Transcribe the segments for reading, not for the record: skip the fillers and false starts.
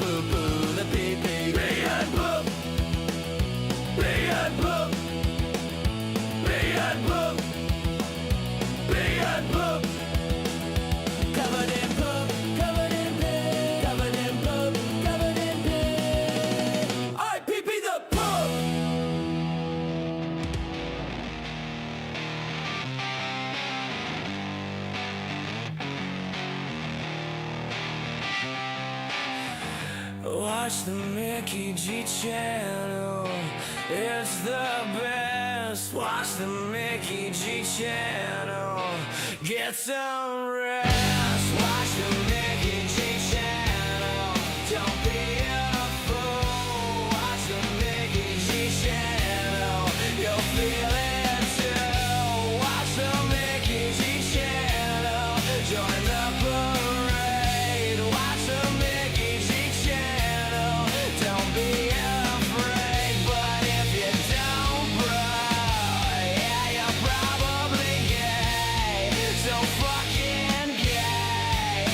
poo-poo the pee-pee. Pee and poop. Pee and poop. Pee and poop. Pee and poop. Covered in poop, covered in pee, covered in poop, covered in pee. I pee-pee the poop. Watch the Mickey G channel, it's the best. Watch the Mickey G channel, get some rest. Watch the Mickey G channel, don't be a fool. Watch the Mickey G channel, you'll feel it too. Watch the Mickey G channel, join the parade. Watch the Mickey G channel, don't be afraid. But if you don't, bro, yeah, you're probably gay. So fucking gay,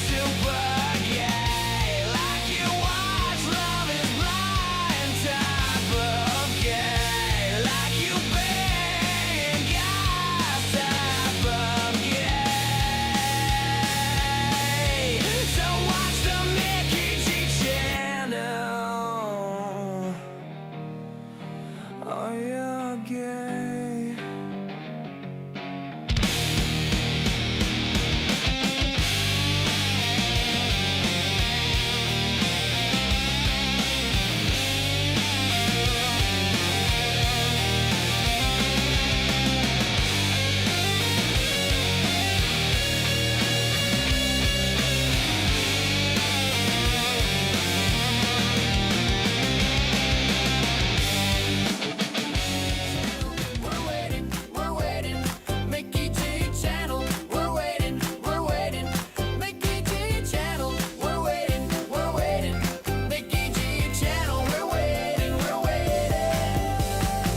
super gay. Like you watch Love is Blind type of gay. Like you bang guys type of gay. So watch the Mickey G channel. Are you gay? We're waiting, Mickey G channel. We're waiting, Mickey G channel. We're waiting, Mickey G channel. We're waiting.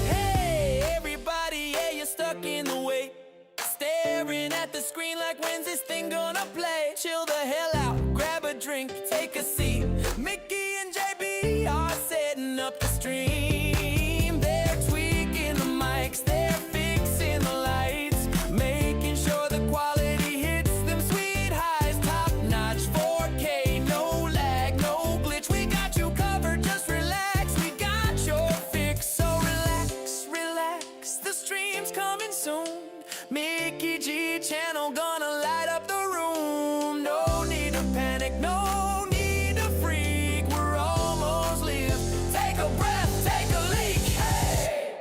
Hey, everybody, yeah, you're stuck in the way. Staring at the screen like when's this thing gonna play? Chill the hell out, grab a drink, take a seat. Mickey and JB are setting up the stream. They're tweaking the mics, they're fixing the lights, making sure the quality hits them sweet highs. Top notch 4K, no lag, no glitch. We got you covered, just relax. We got your fix, so relax. The stream's coming soon. Mickey G channel gonna light up the room. No need to panic, no need to freak. We're almost live. Take a breath, take a leak. Hey,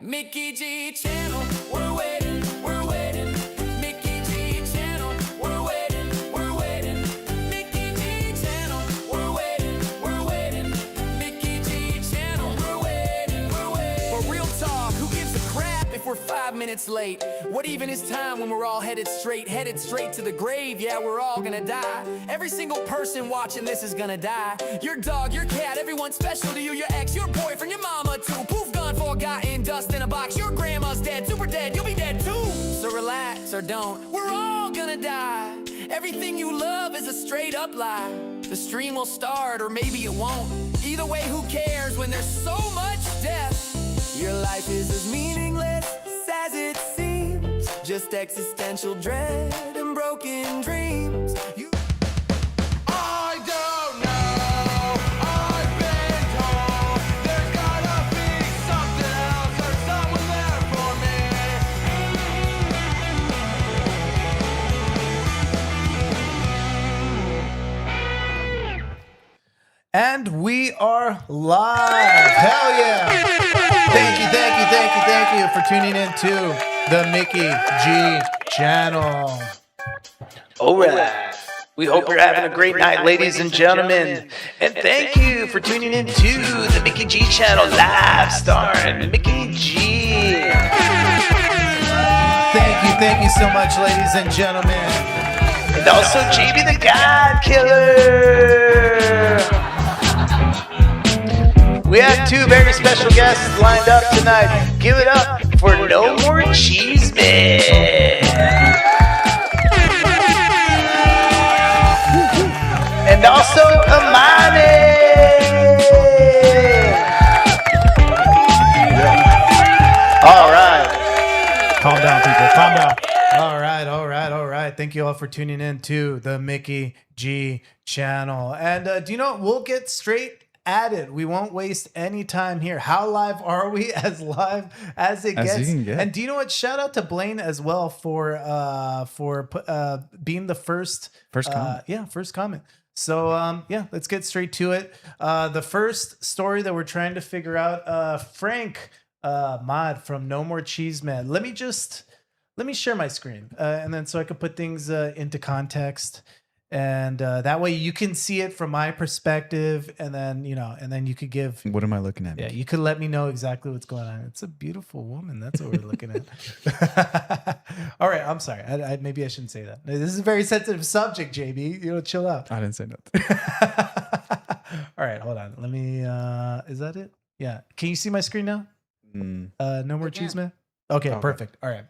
Mickey G channel, we're waiting. Mickey G channel, we're waiting. Mickey G channel, we're waiting. Mickey G channel, we're waiting. But real talk, who gives a crap if we're 5 minutes late? What even is time when we're all headed straight to the grave? Yeah, we're all gonna die. Every single person watching this is gonna die. Your dog, your cat, everyone special to you. Your ex, your boyfriend, your mama too. Poof, gone, forgotten, dust in a box. Your grandma's dead, super dead, you'll be dead too. So relax or don't, we're all gonna die. Everything you love is a straight up lie. The stream will start or maybe it won't. Either way, who cares when there's so much death? Your life is as meaningless as it seems. Just existential dread and broken dreams. I don't know, I've been told there's gotta be something else or someone there for me. And we are live. Hell yeah. Thank you for tuning in to the Mickey G channel. All right. We hope you're having a great night, ladies and gentlemen. And thank you for tuning in to the Mickey G channel live starring Mickey G. Thank you so much, ladies and gentlemen. And also JB the God Killer. We have two very special guests lined up tonight. Give it up for ft.Nomorecheezmeh. And also Amani. thank you all for tuning in to the Mickey G channel. And do you know what? We'll get straight at it. We won't waste any time here. How live are we? As live as it As you gets. can get. And do you know what? Shout out to Blaine as well for being the first comment. Yeah, first comment. So yeah, let's get straight to it. The first story that we're trying to figure out, Frank Mod from ft.Nomorecheezmeh. Let me share my screen, and then so I can put things into context, and that way you can see it from my perspective, and then you could give. What am I looking at? Yeah, you could let me know exactly what's going on. It's a beautiful woman. That's what we're looking at. All right, I'm sorry. Maybe I shouldn't say that. This is a very sensitive subject, JB. Chill out. I didn't say nothing. All right, hold on. Let me. Is that it? Yeah. Can you see my screen now? ft.Nomorecheezmeh. Okay, perfect. All right.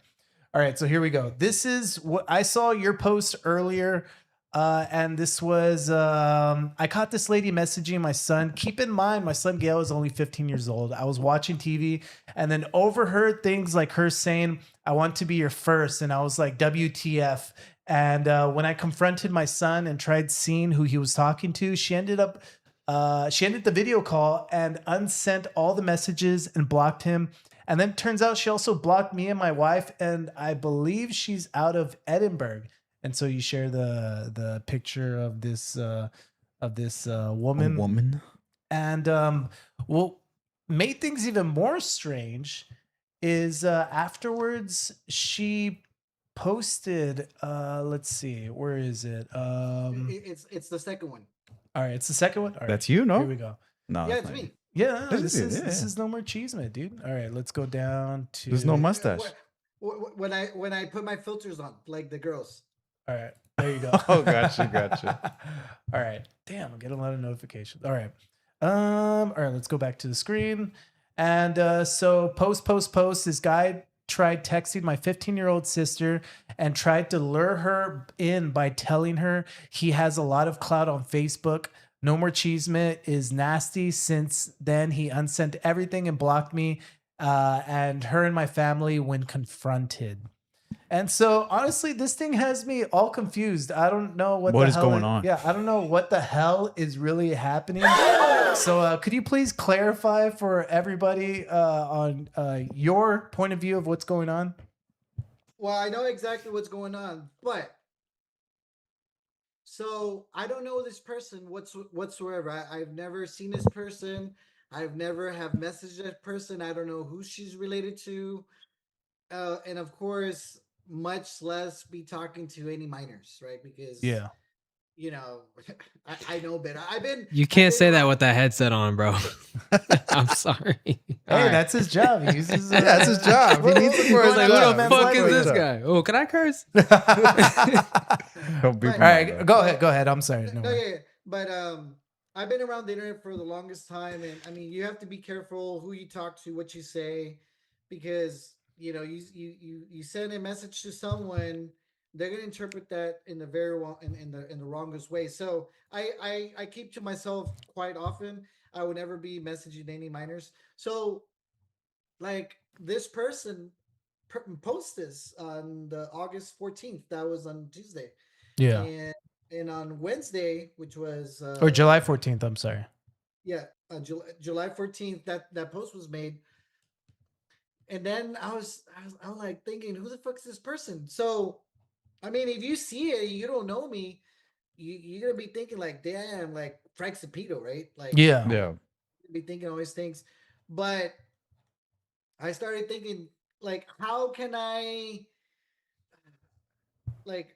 So here we go. This is what I saw your post earlier. And this was, I caught this lady messaging my son. Keep in mind, my son Gail is only 15 years old. I was watching TV and then overheard things like her saying, "I want to be your first." And I was like, WTF. And when I confronted my son and tried seeing who he was talking to, she ended the video call and unsent all the messages and blocked him. And then it turns out she also blocked me and my wife. And I believe she's out of Edinburgh. And so you share the picture of this woman. A woman. And what made things even more strange is afterwards she posted. Let's see, where is it? It's the second one. All right, it's the second one. All right, That's you, no? Here we go. No, Yeah, that's it's not me. Yeah, This this is is it, this yeah. is ft.Nomorecheezmeh, dude. All right, let's go down to. There's no mustache. When I put my filters on, like the girls. All right, there you go. Oh, gotcha. All right, damn, I'm getting a lot of notifications. All right, all right, let's go back to the screen. And so post. This guy tried texting my 15-year-old sister and tried to lure her in by telling her he has a lot of clout on Facebook. ft.Nomorecheezmeh is nasty. Since then, he unsent everything and blocked me and her and my family when confronted. And so, honestly, this thing has me all confused. I don't know what is going on. Yeah, I don't know what the hell is really happening. So, could you please clarify for everybody on your point of view of what's going on? Well, I know exactly what's going on, but so I don't know this person whatsoever. I've never seen this person. I've never have messaged that person. I don't know who she's related to, and of course, much less be talking to any minors, right? Because I know better. You can't say that with that headset on, bro. I'm sorry. Hey, that's his job. He uses, That's his job. He needs to Who the fuck is this job. guy? Oh, can I curse? Don't be All All right, go ahead. I'm sorry. No, yeah. But I've been around the internet for the longest time, and I mean, you have to be careful who you talk to, what you say, because you send a message to someone, they're gonna interpret that in the very wrong in the wrongest way. So I keep to myself quite often. I would never be messaging any minors. So like this person post this on the August 14th. That was on Tuesday. yeah, And on Wednesday, which was or July 14th. I'm sorry. yeah, July 14th, that post was made. And then I was like thinking, who the fuck is this person? So, I mean, if you see it, you don't know me, you're gonna be thinking like, damn, like Frank Cepito, right? Like, Yeah. be thinking all these things. But I started thinking, like, how can I, like,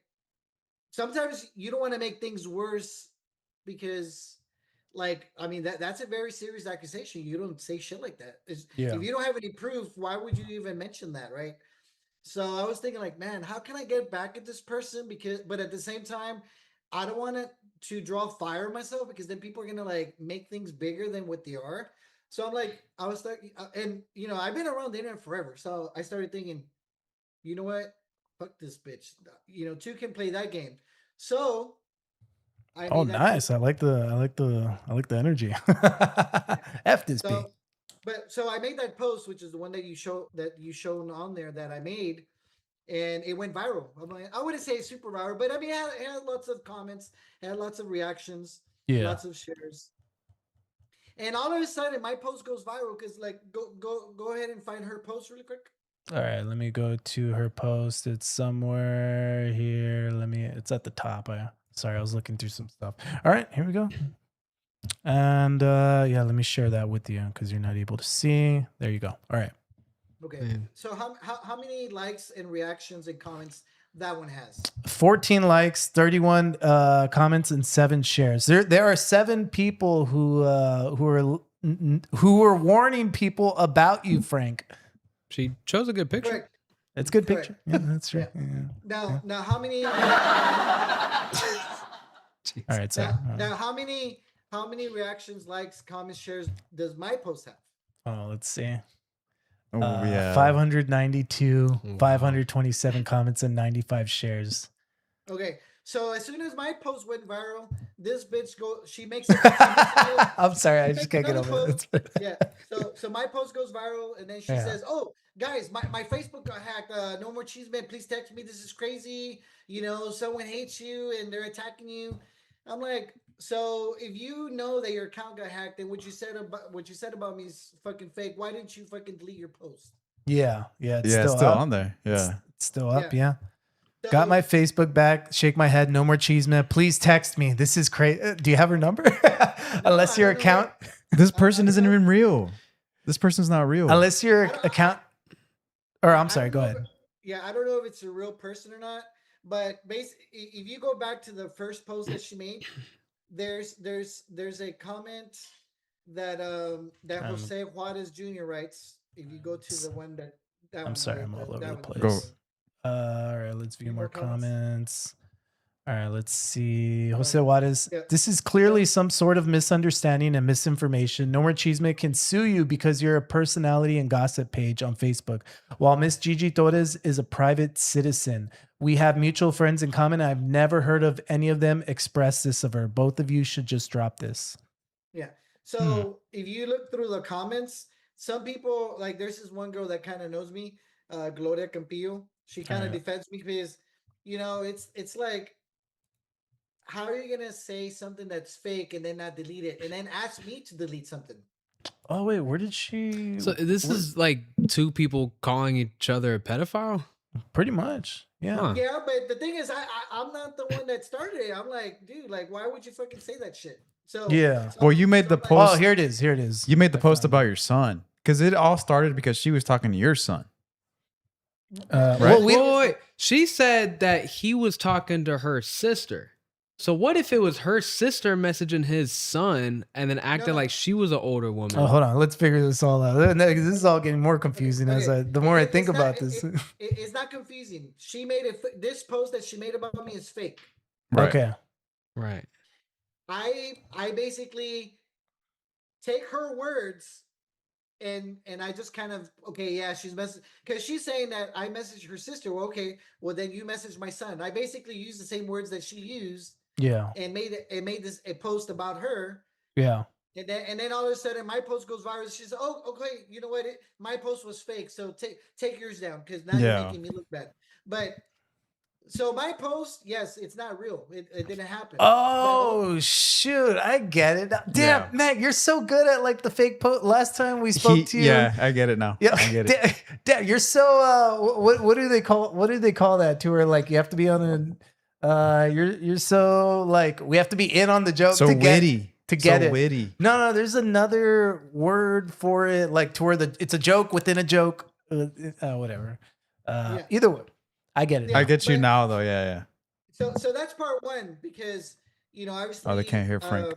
sometimes you don't want to make things worse because, like, I mean, that's a very serious accusation. You don't say shit like that. If you don't have any proof, why would you even mention that, right? So I was thinking, like, man, how can I get back at this person? But at the same time, I don't want to draw fire on myself, because then people are gonna like make things bigger than what they are. So I'm like, I was like, and I've been around the internet forever, so I started thinking, you know what? Fuck this bitch. Two can play that game. So Oh, nice. I like the energy. F this beat. So I made that post, which is the one that you shown on there that I made, and it went viral. I wouldn't say super viral, but I mean, it had lots of comments, it had lots of reactions, Yeah. lots of shares. And all of a sudden, my post goes viral because, like, go ahead and find her post really quick. All right, let me go to her post. It's somewhere here. It's at the top. Sorry, I was looking through some stuff. All right, here we go. And yeah, let me share that with you because you're not able to see. There you go. All right. Okay. Man. So how many likes and reactions and comments that one has? 14 likes, 31 comments, and 7 shares. There are 7 people who are warning people about you, Frank. She chose a good picture. Correct. It's a good Correct. picture. Yeah, that's true. Yeah. Yeah. Now how many? All right, so now how many reactions, likes, comments, shares does my post have? let's see. Oh, yeah. 592, Wow. 527 comments, and 95 shares. Okay, so as soon as my post went viral, this bitch she makes I'm sorry, I just can't get over it. Yeah. So my post goes viral, and then she says, "Oh, guys, my Facebook got hacked. No more cheese man. Please text me. This is crazy. You know, someone hates you and they're attacking you." I'm like, so if you know that your account got hacked, then what you said about me is fucking fake. Why didn't you fucking delete your post? Yeah, It's still still up. on there. Yeah. It's still up. Yeah. So, Got my Facebook back. Shake my head. No more cheeseman. Please text me. This is crazy. Do you have her number? Unless your account. This person isn't even real. This person's not real. Unless your account. Or I'm sorry. Go ahead. I don't know if it's a real person or not, but basically, if you go back to the first post that she made, there's a comment that Jose Juarez Jr. writes. If you go to the one that I'm sorry, I'm all over the place. Go. All right, let's view more comments. comments. All right, let's see. Jose Juarez, Yeah. this is clearly some sort of misunderstanding and misinformation. Nomorecheezmeh can sue you because you're a personality and gossip page on Facebook, while Miss Gigi Torres is a private citizen. We have mutual friends in common. I've never heard of any of them express this of her. Both of you should just drop this. Yeah. So if you look through the comments, some people, like, there's this one girl that kind of knows me, Gloria Campillo. She kind of defends me because, you know, it's like, how are you gonna say something that's fake and then not delete it and then ask me to delete something? Oh wait, where did she? So this is like 2 people calling each other a pedophile? Pretty much, yeah. Huh. Yeah, but the thing is, I'm not the one that started it. I'm like, dude, like, why would you fucking say that shit? So Yeah. Well, you made the post. Oh, here it is. Here it is. You made the post about your son because it all started because she was talking to your son. Well, Wait. She said that he was talking to her sister. So what if it was her sister messaging his son and then acting like she was an older woman? Oh, hold on. Let's figure this all out. This is all getting more confusing the more I think about this. It's not confusing. She made it. This post that she made about me is fake. Right. Okay. Right. I basically take her words and I just kind of, okay, yeah, she's because she's saying that I messaged her sister. Well, okay, well then you messaged my son. I basically used the same words that she used. Yeah. And made a post about her. Yeah. And then all of a sudden my post goes viral. She says, "Oh, okay, you know what? My post was fake. So take yours down because now you're making me look bad." But so my post, yes, it's not real. It didn't happen. Oh shoot, I get it. Damn, Matt, you're so good at like the fake post. Last time we spoke to you, Yeah, I get it now. yeah, I get it. Damn, you're so what do they call that to where like you have to be on a you're so like we have to be in on the joke So to witty. get it. Witty. No, there's another word for it, like to where it's a joke within a joke. Whatever. Either way, I get it. Yeah. I get you now though. Yeah. So that's part one because obviously. Oh, they can't hear Frank.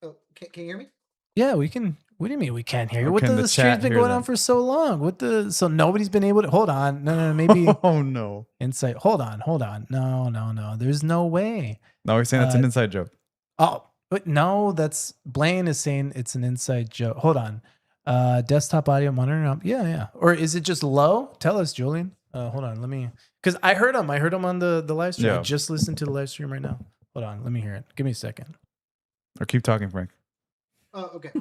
Can you hear me? Yeah, we can. What do you mean we can't hear you? Or What can the the stream's chat been hear going on them? for so long? So nobody's been able to hold on. No, maybe Oh no. insight. Hold on. No. There's no way. No, we're saying that's an inside joke. Oh, but no, that's Blaine is saying it's an inside joke. Hold on. Desktop audio monitor. Yeah. Or is it just low? Tell us, Julian. Hold on. Let me, because I heard him on the live stream. Yeah. I just listened to the live stream right now. Hold on. Let me hear it. Give me a second. Or keep talking, Frank. Oh, okay.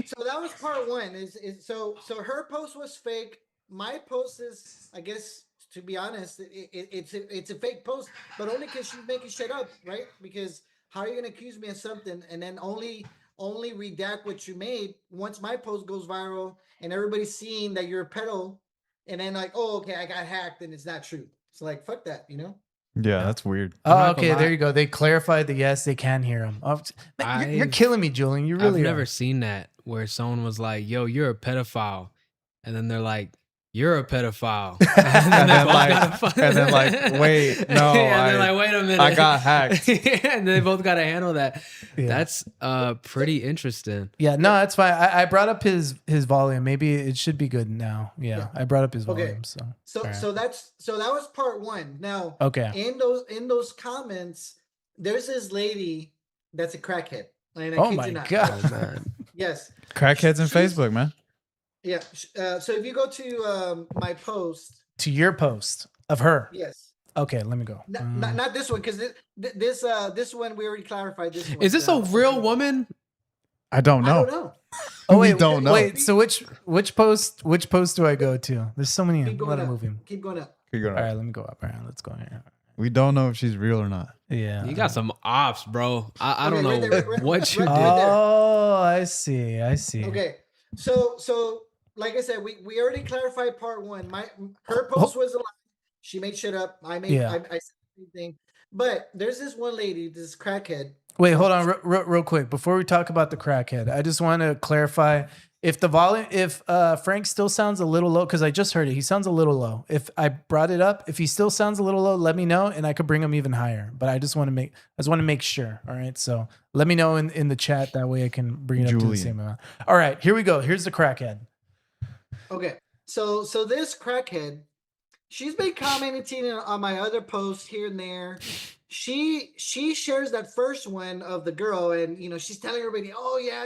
So that was part one. So her post was fake. My post is, I guess, To be honest, it's a fake post, but only because she's making shit up, right? Because how are you gonna accuse me of something and then only redact what you made once my post goes viral and everybody's seeing that you're a pedo, and then like, oh, okay, I got hacked and it's not true. It's like, fuck that, you know? Yeah, that's weird. Oh, not gonna okay. There lie. you go. They clarified that yes, they can hear him. Oh, you're I've- killing me, Julian. You really I've are. never seen that where someone was like, "Yo, you're a pedophile," and then they're like, "You're a pedophile," And then both like- got a fu- and then like, wait, no, and they're I- like, wait a minute, I got hacked. and they both got to handle that. Yeah. That's pretty interesting. Yeah, no, that's fine. I brought up his volume. Maybe it should be good now. Yeah, I brought up his Okay. volume. So So all right. so that was part one. Now Okay. in those comments, there's this lady that's a crackhead. And I Oh kid my you not. god. Oh, man. Yes. Crackheads in She's- Facebook, man. Yeah. So if you go to my post, To your post of her. yes. Okay, let me go. Not this one, because this one we already clarified. This one. Is this a real woman? I don't I know. don't know. Oh We wait, don't know. Wait, so which post do I go to? There's so many. Keep going Let up. me move him. Keep going up. Keep going All on. right, let me go up. All right, let's go here. We don't know if she's real or not. Yeah. You got some ops, bro. I don't Okay, know right there, right- what you right- did. right there. Oh, I see. I see. Okay. So like I said, we already clarified part one. Her post was a lie. She made shit up. I said the same thing. But there's this one lady, this crackhead. Wait, hold on, real quick. Before we talk about the crackhead, I just want to clarify if the volume, if Frank still sounds a little low, because I just heard it, he sounds a little low. If I brought it up, if he still sounds a little low, let me know, and I could bring him even higher. But I just want to make sure. All right, so let me know in the chat. That way I can bring it up to the Julian. same amount. All right, here we go. Here's the crackhead. Okay. So this crackhead, she's been commenting on my other posts here and there. She shares that first one of the girl, and she's telling everybody, oh yeah,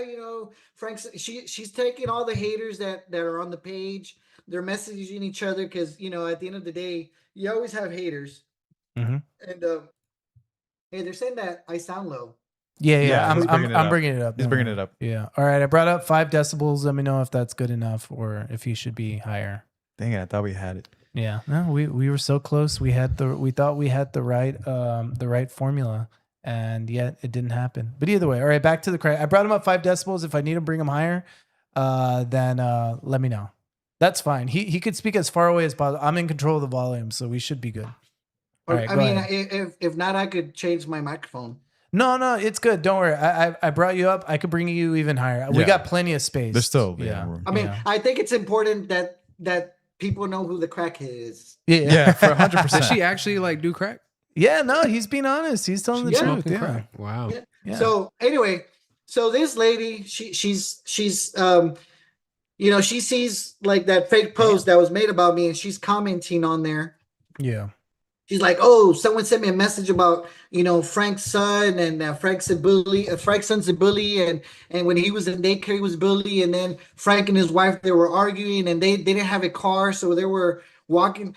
Frank's she's taking all the haters that are on the page. They're messaging each other because at the end of the day, you always have haters. Mhm. And hey, they're saying that I sound low. Yeah, Yeah, he's bringing it I'm up. bringing it up. He's bringing it up. Yeah. All right, I brought up 5 decibels. Let me know if that's good enough or if he should be higher. Dang it, I thought we had it. Yeah, no, we were so close. We thought we had the right formula, and yet it didn't happen. But either way, all right, back to the crack. I brought him up 5 decibels. If I need to bring him higher, then let me know. That's fine. He could speak as far away as possible. I'm in control of the volume, so we should be good. All right, I go mean, ahead. if not, I could change my microphone. No, it's good. Don't worry. I brought you up. I could bring you even higher. We Yeah. got plenty of space. There's still yeah. room. I mean, Yeah. I think it's important that people know who the crackhead is. Yeah, for Did 100%. she actually like do crack? Yeah, no, he's being honest. He's telling the Yeah. truth. Smoking Yeah. crack. Wow. Yeah. Yeah. So anyway, so this lady, she's she sees like that fake post that was made about me, and she's commenting on there. Yeah. She's like, "Oh, someone sent me a message about Frank's son, and Frank's a bully. Frank's son's a bully, and when he was in daycare, he was bully. And then Frank and his wife, they were arguing, and they didn't have a car, so they were walking.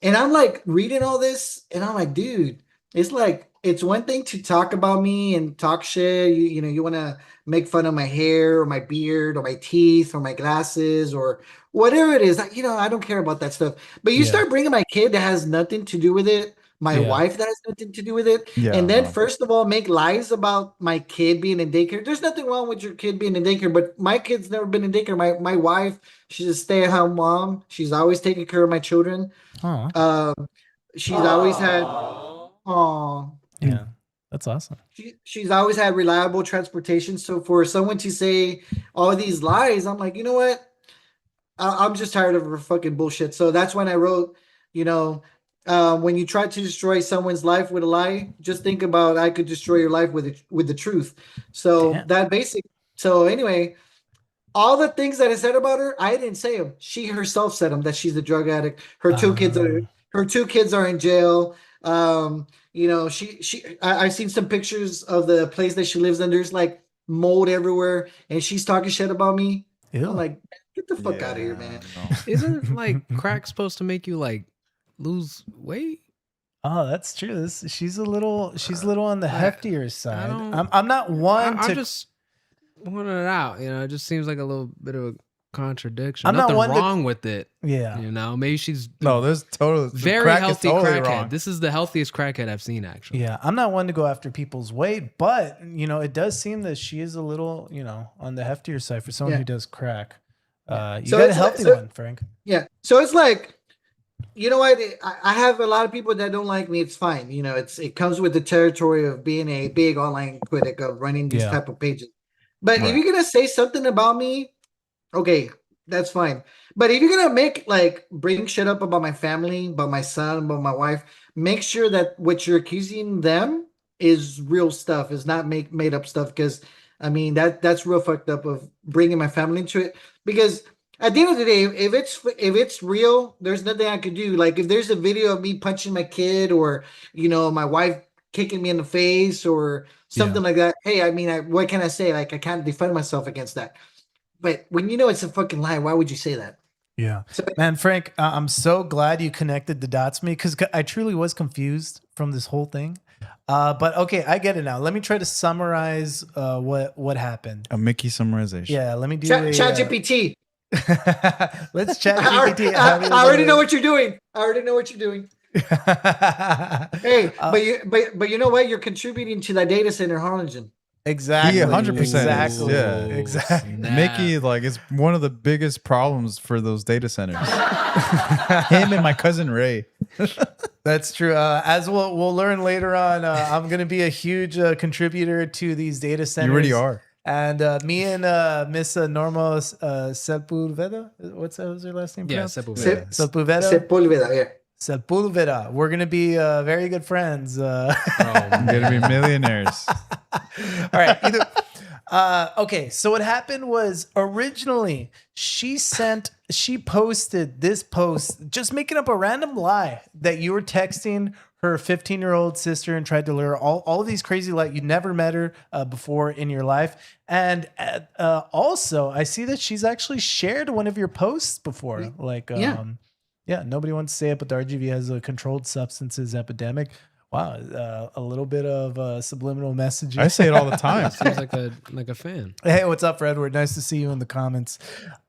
And I'm like reading all this, and I'm like, dude, it's like it's one thing to talk about me and talk shit. You want to make fun of my hair or my beard or my teeth or my glasses or whatever it is. I don't care about that stuff. But you Yeah. start bringing my kid that has nothing to do with it, my Yeah. wife that has nothing to do with it, Yeah, and then no. first of all, make lies about my kid being in daycare. There's nothing wrong with your kid being in daycare, but my kid's never been in daycare. My wife, she's a stay-at-home mom. She's always taking care of my children. Oh, She's always had yeah. That's awesome. she's always had reliable transportation. So for someone to say all these lies, I'm like, you know what? I'm just tired of her fucking bullshit. So that's when I wrote, when you try to destroy someone's life with a lie, just think about I could destroy your life with the truth. So Damn. So anyway, all the things that I said about her, I didn't say them. She herself said them, that she's a drug addict. Her two kids are in jail. I've seen some pictures of the place that she lives in. There's like mold everywhere, and she's talking shit about me. Ew. I'm like, get the fuck out of here, man. No. Isn't like crack supposed to make you like lose weight? Oh, that's true. She's a little on the heftier side. don't- I'm not one I'm to just pointing it out. It just seems like a little bit of contradiction. I'm not Nothing one to- wrong with it. Yeah. You know, maybe she's No, there's totally very crack is healthy totally crackhead. wrong. This is the healthiest crackhead I've seen, actually. Yeah, I'm not one to go after people's weight, but it does seem that she is a little, on the heftier side for someone who does crack. You So got a it's healthy like- one, Frank. Yeah. So it's like, you know what? I have a lot of people that don't like me. It's fine. It comes with the territory of being a big online critic of running these type of pages. But if you're gonna say something about me, okay, that's fine. But if you're gonna bring shit up about my family, about my son, about my wife, make sure that what you're accusing them is real stuff, is not made up stuff. Because I mean that's real fucked up of bringing my family into it. Because at the end of the day, if it's real, there's nothing I could do. Like if there's a video of me punching my kid, or my wife kicking me in the face, or something like that. Hey, I mean, what can I say? Like I can't defend myself against that. But when it's a fucking lie, why would you say that? Yeah, man, Frank, I'm so glad you connected the dots for me, because I truly was confused from this whole thing. But okay, I get it now. Let me try to summarize what happened. A Mickey summarization. Yeah, let me do ChatGPT. Let's chat I GPT. already know what you're doing. Hey, but you know what? You're contributing to that data center, Harlingen. Exactly. Yeah, 100%. Exactly. Yeah. Exactly. Mickey, it's one of the biggest problems for those data centers. Him and my cousin Ray. That's true. As we'll learn later on, I'm going to be a huge contributor to these data centers. You already are. And me and Miss Norma Sepulveda, what's her last name? Yeah, pronounced? Sepulveda. Sepulveda. Sepulveda, yeah. Sepulveda. We're gonna be very good friends. I'm gonna be millionaires. All right. Okay. So what happened was originally she posted this post just making up a random lie that you were texting her 15-year-old sister and tried to lure all of these crazy lies. You never met her before in your life. And also I see that she's actually shared one of your posts before. Like, yeah, nobody wants to say it, but the RGV has a controlled substances epidemic. Wow, a little bit of subliminal messaging. I say it all the time. Seems like a fan. Hey, what's up, Edward? Nice to see you in the comments.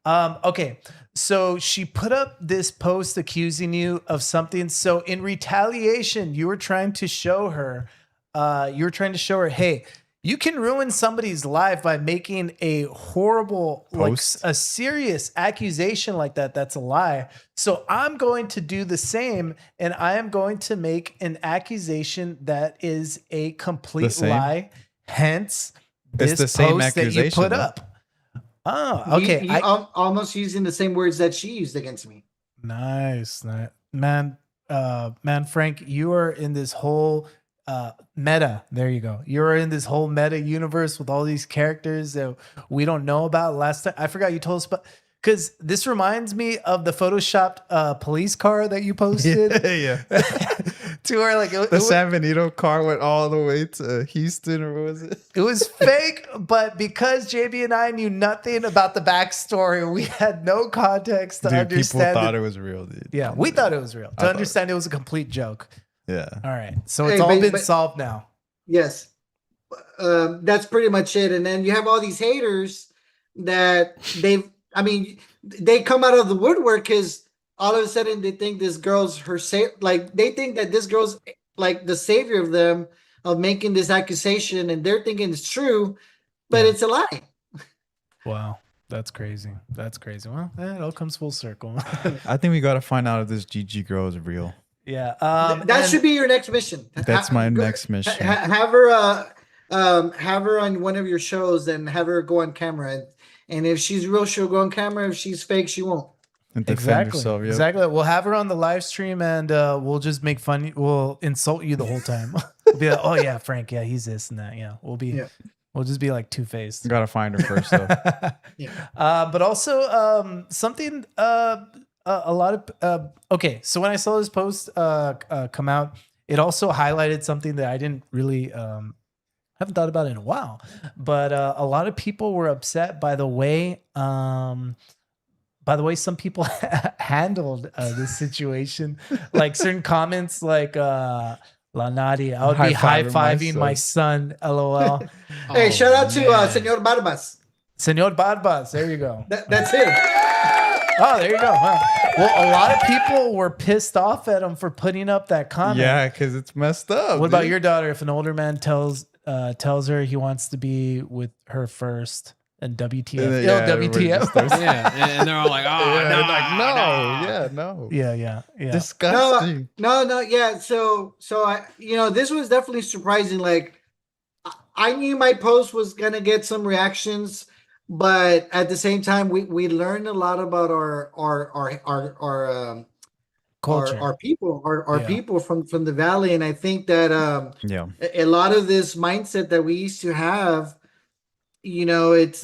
Okay, so she put up this post accusing you of something. So in retaliation, you were trying to show her, hey, you can ruin somebody's life by making a horrible, Post. like a serious accusation like that. That's a lie. So I'm going to do the same, and I am going to make an accusation that is a complete lie. Hence, It's this the same post that you accusation, put though. up. Oh, okay. You almost using the same words that she used against me. Nice. Man, Frank, you are in this whole meta. There you go. You're in this whole meta universe with all these characters that we don't know about. Last time, I forgot you told us about, because this reminds me of the photoshopped police car that you posted. Yeah. To where like The San Benito car went all the way to Houston, or what was it? it was fake, but because JB and I knew nothing about the backstory, we had no context to Dude, understand. people thought it was real, dude. Yeah, we thought it was real. To understand it was a complete joke. Yeah. All right. So it's all been solved now. Yes. That's pretty much it. And then you have all these haters that they come out of the woodwork because all of a sudden they think this girl's they think that this girl's like the savior of them, of making this accusation, and they're thinking it's true, but it's a lie. Wow. That's crazy. That's crazy. Well, it all comes full circle. I think we got to find out if this GG girl is real. Yeah. That should be your next mission. That's my next mission. Have her on one of your shows and have her go on camera. And if she's real, she'll go on camera. If she's fake, she won't. And defend yourself, yep. Exactly. We'll have her on the live stream and we'll just make fun. We'll insult you the whole time. We'll be like, oh yeah, Frank. Yeah, he's this and that. Yeah. We'll just be like two-faced. Gotta find her first though. But also something a lot of okay. So when I saw this post come out, it also highlighted something that I didn't really haven't thought about in a while. But a lot of people were upset by the way some people handled this situation. Like certain comments, like La Nadi, I would be high-fiving my son. LOL. Hey, shout out to Senor Barbas. Senor Barbas. There you go. That's it. Oh, there you go. Wow. Well, a lot of people were pissed off at him for putting up that comment. Yeah, because it's messed up. What about dude. your daughter? If an older man tells her he wants to be with her first, and WTF? Yeah, WTF? Yeah, and they're all like, "Oh, no, no. Yeah. Disgusting. No. Yeah. So I, this was definitely surprising. Like, I knew my post was gonna get some reactions, but at the same time, we learned a lot about our Culture. our people, our Yeah. people from the valley, and I think that Yeah. a lot of this mindset that we used to have, it's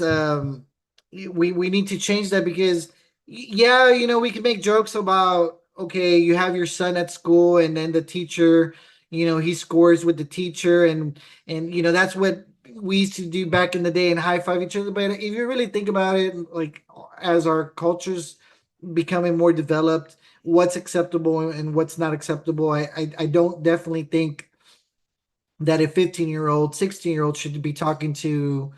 we need to change that because we can make jokes about, okay, you have your son at school and then the teacher, he scores with the teacher and that's what we used to do back in the day and high five each other. But if you really think about it, like as our cultures becoming more developed, what's acceptable and what's not acceptable, I don't definitely think that a 15-year-old, 16-year-old should be talking to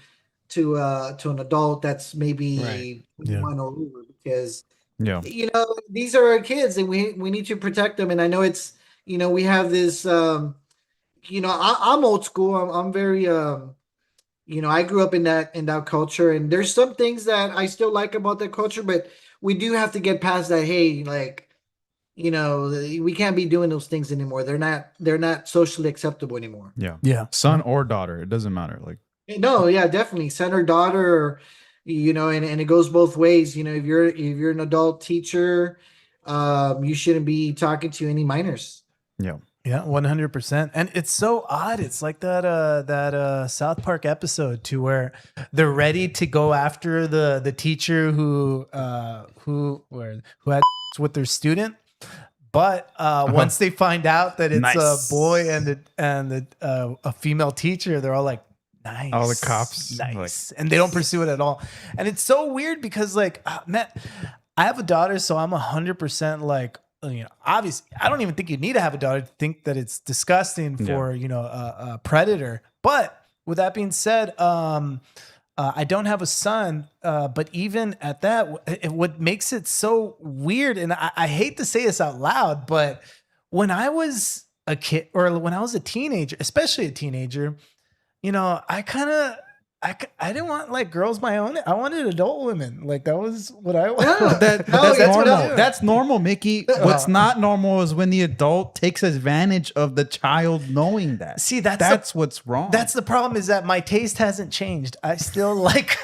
an adult that's maybe Right. 21 or over, because Yeah. these are our kids and we need to protect them. And I know it's we have this I'm old school. I'm very I grew up in that culture, and there's some things that I still like about that culture, but we do have to get past that. Hey, like, we can't be doing those things anymore. They're not socially acceptable anymore. Yeah. Son or daughter, it doesn't matter. Like, No, yeah, definitely son or daughter, and it goes both ways. If you're an adult teacher, you shouldn't be talking to any minors. Yeah, 100%. And it's so odd. It's like that South Park episode too, where they're ready to go after the teacher who had with their student. But once they find out that it's Nice. a boy and a female teacher, they're all like, nice. all the cops. Nice. And they don't pursue it at all. And it's so weird because, like, man, I have a daughter, so I'm 100% like, obviously, I don't even think you need to have a daughter to think that it's disgusting for, a predator. But with that being said, I don't have a son, but even at that, what makes it so weird, and I hate to say this out loud, but when I was a kid or when I was a teenager, especially a teenager, I didn't want like girls my own. I wanted adult women. Like that was what I wanted. That's normal. That's normal, Mickey. What's not normal is when the adult takes advantage of the child knowing that. See, that's what's wrong. That's the problem, is that my taste hasn't changed. I still like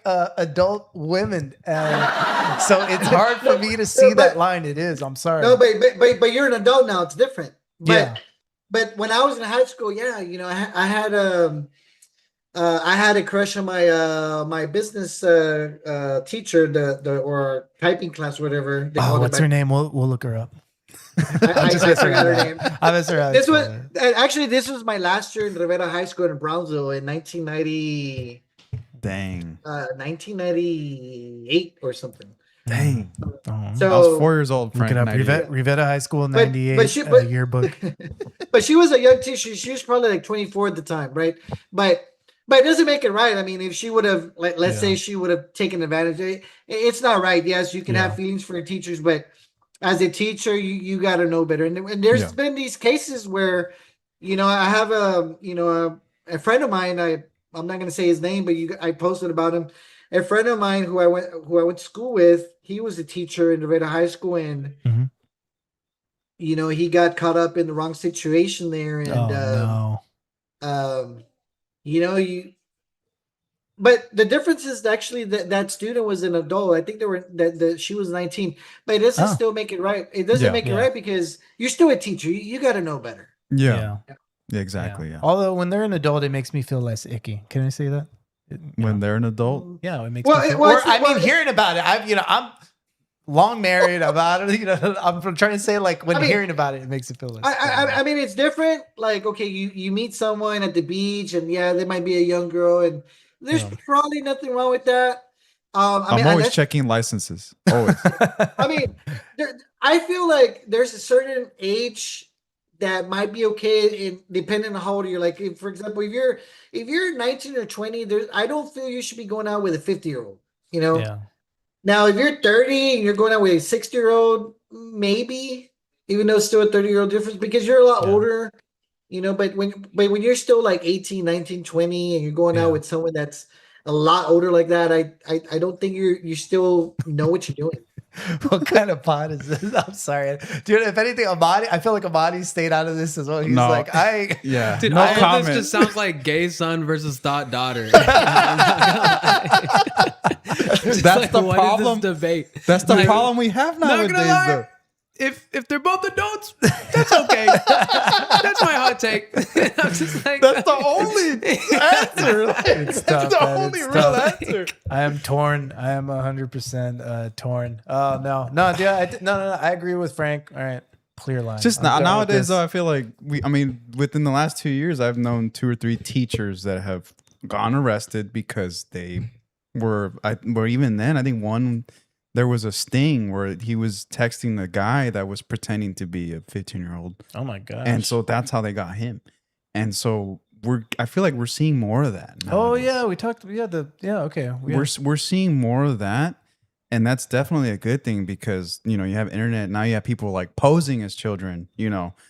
adult women, and so it's hard for me to see that line. It is. I'm sorry. No, but you're an adult now. It's different. Yeah. But when I was in high school, I had a crush on my business teacher, or typing class, whatever. What's her name? We'll look her up. I forgot her name. I miss her. This was my last year in Rivera High School in Brownsville in 1990. Dang. 1998 or something. Dang. So I was 4 years old. Look it up. 98. Rivera High School 98 yearbook. But she was a young teacher. She was probably like 24 at the time, right? But it doesn't make it right. I mean, if she would have, let's say she would have taken advantage, it's not right. Yes, you can have feelings for your teachers, but as a teacher, you got to know better. And there's been these cases where, I have a friend of mine. I'm not going to say his name, but I posted about him. A friend of mine who I went to school with. He was a teacher in Rivera High School, and he got caught up in the wrong situation there, and but the difference is actually that student was an adult. I think she was 19, but it doesn't still make it right. It doesn't make it right because you're still a teacher. You got to know better. Yeah, exactly. Yeah. Although when they're an adult, it makes me feel less icky. Can I say that? When they're an adult? Yeah, it makes me feel, hearing about it. I'm long married about it. I'm trying to say, like, when hearing about it, it makes it feel less. I mean, it's different. Like, okay, you meet someone at the beach, and they might be a young girl, and there's probably nothing wrong with that. I'm always checking licenses. Always. I mean, I feel like there's a certain age that might be okay, depending on how old you're. Like, if, for example, if you're 19 or 20, I don't feel you should be going out with a 50-year-old. You know. Yeah. Now, if you're 30 and you're going out with a 60-year-old, maybe, even though it's still a 30-year-old difference, because you're a lot older. You know, but when you're still like 18, 19, 20, and you're going out with someone that's a lot older like that, I don't think you still know what you're doing. What kind of pod is this? I'm sorry, dude. If anything, Amani, I feel like Amani stayed out of this as well. He's like, yeah, dude, no all comment. of this just sounds like gay son versus thought daughter. That's like, the what problem. Is this debate? That's the problem we have Not gonna nowadays. lie, Though. if they're both adults, that's okay. That's my hot take. I'm just like, That's the only answer. It's That's tough, the man. only It's real tough. answer. I am torn. I am 100% torn. Oh no, dude, no. I agree with Frank. All right, clear line. Just I'm done with nowadays, this. though, I feel like within the last 2 years, I've known 2 or 3 teachers that have gone arrested because they were even then, I think there was a sting where he was texting the guy that was pretending to be a 15-year-old. Oh my gosh. And so that's how they got him. And so I feel like we're seeing more of that. Oh nowadays. yeah, we talked. Okay. We're seeing more of that. And that's definitely a good thing because, you have internet. Now you have people like posing as children,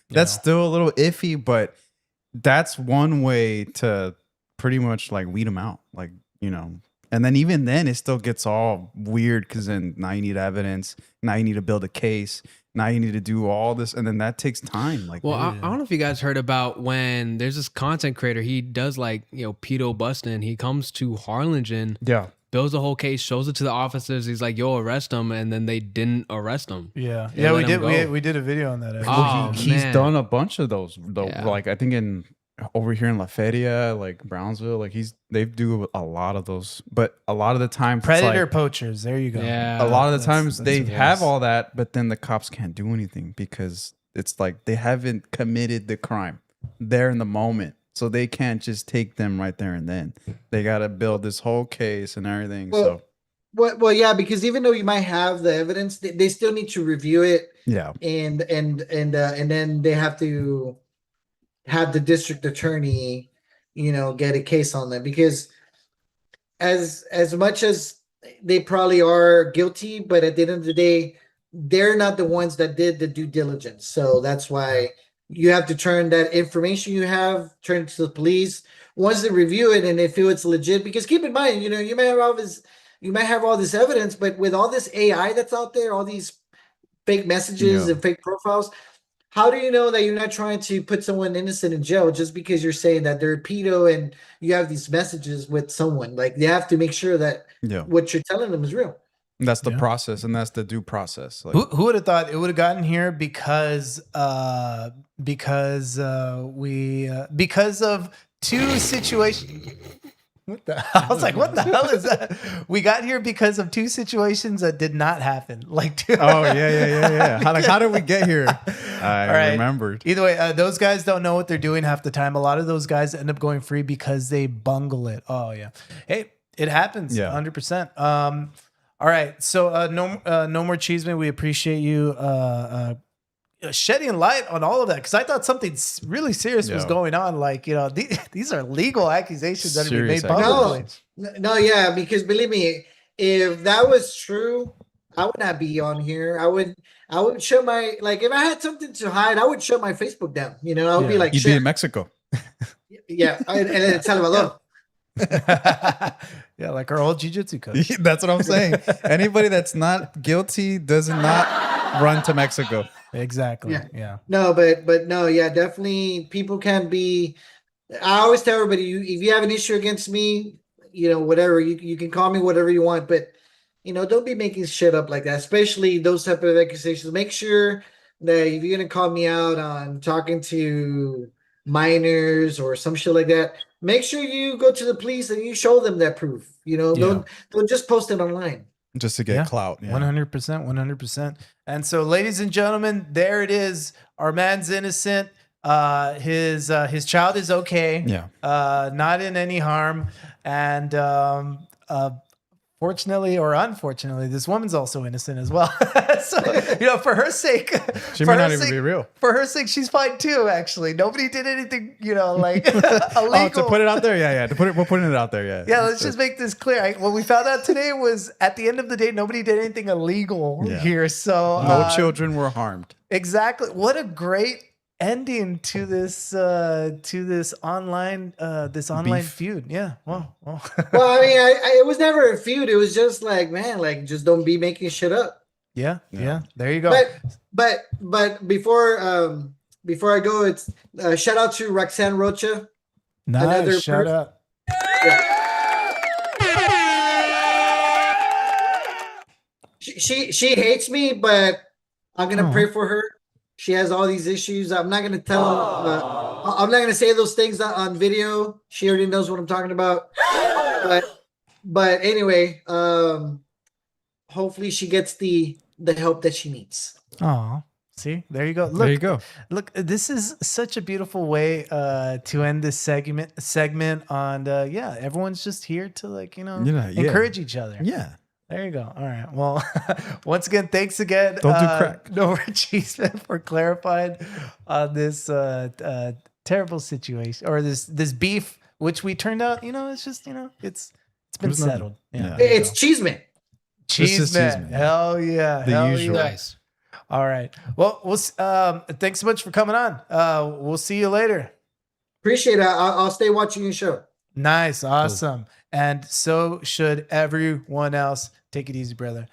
That's still a little iffy, but that's one way to pretty much like weed them out. Like, and then even then it still gets all weird because then now you need evidence. Now you need to build a case. Now you need to do all this. And then that takes time. Like, well, I don't know if you guys heard about when there's this content creator, he does like, pedo busting. He comes to Harlingen. Yeah. Builds a whole case, shows it to the officers. He's like, "Yo, arrest him," and then they didn't arrest him. Yeah, They let we him did. go. We did a video on that. Actually. Oh, He's man. done a bunch of those though. Yeah. Like I think over here in La Feria, like Brownsville, like they do a lot of those. But a lot of the time, Predator poachers. There you go. Yeah. a lot of the times that's they what it have is. all that, but then the cops can't do anything because it's like they haven't committed the crime there in the moment. So they can't just take them right there and then. They got to build this whole case and everything. So Well, yeah, because even though you might have the evidence, they still need to review it, yeah, and then they have to have the district attorney, get a case on them, because as much as they probably are guilty, but at the end of the day, they're not the ones that did the due diligence. So that's why you have to turn that information turn it to the police. Once they review it and they feel it's legit, because keep in mind, you might have all this evidence, but with all this AI that's out there, all these fake messages and fake profiles, how do you know that you're not trying to put someone innocent in jail just because you're saying that they're a pedo and you have these messages with someone? Like, they have to make sure that what you're telling them is real. that's the process, and that's the due process. Like, Who would have thought it would have gotten here because of two situations. What the? I was like, what the hell is that? We got here because of two situations that did not happen. Like, oh yeah. How did we get here? I remembered. Either way, those guys don't know what they're doing half the time. A lot of those guys end up going free because they bungle it. Oh yeah. Hey, it happens. Yeah. 100%. All right. So no more Cheeseman. We appreciate you shedding light on all of that, because I thought something really serious was going on. Like, these are legal accusations that are being made publicly. No, yeah, because believe me, if that was true, I would not be on here. I would shut my, like, if I had something to hide, I would shut my Facebook down. I would be like, You'd be in Mexico. yeah, and El Salvador. Yeah, like our old jiu-jitsu coach. That's what I'm saying. Anybody that's not guilty does not run to Mexico. Exactly. Yeah. No, but no, yeah, definitely. People can be. I always tell everybody, if you have an issue against me, whatever, you can call me whatever you want, but don't be making shit up like that. Especially those type of accusations. Make sure that if you're gonna call me out on talking to minors or some shit like that, make sure you go to the police and you show them that proof. Don't just post it online. Just to get clout. 100%. And so, ladies and gentlemen, there it is. Our man's innocent. His child is okay. Yeah. Not in any harm. And fortunately or unfortunately, this woman's also innocent as well. So, for her sake, She for may her not even sake- be real. For her sake, she's fine too. Actually, nobody did anything, like illegal. Oh, to put it out there, yeah. We're putting it out there, yeah. Yeah, let's just make this clear. What we found out today was at the end of the day, nobody did anything illegal Yeah. here. So No children were harmed. exactly. What a great ending to this online Beef. feud. Yeah. Well. Well, I mean, it was never a feud. It was just like, man, like just don't be making shit up. Yeah. There you go. But before I go, it's shout out to Roxanne Rocha. Nice. Shout out. She hates me, but I'm gonna pray for her. She has all these issues. I'm not gonna tell. I'm not gonna say those things on video. She already knows what I'm talking about. But anyway, hopefully she gets the help that she needs. Oh, see, there you go. Look, There you go. Look, this is such a beautiful way to end this segment on. Everyone's just here to encourage each other. Yeah. There you go. All right. Well, once again, thanks again. Don't do crack. Nomorecheezmeh for clarifying on this terrible situation or this beef, which we turned out, it's just, it's been was nothing. settled. Yeah. It's Cheesemeh. This is Cheesemeh. Cheesemeh. Hell yeah. The Hell usual. yeah. Nice. All right. Well, thanks so much for coming on. We'll see you later. Appreciate it. I'll stay watching your show. Nice. Awesome. And so should everyone else. Take it easy, brother.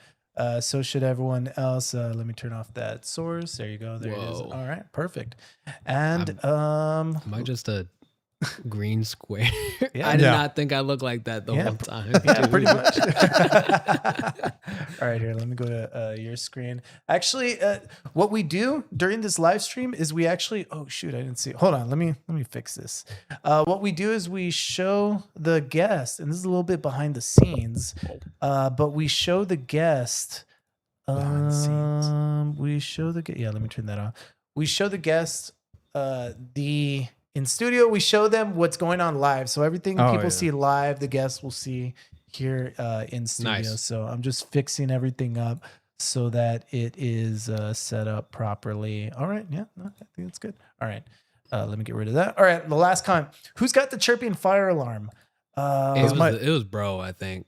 So should everyone else. Let me turn off that source. There you go. There it is. Whoa. All right. Perfect. And Am I just a green square? Yeah. I did Yeah. not think I looked like that the Yeah. whole time. yeah, dude. pretty much. All right, here. Let me go to your screen. Actually, what we do during this live stream is we actually. Oh shoot, I didn't see it. Hold on. Let me fix this. What we do is we show the guest, and this is a little bit behind the scenes, but we show the guest. Behind the scenes. We show the yeah. Let me turn that off. We show the guest in studio. We show them what's going on live. So everything Oh, people yeah. see live, the guests will see here in studio. Nice. So I'm just fixing everything up so that it is set up properly. All right. Yeah, no, I think that's good. All right. Let me get rid of that. All right. The last comment. Who's got the chirping fire alarm? It was bro, I think.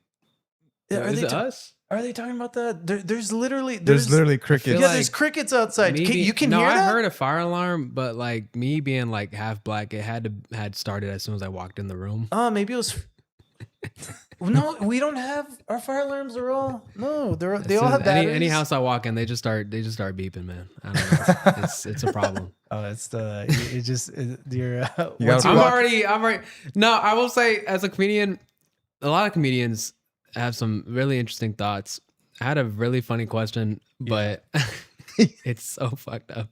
Is it us? Are they talking about that? There's literally crickets. yeah, there's crickets outside. You can no, hear I that? heard a fire alarm, but like me being like half black, it had started as soon as I walked in the room. Oh, maybe it was. No, we don't have our fire alarms. Are all no. They all have batteries. Any house I walk in, they just start beeping, man. I don't know. it's a problem. Oh, it's you're. You once gotta you I'm walk- already. No, I will say, as a comedian, a lot of comedians have some really interesting thoughts. I had a really funny question, but it's so fucked up.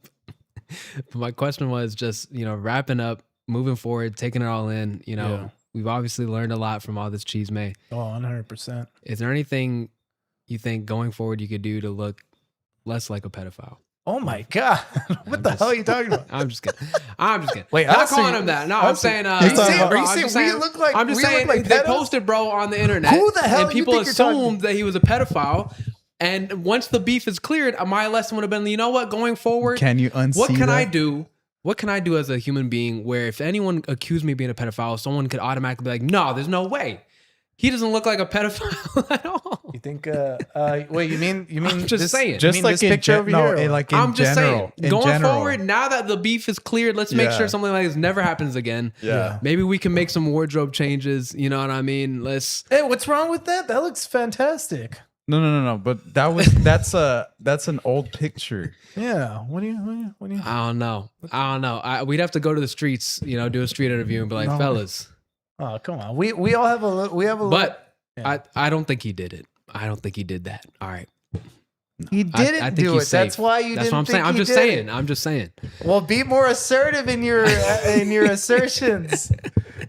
But my question was just, wrapping up, moving forward, taking it all in. Yeah. We've obviously learned a lot from all this Cheesemeh. Oh, 100%. Is there anything you think going forward you could do to look less like a pedophile? Oh my god! What the hell are you talking about? I'm just kidding. I'm just kidding. Wait, not us or calling you- him that. No, us I'm or- saying. Are you saying- bro, are you I'm saying just we look like- I'm just we look saying like they pedos? posted bro on the internet. Who the hell And do you people think you're talking- assumed that he was a pedophile. And once the beef is cleared, my lesson would have been, you know what? Going forward, Can you unsee what can I that? do? What can I do as a human being where if anyone accused me of being a pedophile, someone could automatically be like, no, there's no way. He doesn't look like a pedophile at all. You think? Wait, you mean? I'm just saying. You Just mean like this in picture over here? or- like in I'm just general. saying, in going general. forward, now that the beef is cleared, let's make Yeah. sure something like this never happens again. Yeah. Maybe we can make some wardrobe changes. You know what I mean? Hey, what's wrong with that? That looks fantastic. No. But that's an old picture. Yeah. What do you? I don't know. We'd have to go to the streets, do a street interview and be like, No. fellas. Oh, come on. We all have a little. We have a. But Yeah. I don't think he did it. I don't think he did that. All right. he didn't I think do it. he's safe. That's why you. That's didn't what I'm think saying. he did it. I'm just saying. Well, be more assertive in your assertions.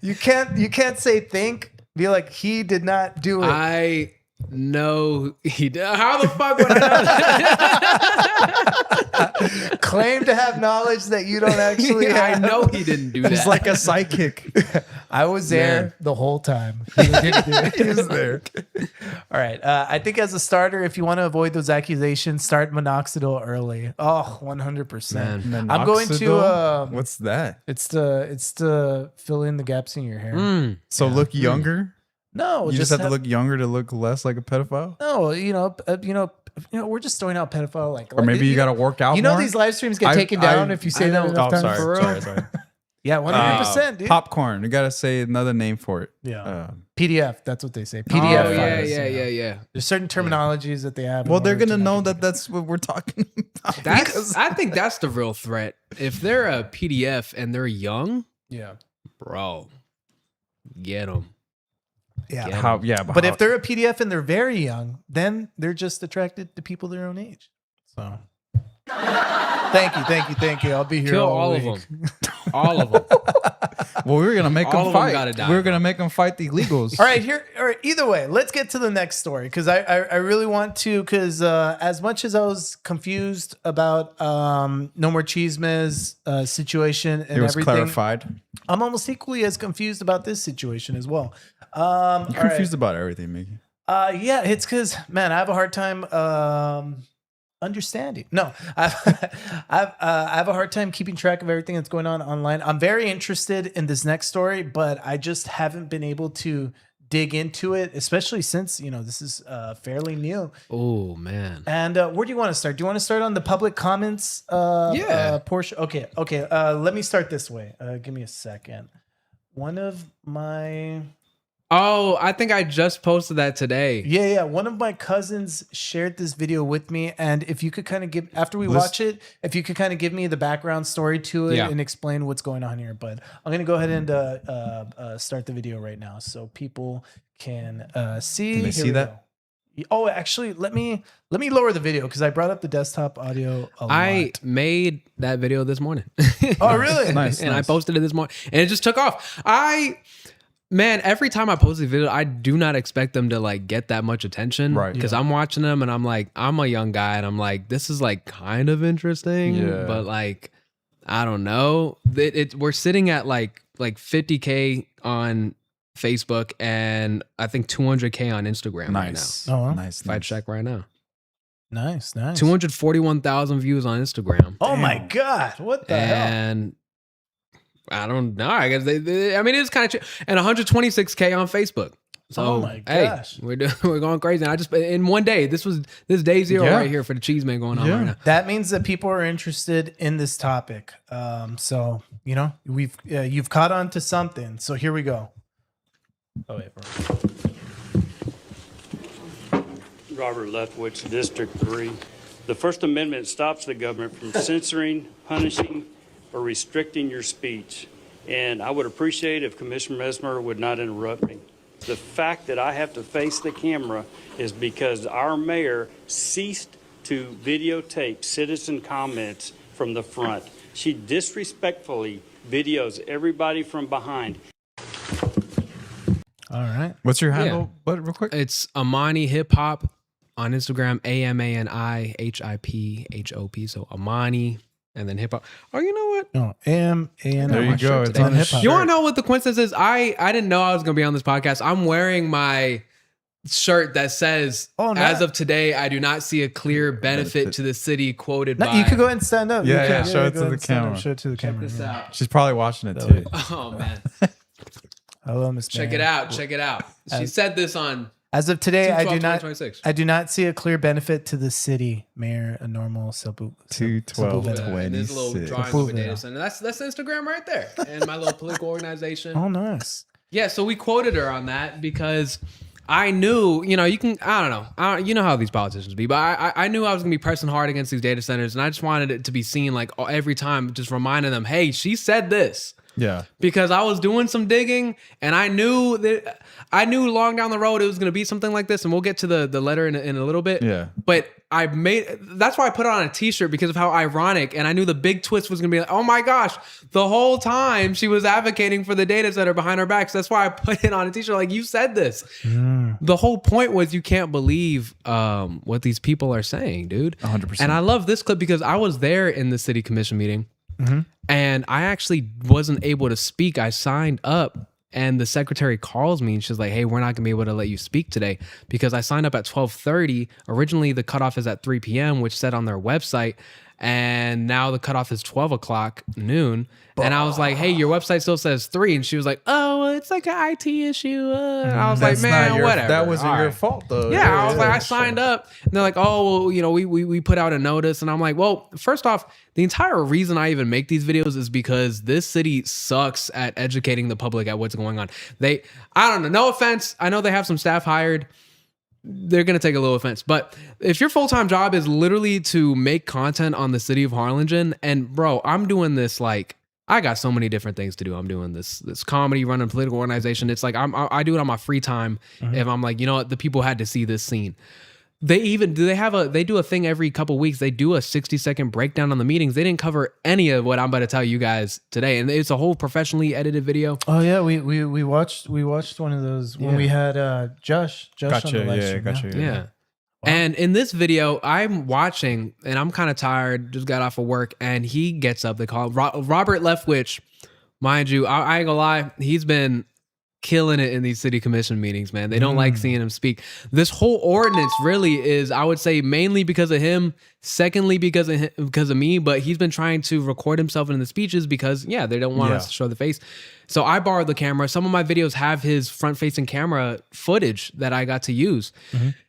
You can't say think. Be like he did not do it. No, he did. How the fuck would I know? Claim to have knowledge that you don't actually I have. know he didn't do that. He's like a psychic. I was there Man. the whole time. He was there. All right. I think as a starter, if you want to avoid those accusations, start minoxidil early. Oh, 100%. Man. I'm going to. Minoxidil? What's that? It's to fill in the gaps in your hair. So look younger. No, You just have to look younger to look less like a pedophile. No, we're just throwing out pedophile like. Or maybe you got to work out. You know more? these live streams get taken down if you say that enough times. Sorry. Yeah, 100%, dude. Popcorn. You got to say another name for it. Yeah. PDF. That's what they say. PDF. Oh, yeah, files, yeah. There's certain terminologies that they have. Well, they're gonna know that that's what we're talking about. I think that's the real threat. If they're a PDF and they're young, Yeah. bro, get them. Yeah. But if they're a PDF and they're very young, then they're just attracted to people their own age. So. Thank you. I'll be here. Kill all all of week. them. All of them. Well, we were gonna make All them of them fight. gotta die, We were gonna make them fight the illegals. All right. Either way, let's get to the next story because I really want to because as much as I was confused about Nomorecheezmeh's situation and It was everything, clarified. I'm almost equally as confused about this situation as well. You're confused about everything, Mickey. Yeah, it's because man, I have a hard time understanding. No, I have a hard time keeping track of everything that's going on online. I'm very interested in this next story, but I just haven't been able to dig into it, especially since this is fairly new. Oh man. And where do you want to start? Do you want to start on the public comments portion? Okay. Let me start this way. Give me a second. One of my Oh, I think I just posted that today. Yeah. One of my cousins shared this video with me, and if you could kind of give after we watch it, if you could kind of give me the background story to it and explain what's going on here. But I'm gonna go ahead and start the video right now so people can see. Can they see that? Oh, actually, let me lower the video because I brought up the desktop audio a I lot. made that video this morning. Oh, really? Nice. And I posted it this morning, and it just took off. Man, every time I post a video, I do not expect them to like get that much attention. Right. Because I'm watching them and I'm like, I'm a young guy and I'm like, this is like kind of interesting. Yeah. But like, I don't know. We're sitting at like 50K on Facebook and I think 200K on Instagram Nice. right now. Oh, wow. Nice. If I check right now. Nice. 241,000 views on Instagram. Oh my God. What the hell? And I don't know. I guess I mean, it's kind of and 126K on Facebook. So, Oh my gosh. we're going crazy. And I just in one day. This day zero right here for the Cheesemeh going on right now. That means that people are interested in this topic. So you've caught on to something. So here we go. Oh wait. Robert Lethwich, District 3. The First Amendment stops the government from censoring, punishing, or restricting your speech. And I would appreciate if Commissioner Mesmer would not interrupt me. The fact that I have to face the camera is because our mayor ceased to videotape citizen comments from the front. She disrespectfully videos everybody from behind. All right. What's your handle? What, real quick? It's Amani Hip Hop on Instagram. AMANIHIPHOP. So Amani and then hip hop. Oh, you know what? No, AM. There you go. It's on hip hop. You want to know what the coincidence is? I didn't know I was going to be on this podcast. I'm wearing my shirt that says, as of today, I do not see a clear benefit to the city quoted by. You could go ahead and stand up. Yeah, You could- show it go to ahead the and stand up. camera. Show it to the camera. Check this yeah. out. She's probably watching it too. Oh, man. Hello, Miss. Check it out. Check it out. She said this on As of today, I do 2/12/2026. I do not see a clear benefit to the city, Mayor. A normal Sepulveda. 2/12/2026. There's a little drawing of a data center. That's Instagram right there. And my little political organization. Oh, nice. Yeah, so we quoted her on that because I knew, you can, I don't know. You know how these politicians be, but I knew I was going to be pressing hard against these data centers. And I just wanted it to be seen like every time, just reminding them, hey, she said this. Yeah. Because I was doing some digging and I knew long down the road it was going to be something like this. And we'll get to the letter in a little bit. Yeah. But that's why I put it on a t-shirt, because of how ironic. And I knew the big twist was going to be like, oh my gosh, the whole time she was advocating for the data center behind our backs. That's why I put it on a t-shirt. Like, you said this. The whole point was you can't believe what these people are saying, dude. 100%. And I love this clip because I was there in the city commission meeting. And I actually wasn't able to speak. I signed up and the secretary calls me and she's like, hey, we're not gonna be able to let you speak today because I signed up at 12:30. Originally the cutoff is at 3 p.m., which said on their website. And now the cutoff is 12 o'clock noon. And I was like, hey, your website still says 3. And she was like, oh, it's like an IT issue. And I was like, man, whatever. That wasn't All your right. fault, though. Yeah, I was like, I signed up. And they're like, oh, well, we put out a notice. And I'm like, well, first off, the entire reason I even make these videos is because this city sucks at educating the public at what's going on. I don't know, no offense. I know they have some staff hired. They're going to take a little offense. But if your full-time job is literally to make content on the city of Harlingen, and bro, I'm doing this, like, I got so many different things to do. I'm doing this comedy, running a political organization. It's like I do it on my free time. If I'm like, you know what, the people had to see this scene. They do a thing every couple weeks. They do a 60-second breakdown on the meetings. They didn't cover any of what I'm about to tell you guys today, and it's a whole professionally edited video. Oh yeah, we watched one of those when we had Josh on the live stream. Gotcha. Yeah. Wow. And in this video, I'm watching, and I'm kind of tired, just got off of work, and he gets up. They call him Robert Leftwich. Mind you, I ain't gonna lie, he's been killing it in these city commission meetings, man. They don't like seeing him speak. This whole ordinance really is, I would say, mainly because of him, secondly because of me, but he's been trying to record himself in the speeches because, yeah, they don't want us to show the face. So I borrowed the camera. Some of my videos have his front-facing camera footage that I got to use.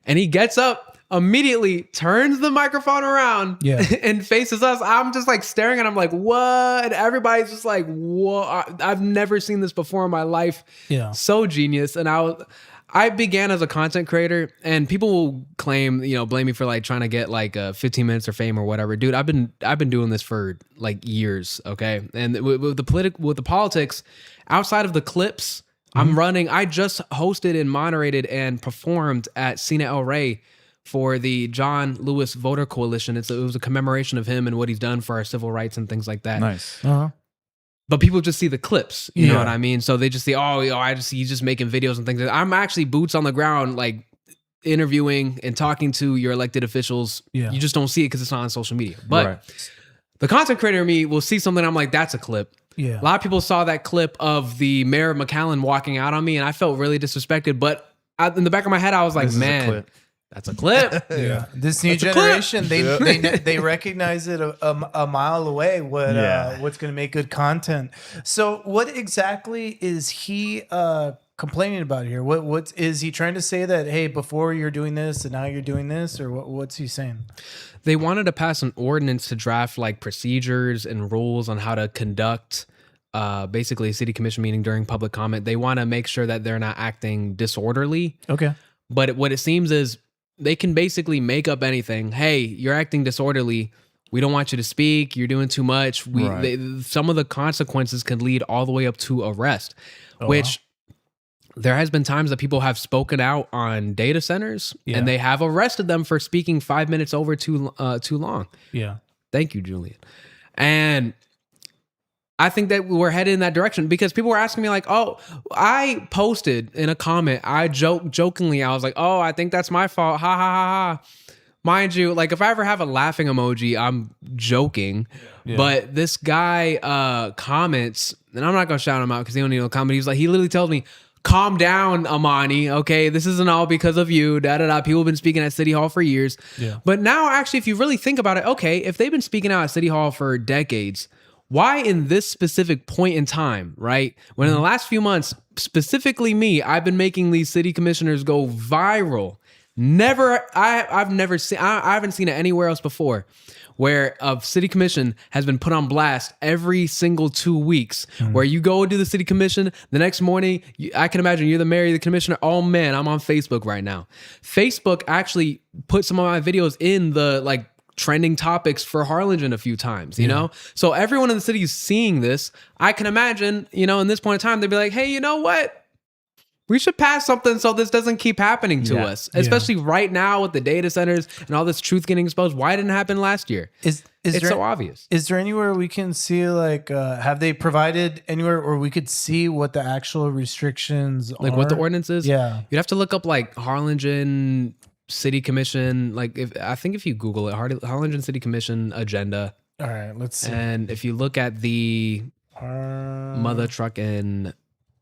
And he gets up, immediately turns the microphone around and faces us. I'm just like staring at him like, what? And everybody's just like, what? I've never seen this before in my life. Yeah. So genius. And I began as a content creator, and people will claim, blame me for like trying to get like 15 minutes or fame or whatever. Dude, I've been doing this for like years. Okay. And with the politics outside of the clips, I just hosted and moderated and performed at Cena El Rey for the John Lewis Voter Coalition. It was a commemoration of him and what he's done for our civil rights and things like that. Nice. But people just see the clips, you know what I mean? So they just see, he's just making videos and things. I'm actually boots on the ground, like interviewing and talking to your elected officials. Yeah. You just don't see it because it's not on social media. But the content creator in me will see something, I'm like, that's a clip. Yeah. A lot of people saw that clip of the mayor of McAllen walking out on me, and I felt really disrespected. But in the back of my head, I was like, man, that's a clip. This new generation, they recognize it a mile away. What's going to make good content? So, what exactly is he complaining about here? What is he trying to say that, hey, before you're doing this and now you're doing this, or what's he saying? They wanted to pass an ordinance to draft like procedures and rules on how to conduct basically a city commission meeting during public comment. They want to make sure that they're not acting disorderly. Okay. But what it seems is they can basically make up anything. Hey, you're acting disorderly. We don't want you to speak. You're doing too much. Some of the consequences can lead all the way up to arrest, which there has been times that people have spoken out on data centers and they have arrested them for speaking 5 minutes over too long. Yeah. Thank you, Julian. And I think that we're headed in that direction because people were asking me like, oh, I posted in a comment, I jokingly, I was like, oh, I think that's my fault. Ha ha ha ha. Mind you, like if I ever have a laughing emoji, I'm joking. Yeah. But this guy comments, and I'm not going to shout him out because he don't need no comment. He literally tells me, calm down, Amani. Okay, this isn't all because of you. People have been speaking at City Hall for years. Yeah. But now, actually, if you really think about it, okay, if they've been speaking out at City Hall for decades, why in this specific point in time, right? When in the last few months, specifically me, I've been making these city commissioners go viral. I haven't seen it anywhere else before where a city commission has been put on blast every single 2 weeks, where you go do the city commission, the next morning, I can imagine you're the mayor, the commissioner, oh man, I'm on Facebook right now. Facebook actually put some of my videos in the trending topics for Harlingen a few times, you know? So everyone in the city is seeing this. I can imagine, you know, in this point in time, they'd be like, hey, you know what? We should pass something so this doesn't keep happening to us, especially right now with the data centers and all this truth getting exposed. Why didn't it happen last year? It's so obvious. Is there anywhere we can see, like, have they provided anywhere where we could see what the actual restrictions like are? what the ordinance is? Yeah. You'd have to look up like Harlingen City Commission. Like if you Google it, Harlingen City Commission agenda. All right, let's see. And if you look at the mother truck and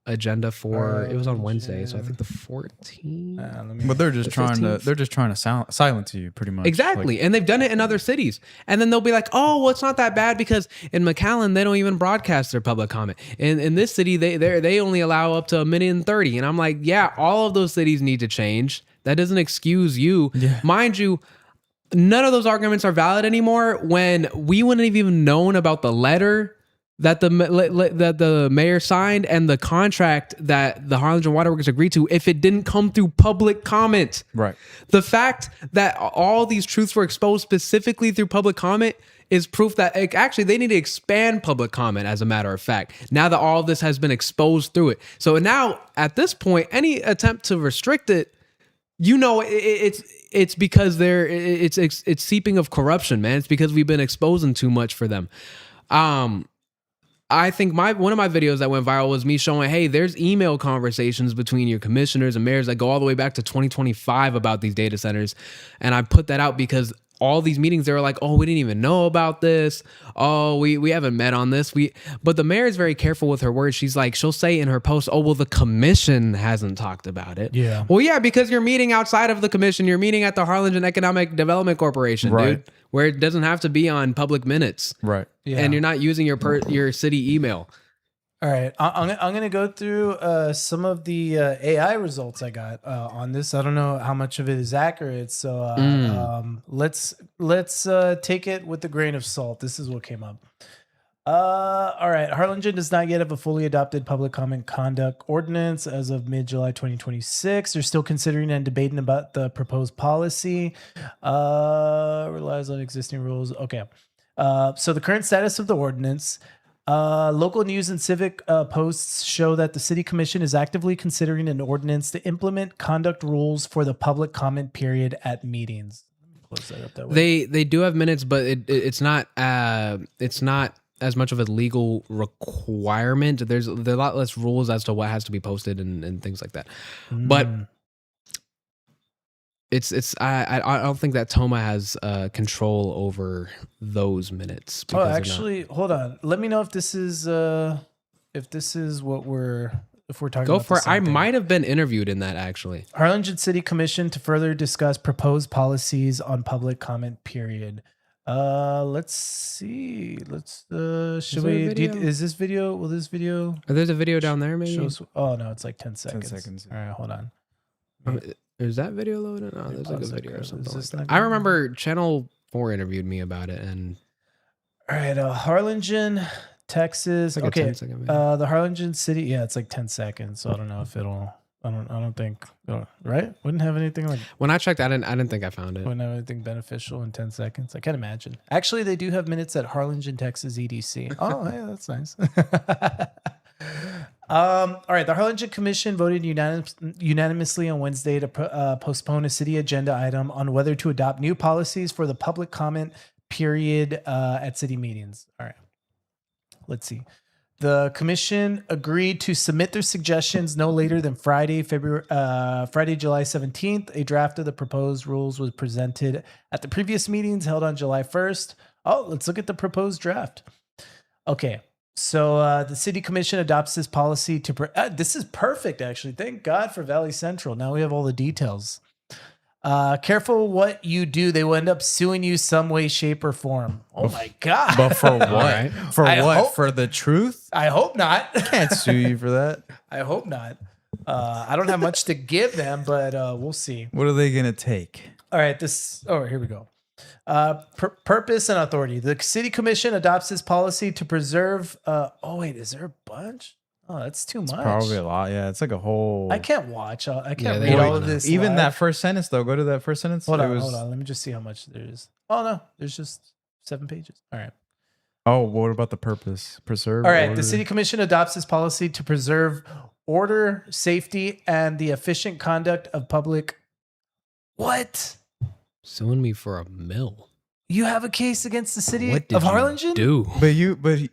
agenda for it was on Wednesday, so I think the 14th. But they're just trying to silence you pretty much. Exactly. And they've done it in other cities. And then they'll be like, oh, well, it's not that bad because in McAllen, they don't even broadcast their public comment. In this city, they only allow up to 1,030,000. And I'm like, yeah, all of those cities need to change. That doesn't excuse you. Yeah. Mind you, none of those arguments are valid anymore when we wouldn't have even known about the letter that the mayor signed and the contract that the Harlingen Waterworks agreed to if it didn't come through public comment. Right. The fact that all these truths were exposed specifically through public comment is proof that actually they need to expand public comment, as a matter of fact, now that all of this has been exposed through it. So now at this point, any attempt to restrict it, you know, it's because it's seeping of corruption, man. It's because we've been exposing too much for them. I think one of my videos that went viral was me showing, hey, there's email conversations between your commissioners and mayors that go all the way back to 2025 about these data centers. And I put that out because all these meetings, they were like, oh, we didn't even know about this. Oh, we haven't met on this. But the mayor is very careful with her words. She's like, she'll say in her post, oh, well, the commission hasn't talked about it. Yeah. Well, yeah, because you're meeting outside of the commission. You're meeting at the Harlingen Economic Development Corporation, dude, where it doesn't have to be on public minutes. Right. Yeah. And you're not using your city email. All right, I'm going to go through some of the AI results I got on this. I don't know how much of it is accurate, so let's take it with a grain of salt. This is what came up. All right, Harlingen does not yet have a fully adopted public comment conduct ordinance as of mid-July 2026. They're still considering and debating about the proposed policy. Relies on existing rules. Okay, so the current status of the ordinance. Local news and civic posts show that the city commission is actively considering an ordinance to implement conduct rules for the public comment period at meetings. Close that up that way. They do have minutes, but it's not as much of a legal requirement. There's a lot less rules as to what has to be posted and things like that. But I don't think that Toma has control over those minutes. Oh, actually, hold on. Let me know if this is what we're talking Go about. for it. I might have been interviewed in that, actually. Harlingen City Commission to further discuss proposed policies on public comment period. Let's see. Should we? Is this video? Will this video? There's a video down there, maybe. Oh no, it's like 10 seconds. 10 seconds. All right, hold on. Is that video loaded? No, there's like a video or something like that. I remember Channel 4 interviewed me about it, and all right, Harlingen, Texas. Like okay, the Harlingen City. Yeah, it's like 10 seconds. So I don't know if it'll. I don't think. Right? Wouldn't have anything like. When I checked, I didn't think I found it. Wouldn't have anything beneficial in 10 seconds. I can't imagine. Actually, they do have minutes at Harlingen, Texas EDC. Oh, yeah, that's nice. All right, the Harlingen Commission voted unanimously on Wednesday to postpone a city agenda item on whether to adopt new policies for the public comment period at city meetings. All right, let's see. The commission agreed to submit their suggestions no later than Friday, July 17th. A draft of the proposed rules was presented at the previous meetings held on July 1st. Oh, let's look at the proposed draft. Okay. So the city commission adopts this policy to this is perfect, actually. Thank God for Valley Central. Now we have all the details. Careful what you do. They will end up suing you some way, shape, or form. Oh my God. But for what? Right. For what? For the truth? I hope not. I can't sue you for that. I hope not. I don't have much to give them, but we'll see. What are they going to take? All right. Here we go. Purpose and authority. The city commission adopts this policy to preserve. Is there a bunch? Oh, that's too much. Probably a lot. Yeah, it's like a whole. I can't watch. I can't they read don't all of wanna- this. Even live. that first sentence though. Go to that first sentence. Hold It on, was- hold on. Let me just see how much there is. Oh no, there's just 7 pages. All right. Oh, what about the purpose? Preserve. All right. order. The city commission adopts this policy to preserve order, safety, and the efficient conduct of public. What? Suing me for a mill. You have a case against the city What did of you Harlingen? do? But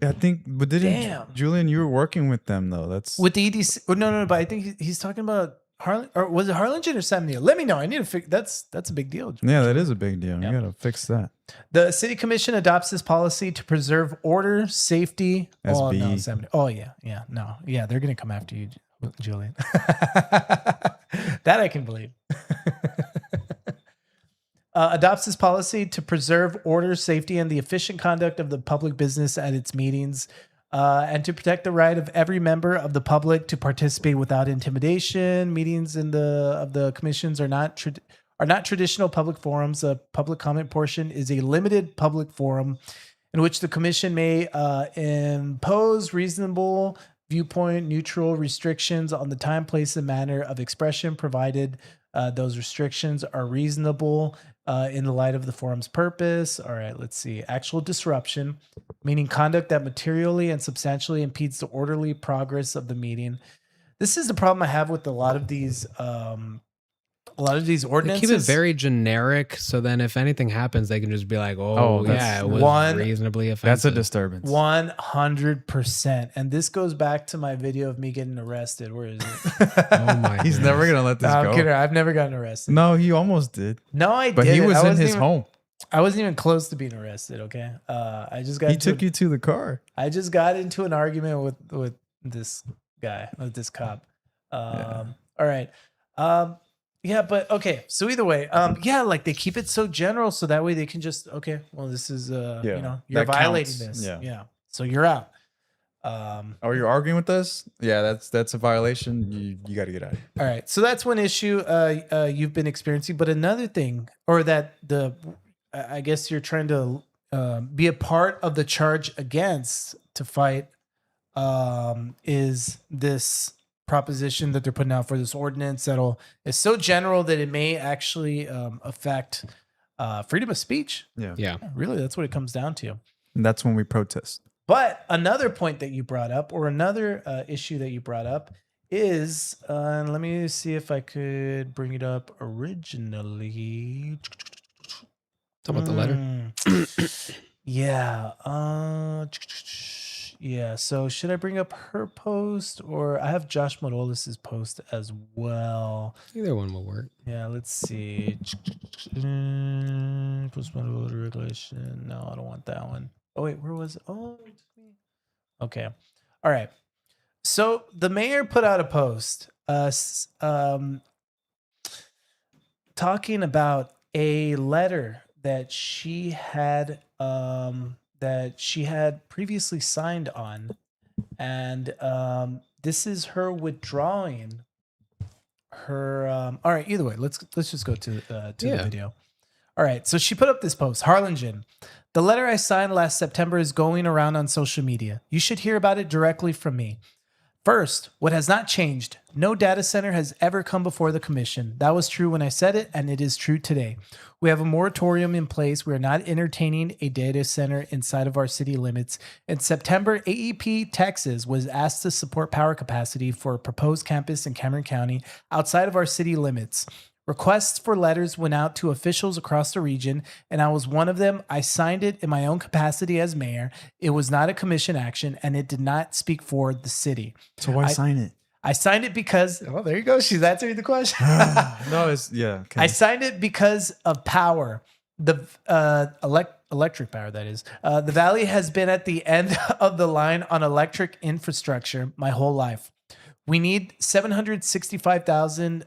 I think, but didn't Damn. Julian? You were working with them though. That's With the EDC? Oh, no. But I think he's talking about Harlingen, or was it Harlingen or Sam Neill? Let me know. I need to fix. That's a big deal. yeah, that is a big deal. Yeah. You gotta fix that. The city commission adopts this policy to preserve order, safety. Oh no, SB. Sam. Oh yeah, no, yeah. They're gonna come after you, Julian. That I can believe. Adopts this policy to preserve order, safety, and the efficient conduct of the public business at its meetings, and to protect the right of every member of the public to participate without intimidation. Meetings of the commissions are not traditional public forums. A public comment portion is a limited public forum in which the commission may impose reasonable viewpoint neutral restrictions on the time, place, and manner of expression, provided those restrictions are reasonable in the light of the forum's purpose. All right, let's see. Actual disruption, meaning conduct that materially and substantially impedes the orderly progress of the meeting. This is the problem I have with a lot of these They ordinances. keep it very generic, so then if anything happens, they can just be like, "Oh, yeah, it was reasonably offensive." That's a disturbance. 100%. And this goes back to my video of me getting arrested. Where is it? Oh my! He's never gonna let this No, I'm go. kidding. I've never gotten arrested. No, he almost did. No, I But didn't. he was I in wasn't his even- home. I wasn't even close to being arrested. Okay. I just got. He into took you to the car. I just got into an argument with this guy, with this cop. Yeah. All right. Yeah, but okay. So either way, yeah, like they keep it so general, so that way they can just well, this is Yeah, you're that violating counts. this. Yeah. So you're out. Oh, you're arguing with us? Yeah, that's a violation. You got to get out of here. All right. So that's one issue you've been experiencing. But another thing, or that I guess you're trying to be a part of the charge against to fight is this proposition that they're putting out for this ordinance is so general that it may actually affect freedom of speech. Yeah. Yeah. Really, that's what it comes down to. And that's when we protest. But another point that you brought up, or another issue that you brought up, is and let me see if I could bring it up originally. Talk about the letter. Yeah. Yeah. So should I bring up her post, or I have Josh Modolis's post as well? Either one will work. Yeah. Let's see. Postmodel voter regulation. No, I don't want that one. Oh wait, where was it? Oh, it took me. Okay. All right. So the mayor put out a post talking about a letter that she had previously signed on, and this is her withdrawing her. All right. Either way, let's just go to the video. All right. So she put up this post. Harlingen. The letter I signed last September is going around on social media. You should hear about it directly from me. First, what has not changed? No data center has ever come before the commission. That was true when I said it, and it is true today. We have a moratorium in place. We are not entertaining a data center inside of our city limits. In September, AEP Texas was asked to support power capacity for a proposed campus in Cameron County outside of our city limits. Requests for letters went out to officials across the region, and I was one of them. I signed it in my own capacity as mayor. It was not a commission action, and it did not speak for the city. So why sign it? I signed it because, oh, there you go. She's answering the question. No, it's, yeah. Okay. I signed it because of power, the electric power, that is. The Valley has been at the end of the line on electric infrastructure my whole life. We need 765,000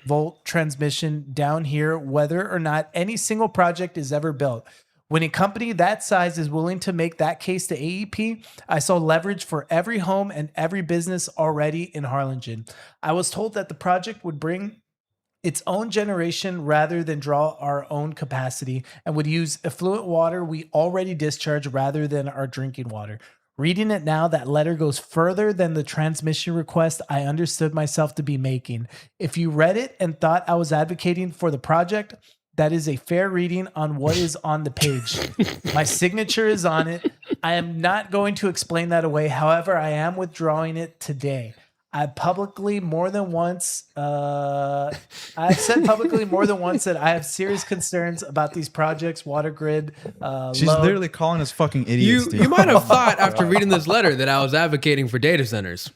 volt transmission down here, whether or not any single project is ever built. When a company that size is willing to make that case to AEP, I saw leverage for every home and every business already in Harlingen. I was told that the project would bring its own generation rather than draw our own capacity, and would use effluent water we already discharge rather than our drinking water. Reading it now, that letter goes further than the transmission request I understood myself to be making. If you read it and thought I was advocating for the project, that is a fair reading on what is on the page. My signature is on it. I am not going to explain that away. However, I am withdrawing it today. I've publicly more than once, I've said publicly more than once that I have serious concerns about these projects, water grid. She's load. literally calling us fucking idiots. dude. You might have thought after reading this letter that I was advocating for data centers.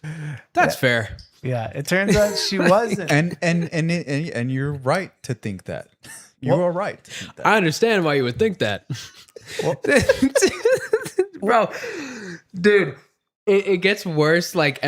That's fair. Yeah, it turns out she wasn't. and you're right to think that. You are right to think that. I understand why you would think that. Bro, dude, it gets worse. Like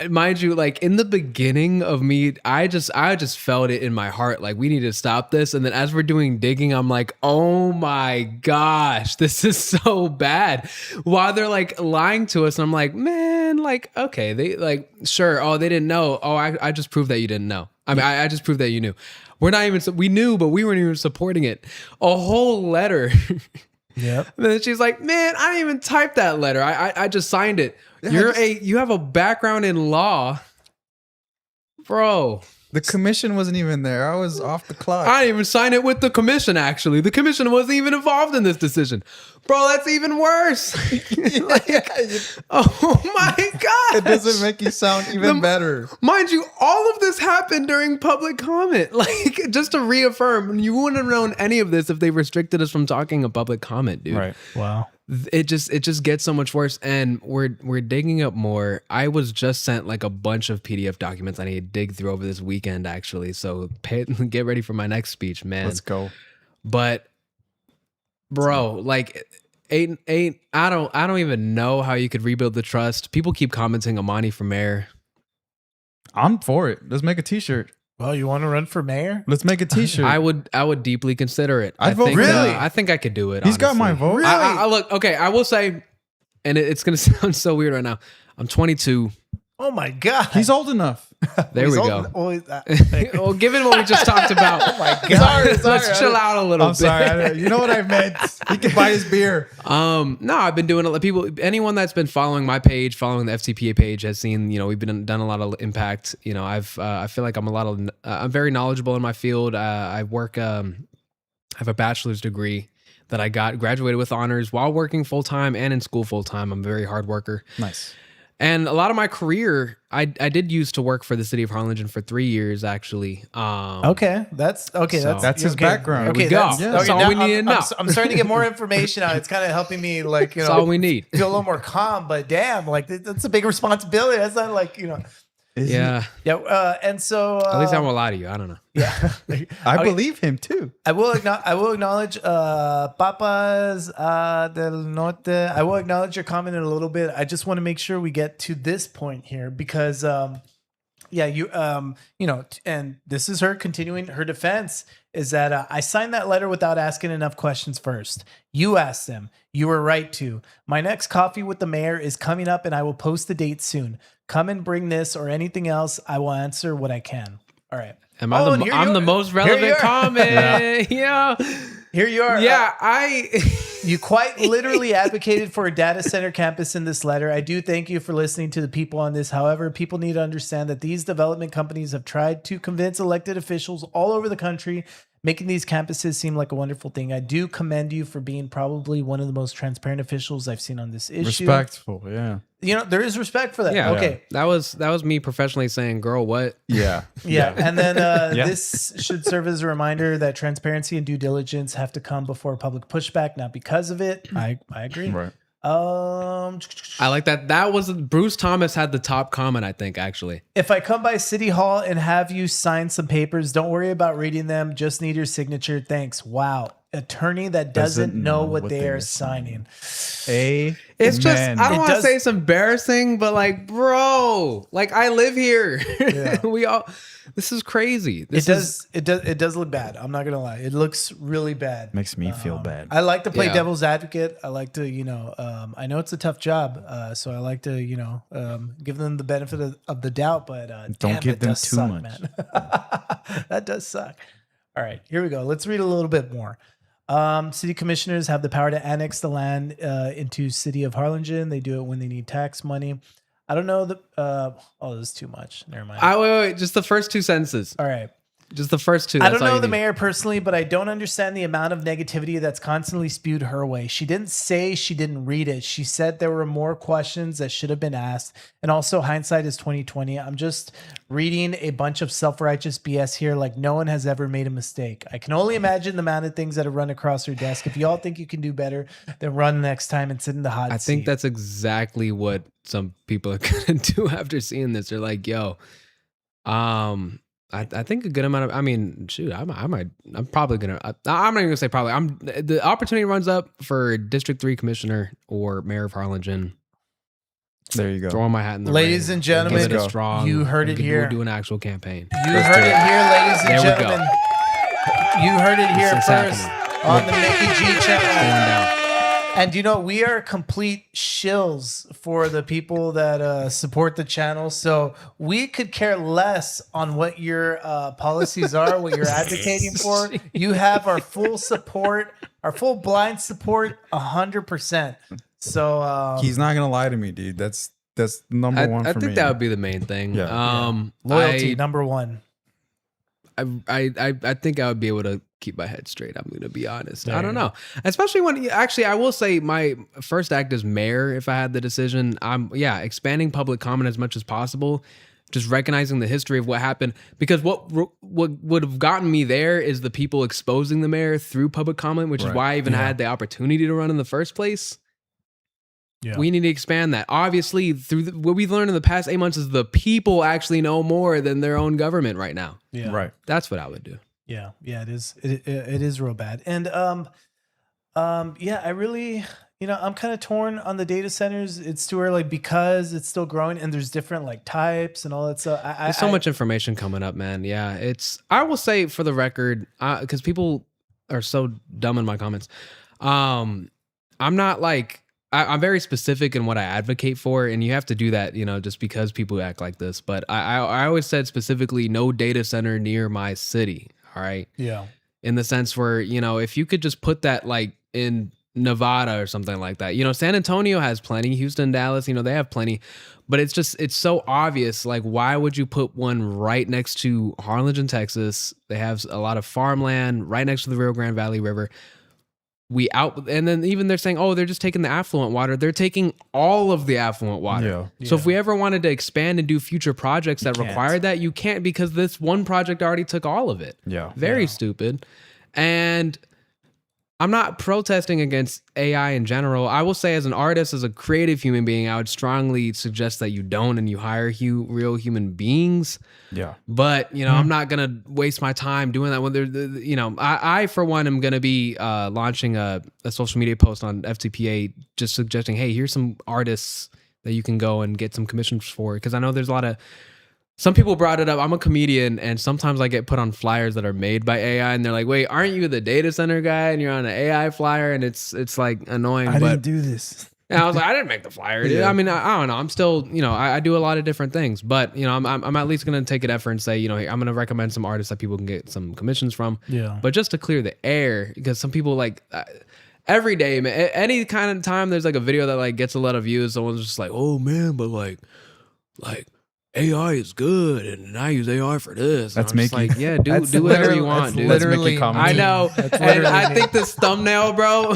mind you, like in the beginning of me, I just felt it in my heart. Like we need to stop this. And then as we're doing digging, I'm like, oh my gosh, this is so bad. While they're like lying to us, and I'm like, man, like, okay, they like, sure. Oh, they didn't know. Oh, I just proved that you didn't know. I mean, I just proved that you knew. We're not even, we knew, but we weren't even supporting it. A whole letter. Yep. And then she's like, man, I didn't even type that letter. I just signed it. Yeah, You have a background in law. Bro. The commission wasn't even there. I was off the clock. I didn't even sign it with the commission, actually. The commission wasn't even involved in this decision. Bro, that's even worse. Oh my God. It doesn't make you sound even better. Mind you, all of this happened during public comment. Like, just to reaffirm, you wouldn't have known any of this if they restricted us from talking in public comment, dude. Right. Wow. It just gets so much worse, and we're digging up more. I was just sent like a bunch of PDF documents I need to dig through over this weekend, actually. So get ready for my next speech, man. Let's go. But bro, like I don't even know how you could rebuild the trust. People keep commenting Amani for mayor. I'm for it. Let's make a t-shirt. Well, you want to run for mayor? Let's make a t-shirt. I would deeply consider it. I'd vote think, really? I think I could do it. He's got my honestly. vote. Really? I look, okay, I will say, and it's going to sound so weird right now. I'm 22. Oh my God. He's old enough. There He's we old- go. well, Well, given what we just talked about, oh my God. let's chill out a little I'm bit. sorry. You know what I meant. He can buy his beer. No, I've been doing a lot. People, anyone that's been following my page, following the FCPA page, has seen. We've done a lot of impact. I feel like I'm very knowledgeable in my field. I work. I have a bachelor's degree that I graduated with honors while working full time and in school full time. I'm a very hard worker. Nice. And a lot of my career, I did use to work for the city of Harlingen for 3 years, actually. Okay, that's okay. So- That's his okay. background. Okay, There we go. that's, That's okay, all we now need to know. I'm starting to get more information out. It's kind of helping me, like That's all we need. feel a little more calm. But damn, like that's a big responsibility. That's not like Yeah. Yeah, and so At least I won't lie to you. I don't know. yeah. I believe him too. I will acknowledge Papas del Norte. I will acknowledge your comment in a little bit. I just want to make sure we get to this point here because and this is her continuing her defense is that I signed that letter without asking enough questions first. You asked them. You were right to. My next coffee with the mayor is coming up and I will post the date soon. Come and bring this or anything else. I will answer what I can. All right. I'm and the most Here you relevant are. comment. Yeah. Here you are. Yeah, You quite literally advocated for a data center campus in this letter. I do thank you for listening to the people on this. However, people need to understand that these development companies have tried to convince elected officials all over the country, making these campuses seem like a wonderful thing. I do commend you for being probably one of the most transparent officials I've seen on this issue. Respectful, yeah. There is respect for that. yeah. Okay. That was me professionally saying, "Girl, what?" Yeah. Yeah. And then Yeah. this should serve as a reminder that transparency and due diligence have to come before public pushback, not because of it. I agree. Right. I like that. That was Bruce Thomas had the top comment, I think, actually. If I come by City Hall and have you sign some papers, don't worry about reading them. Just need your signature. Thanks. Wow. Attorney that doesn't know what they are signing. It's just, I don't want to say it's embarrassing, but like, bro, like I live here. Yeah. This is crazy. It does look bad. I'm not gonna lie. It looks really bad. Makes me feel bad. I like to play Yeah. devil's advocate. I like to, I know it's a tough job, so I like to, give them the benefit of the doubt. But Don't give it them does too suck, much. man. That does suck. All right, here we go. Let's read a little bit more. City commissioners have the power to annex the land into city of Harlingen. They do it when they need tax money. I don't know the. Oh, this is too much. Never mind. Wait. Just the first two sentences. All right. Just the first two. I That's don't all know you the need. mayor personally, but I don't understand the amount of negativity that's constantly spewed her way. She didn't say she didn't read it. She said there were more questions that should have been asked. And also, hindsight is 2020. I'm just reading a bunch of self-righteous BS here, like no one has ever made a mistake. I can only imagine the amount of things that have run across her desk. If y'all think you can do better, then run next time and sit in the hot seat. I think that's exactly what some people are gonna do after seeing this. They're like, "Yo, I think a good amount of. I mean, shoot, I'm probably gonna. I'm not even gonna say probably. The opportunity runs up for District 3 Commissioner or Mayor of Harlingen. There you go. Throwing my hat in the Ladies ring. and gentlemen, Give it a strong. you heard it here. We'll do an actual campaign. You heard it here, ladies and There we go. gentlemen. You heard it here This is first happening. on the Mickey G Going channel. down. And you know, we are complete shills for the people that support the channel. So we could care less on what your policies are, what you're advocating for. You have our full support, our full blind support, 100%. So He's not gonna lie to me, dude. That's number one for I me. think that would be the main thing. Yeah. loyalty, number one. I think I would be able to keep my head straight. I'm going to be honest. There I don't know. Especially when actually I will say my first act as mayor, if I had the decision, expanding public comment as much as possible, just recognizing the history of what happened, because what would have gotten me there is the people exposing the mayor through public comment, which is why I even had the opportunity to run in the first place. Yeah. We need to expand that. Obviously, through what we've learned in the past 8 months is the people actually know more than their own government right now. Yeah. Right. That's what I would do. Yeah. Yeah, it is. It is real bad. And I really, I'm kind of torn on the data centers. It's too early because it's still growing and there's different like types and all that stuff. There's so much information coming up, man. Yeah, I will say for the record, because people are so dumb in my comments. I'm not like, I'm very specific in what I advocate for, and you have to do that, just because people act like this. But I always said specifically no data center near my city. All right. Yeah. In the sense where, if you could just put that like in Nevada or something like that. San Antonio has plenty, Houston, Dallas, they have plenty, but it's so obvious. Like, why would you put one right next to Harlingen, Texas? They have a lot of farmland right next to the Rio Grande Valley River. And then even they're saying, oh, they're just taking the affluent water. They're taking all of the affluent water. Yeah. So if we ever wanted to expand and do future projects that required that, you can't, because this one project already took all of it. Yeah. Very stupid. And I'm not protesting against AI in general. I will say, as an artist, as a creative human being, I would strongly suggest that you don't and you hire real human beings. Yeah. But, I'm not going to waste my time doing that when I for one, am going to be launching a social media post on FTPA just suggesting, hey, here's some artists that you can go and get some commissions for. Because I know there's some people brought it up. I'm a comedian, and sometimes I get put on flyers that are made by AI, and they're like, wait, aren't you the data center guy? And you're on an AI flyer, and it's like annoying. I didn't do this. And I was like, I didn't make the flyer. Dude. Yeah. I mean, I don't know. I'm still, I do a lot of different things, but I'm at least going to take an effort and say, hey, I'm going to recommend some artists that people can get some commissions from. Yeah. But just to clear the air, because some people like every day, man, any kind of time there's like a video that like gets a lot of views, someone's just like, oh man, but like AI is good, and I use AI for this. That's and I'm just Mickey. like, yeah, do whatever you want, dude. Literally, I know. And I think this thumbnail, bro,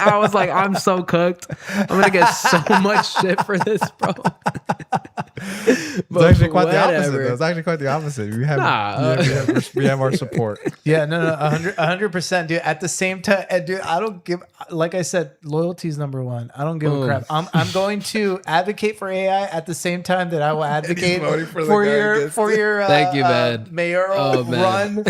I was like, I'm so cooked. I'm going to get so much shit for this, bro. It's actually quite the opposite, though. It's actually quite the opposite. We have our support. Yeah, no, 100%, dude. At the same time, dude, I don't give, like I said, loyalty is number one. I don't give a crap. I'm going to advocate for AI at the same time that I will advocate for your thank you, man. mayoral run.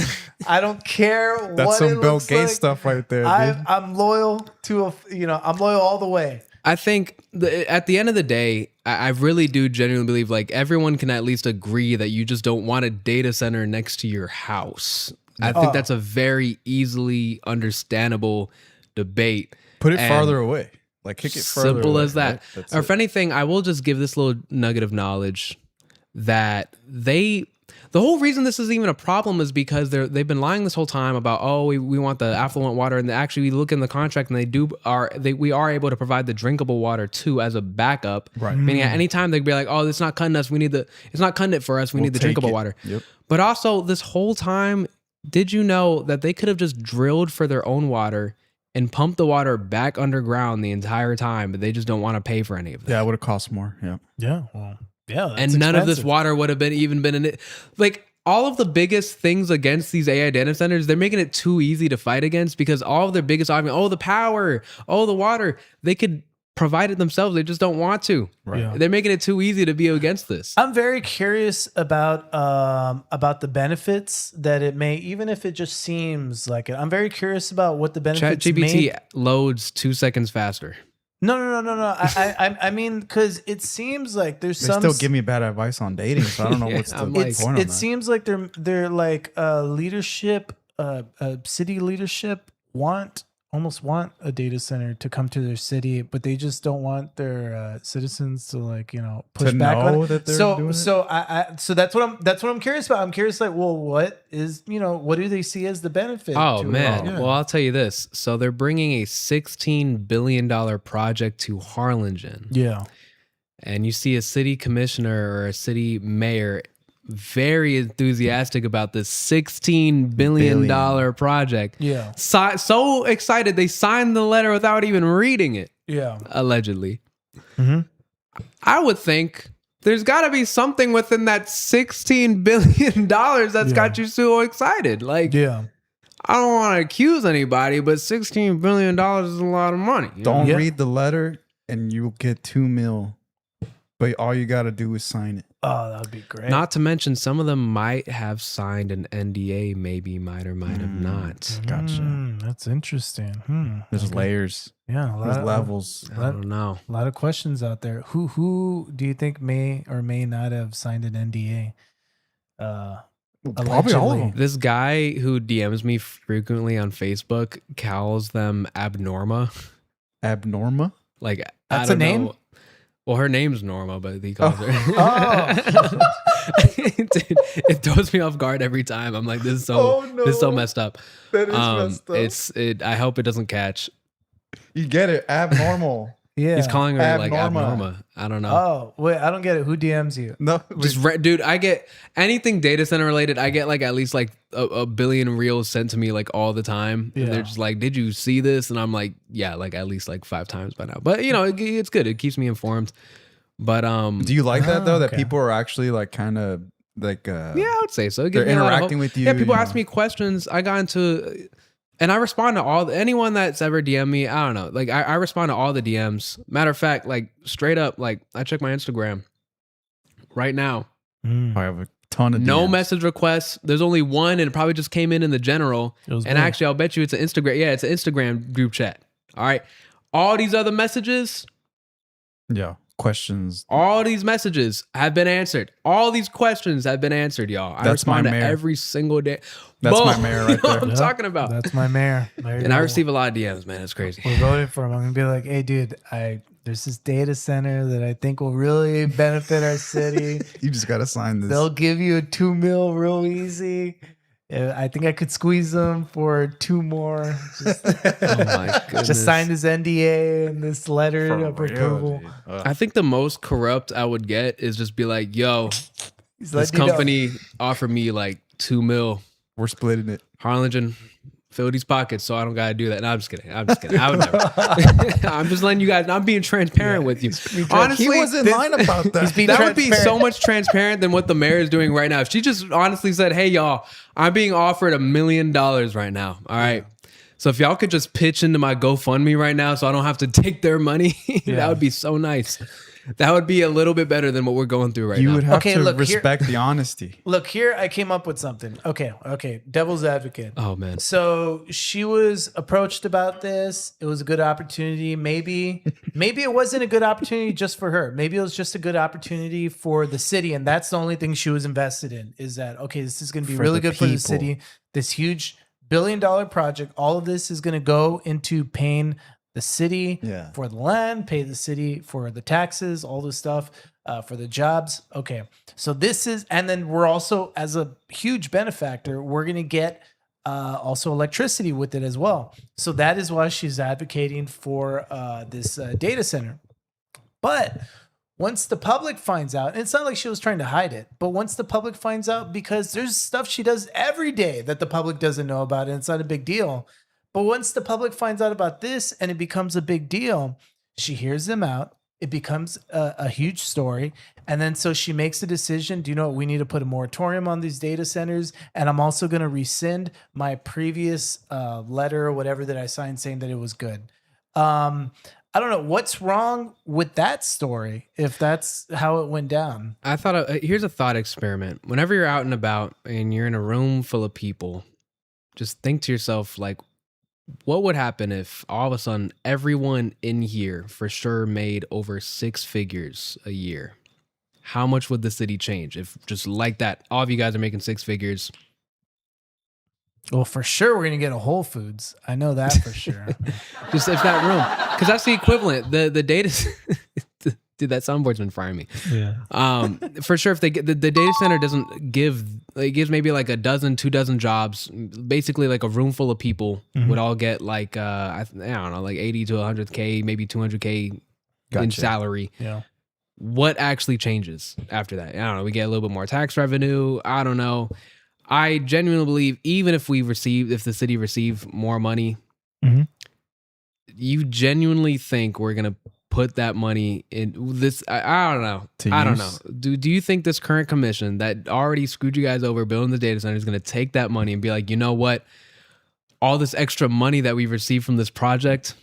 I don't care what That's some it Bill looks Gates like. stuff right there, dude. I'm loyal to I'm loyal all the way. I think at the end of the day, I really do genuinely believe like everyone can at least agree that you just don't want a data center next to your house. I think that's a very easily understandable debate. Put it farther away. Like kick it further Simple away, as that. right? Or if anything, I will just give this little nugget of knowledge that The whole reason this is even a problem is because they've been lying this whole time about, oh, we want the affluent water, and actually we look in the contract and we are able to provide the drinkable water too as a backup. Right. Meaning at any time they'd be like, oh, it's not cutting us. It's not cutting it for us. We need the drinkable water. Yep. But also this whole time, did you know that they could have just drilled for their own water and pumped the water back underground the entire time, but they just don't want to pay for any of that? Yeah, it would have cost more. Yeah. Yeah. Well, yeah. That's And none of this expensive. water would have been in it. Like all of the biggest things against these AI data centers, they're making it too easy to fight against because all of their biggest argument, oh, the power, oh, the water, they could provide it themselves. They just don't want to. Right. Yeah. They're making it too easy to be against this. I'm very curious about the benefits that it may, even if it just seems like it. I'm very curious about what the benefits ChatGPT loads 2 seconds faster. No. I mean, because it seems like there's They some. still give me bad advice on dating, so I don't know Yeah, what's the I'm point like- on It that. seems like they're like leadership, city leadership almost want a data center to come to their city, but they just don't want their citizens to push To back on know it. that they're doing it? So that's what I'm curious about. I'm curious, like, well, what do they see as the benefit? Oh to it man. all? Yeah. Well, I'll tell you this. So they're bringing a $16 billion project to Harlingen. Yeah. And you see a city commissioner or a city mayor very enthusiastic about this $16 billion project. Yeah. So excited they signed the letter without even reading it, Yeah. allegedly. Mhm. I would think there's got to be something within that $16 billion that's got you so excited. Like, Yeah. I don't want to accuse anybody, but $16 billion is a lot of money. you know? Don't Yeah. read the letter and you'll get 2 mil. But all you got to do is sign it. Oh, that would be great. Not to mention, some of them might have signed an NDA, maybe might or might have not. Gotcha. That's interesting. There's layers. Yeah. There's levels. I don't know. A lot of questions out there. Who do you think may or may not have signed an NDA? Probably all of them. This guy who DMs me frequently on Facebook calls them abnorma. Abnorma? Like, That's I a don't name? know. Well, her name's Norma, but he calls her. Dude, it throws me off guard every time. I'm like, this is so messed up. That is messed up. I hope it doesn't catch. You get it. Abnormal. Yeah. He's calling her like Abnorma. abnorma. I don't know. Oh, wait, I don't get it. Who DMs you? No. Dude, I get anything data center related. I get like at least like a billion reels sent to me like all the time. Yeah. And they're just like, "Did you see this?" And I'm like, "Yeah, like at least like 5 times by now." But it's good. It keeps me informed. But Do you like that though? That okay. people are actually like kind of like yeah, I would say so. It gives they're me a lot of interacting hope. with you, Yeah, people you ask know. me questions. I got into, and I respond to anyone that's ever DM me. I don't know. Like I respond to all the DMs. Matter of fact, like straight up, like I check my Instagram right now. Mm. I have a ton of No DMs. message requests. There's only one, and it probably just came in the general. It was And me. actually, I'll bet you it's an Instagram. Yeah, it's an Instagram group chat. All right. All these other messages, Yeah. Questions. all these messages have been answered. All these questions have been answered, y'all. I That's my respond to mayor. every single day. That's my Boom. mayor You right know there. what I'm talking about. That's my mayor. There you And I go. receive a lot of DMs, man. It's crazy. We're voting for him. I'm gonna be like, hey, dude, there's this data center that I think will really benefit our city. You just got to sign this. They'll give you a 2 mil real easy. I think I could squeeze them for 2 more. Just, Oh my goodness. just sign this NDA and this letter For of real, approval. dude. I think the most corrupt I would get is just be like, yo, He's this letting you know. company offered me like 2 mil. We're splitting it. Harlingen, fill these pockets so I don't gotta do that. No, I'm just kidding. I would never. I'm just letting you guys. I'm being transparent with you. Honestly, He wasn't lying about that. being that would be transparent. so much transparent than what the mayor is doing right now. If she just honestly said, "Hey, y'all, I'm being offered $1 million right now. All right." So if y'all could just pitch into my GoFundMe right now so I don't have to take their money, that would be so nice. That would be a little bit better than what we're going through right You now. would have Okay, to look, here- respect the honesty. Look, here I came up with something. Okay. Devil's advocate. Oh man. So she was approached about this. It was a good opportunity. Maybe it wasn't a good opportunity just for her. Maybe it was just a good opportunity for the city. And that's the only thing she was invested in, is that, okay, this is going to be For really the good for the people. city. This huge $1 billion project. All of this is going to go into paying the city Yeah. for the land, pay the city for the taxes, all this stuff, for the jobs. Okay. So this is, and then we're also, as a huge benefactor, we're going to get also electricity with it as well. So that is why she's advocating for this data center. But once the public finds out, and it's not like she was trying to hide it, but once the public finds out, because there's stuff she does every day that the public doesn't know about, and it's not a big deal. But once the public finds out about this and it becomes a big deal, she hears them out. It becomes a huge story. And then so she makes a decision. Do you know what? We need to put a moratorium on these data centers. And I'm also going to rescind my previous letter or whatever that I signed saying that it was good. I don't know what's wrong with that story if that's how it went down. I thought, here's a thought experiment. Whenever you're out and about and you're in a room full of people, just think to yourself, like, what would happen if all of a sudden everyone in here for sure made over 6 figures a year? How much would the city change if just like that, all of you guys are making 6 figures? Well, for sure, we're going to get a Whole Foods. I know that for sure. Just if that room, because that's the equivalent. The data, dude, that soundboard's been frying me. Yeah. For sure, if they get the data center doesn't give, it gives maybe like 2 dozen jobs. Basically, like a room full of people would all get like I don't know, like 80 to 100K, maybe 200K in salary. Yeah. What actually changes after that? I don't know. We get a little bit more tax revenue. I don't know. I genuinely believe even if the city received more money, you genuinely think we're gonna put that money in this? I don't know. I don't know. Do you think this current commission that already screwed you guys over building the data center is gonna take that money and be like, you know what? All this extra money that we've received from this project,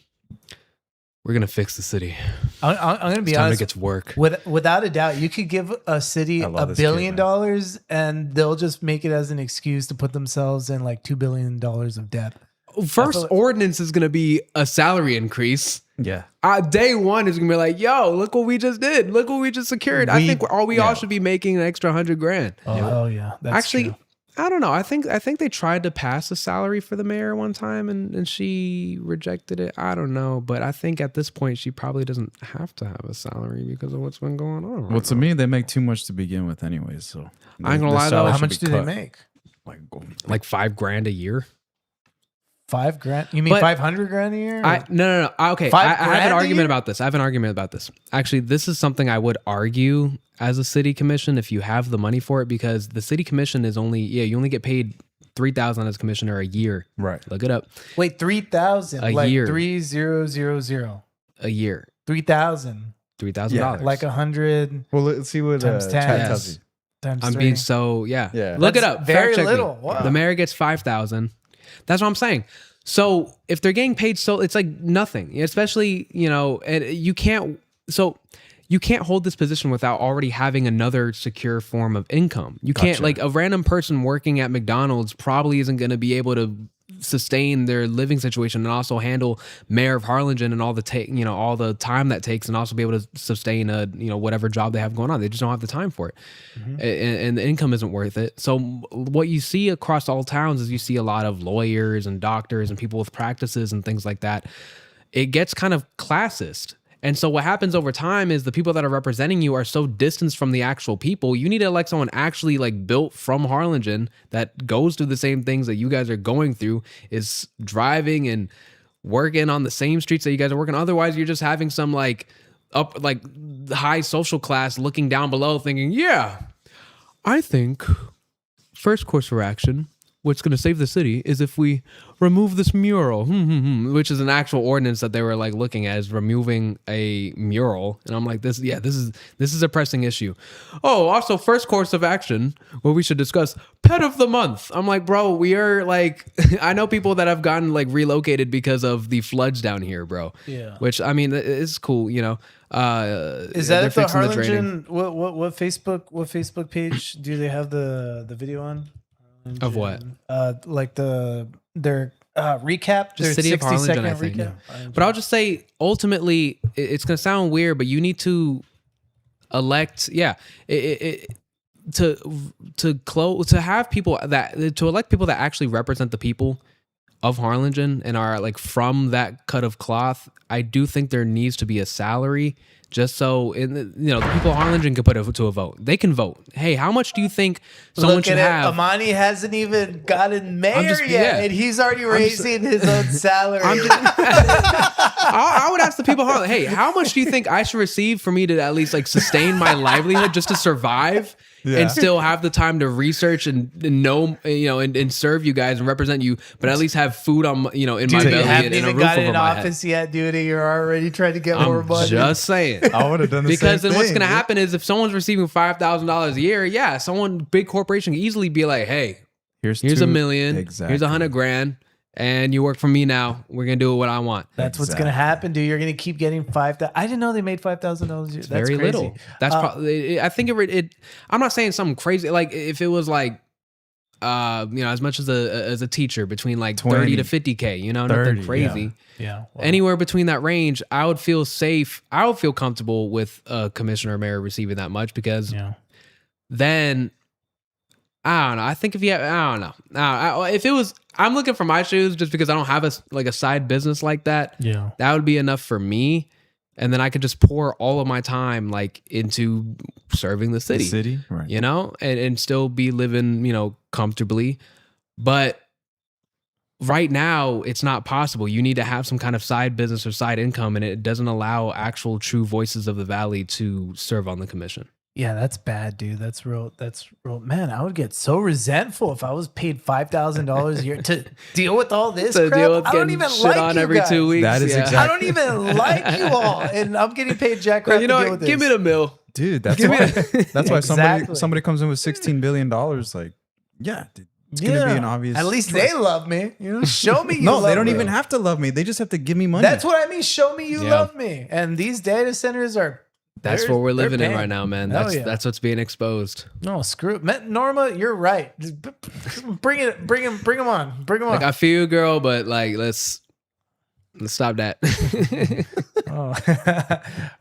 we're gonna fix the city. I'm going to be It's time honest. to get to work. Without a doubt, you could give a city $1 billion and they'll just make it as an excuse to put themselves in like $2 billion of debt. First ordinance is going to be a salary increase. Yeah. Day one is going to be like, yo, look what we just did. Look what we just secured. I think we all should be making an extra $100,000. Oh yeah. That's Actually, true. I don't know. I think they tried to pass a salary for the mayor one time and she rejected it. I don't know. But I think at this point, she probably doesn't have to have a salary because of what's been going on. Well, to me, they make too much to begin with anyways. So I ain't gonna lie though. How much do they make? Like $5,000 a year. $5,000? You mean But 500 grand a year? No. Okay, I have an argument about this. Actually, this is something I would argue as a city commission if you have the money for it, because the city commission is only, you only get paid $3,000 as commissioner a year. Right. Look it up. Wait, 3,000 A like year. 3000 A year. 3,000 $3,000. like 100 Well, let's see what Times 10. chat Yes. tells you. times I'm 3. being so Yeah. Look it That's up. very Fact check me. little. Wow. The mayor gets 5,000. That's what I'm saying. So if they're getting paid, so it's like nothing. Especially and you can't hold this position without already having another secure form of income. You can't, like, a random person working at McDonald's probably isn't going to be able to sustain their living situation and also handle mayor of Harlingen and all the all the time that takes, and also be able to sustain a whatever job they have going on. They just don't have the time for it, and the income isn't worth it. So what you see across all towns is you see a lot of lawyers and doctors and people with practices and things like that. It gets kind of classist. And so what happens over time is the people that are representing you are so distanced from the actual people. You need to elect someone actually like built from Harlingen that goes through the same things that you guys are going through, is driving and working on the same streets that you guys are working. Otherwise, you're just having some like high social class looking down below thinking, yeah, I think first course of action, what's going to save the city is if we remove this mural, which is an actual ordinance that they were like looking at, is removing a mural. And I'm like, this is a pressing issue. Oh, also first course of action, what we should discuss, pet of the month. I'm like, bro, we are like, I know people that have gotten like relocated because of the floods down here, bro. Yeah. Which, I mean, it's cool, Is that they're at the fixing the draining. Harlingen? What Facebook page do they have the video on? Of what? Like their recap, Just their City of 60 Harlingen, second I think. recap. But I'll just say, ultimately, it's gonna sound weird, but you need to elect, to have people to elect people that actually represent the people. of Harlingen and are like from that cut of cloth, I do think there needs to be a salary just so the people of Harlingen can put it to a vote. They can vote. Hey, how much do you think someone should have? Amani hasn't even gotten mayor yet, and he's already raising his own salary. I would ask the people of Harlingen, hey, how much do you think I should receive for me to at least like sustain my livelihood just to survive? Yeah. And still have the time to research and know, and serve you guys and represent you, but at least have food on, in my belly you haven't and even a roof got over in my office yet, dude. You're already trying to get more head. money. Just saying. I would have done the because same then what's thing, going to happen is if someone's receiving $5,000 a year, someone big corporation can easily be like, hey, here's $1 million, here's $100,000. And you work for me now. We're gonna do what I want. That's what's gonna happen, dude. You're gonna keep getting $5,000. I didn't know they made $5,000 a year. That's very crazy. little. That's probably. I think it. I'm not saying something crazy. Like if it was like, as much as a teacher between like 30 to 50K. Nothing crazy. Yeah. Wow. Anywhere between that range, I would feel safe. I would feel comfortable with a commissioner or mayor receiving that much because then. I don't know. I think if you have, I don't know. If it was, I'm looking for my shoes just because I don't have a side business like that. Yeah. That would be enough for me. And then I could just pour all of my time like into serving the city. Right. And still be living, comfortably. But right now it's not possible. You need to have some kind of side business or side income, and it doesn't allow actual true voices of the Valley to serve on the commission. Yeah, that's bad, dude. That's real. Man, I would get so resentful if I was paid $5,000 a year to deal with all this crap. I don't even shit like on you every guys. 2 weeks. That is exactly. I don't even like you all, and I'm getting paid jack crap to deal with this. Give me the mill. Dude, that's why. That's why Exactly. somebody comes in with $16 billion. Like, dude, it's gonna be an obvious. At least they love me. Show me you No, love they don't me. even have to love me. They just have to give me money. That's what I mean. Show me you love me. And these data centers are. That's what we're living in right now, man. That's what's being exposed. No, screw it. Norma, you're right. Just bring them on. Like I feel you, girl, but like let's stop that. Oh.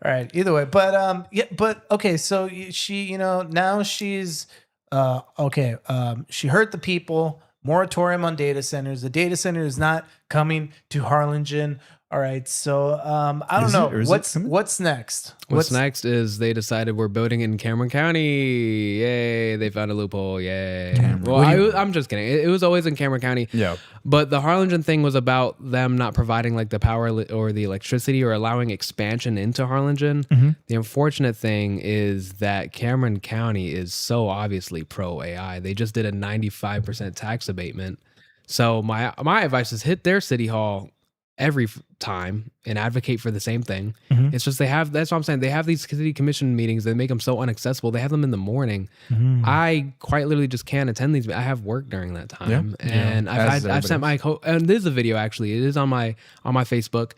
All right. Either way, but okay. So she, now she's okay. She hurt the people. Moratorium on data centers. The data center is not coming to Harlingen. All right, so I don't know what's next. What's next is they decided we're building in Cameron County. Yay! They found a loophole. Yay! Well, I'm just kidding. It was always in Cameron County. Yeah. But the Harlingen thing was about them not providing like the power or the electricity or allowing expansion into Harlingen. Mm-hmm. The unfortunate thing is that Cameron County is so obviously pro AI. They just did a 95% tax abatement. So my advice is hit their city hall every time and advocate for the same thing. Mm-hmm. It's just that's what I'm saying. They have these city commission meetings. They make them so inaccessible. They have them in the morning. Mm-hmm. I quite literally just can't attend these. I have work during that time. Yeah. And I've sent and there's a video actually. It is on my Facebook.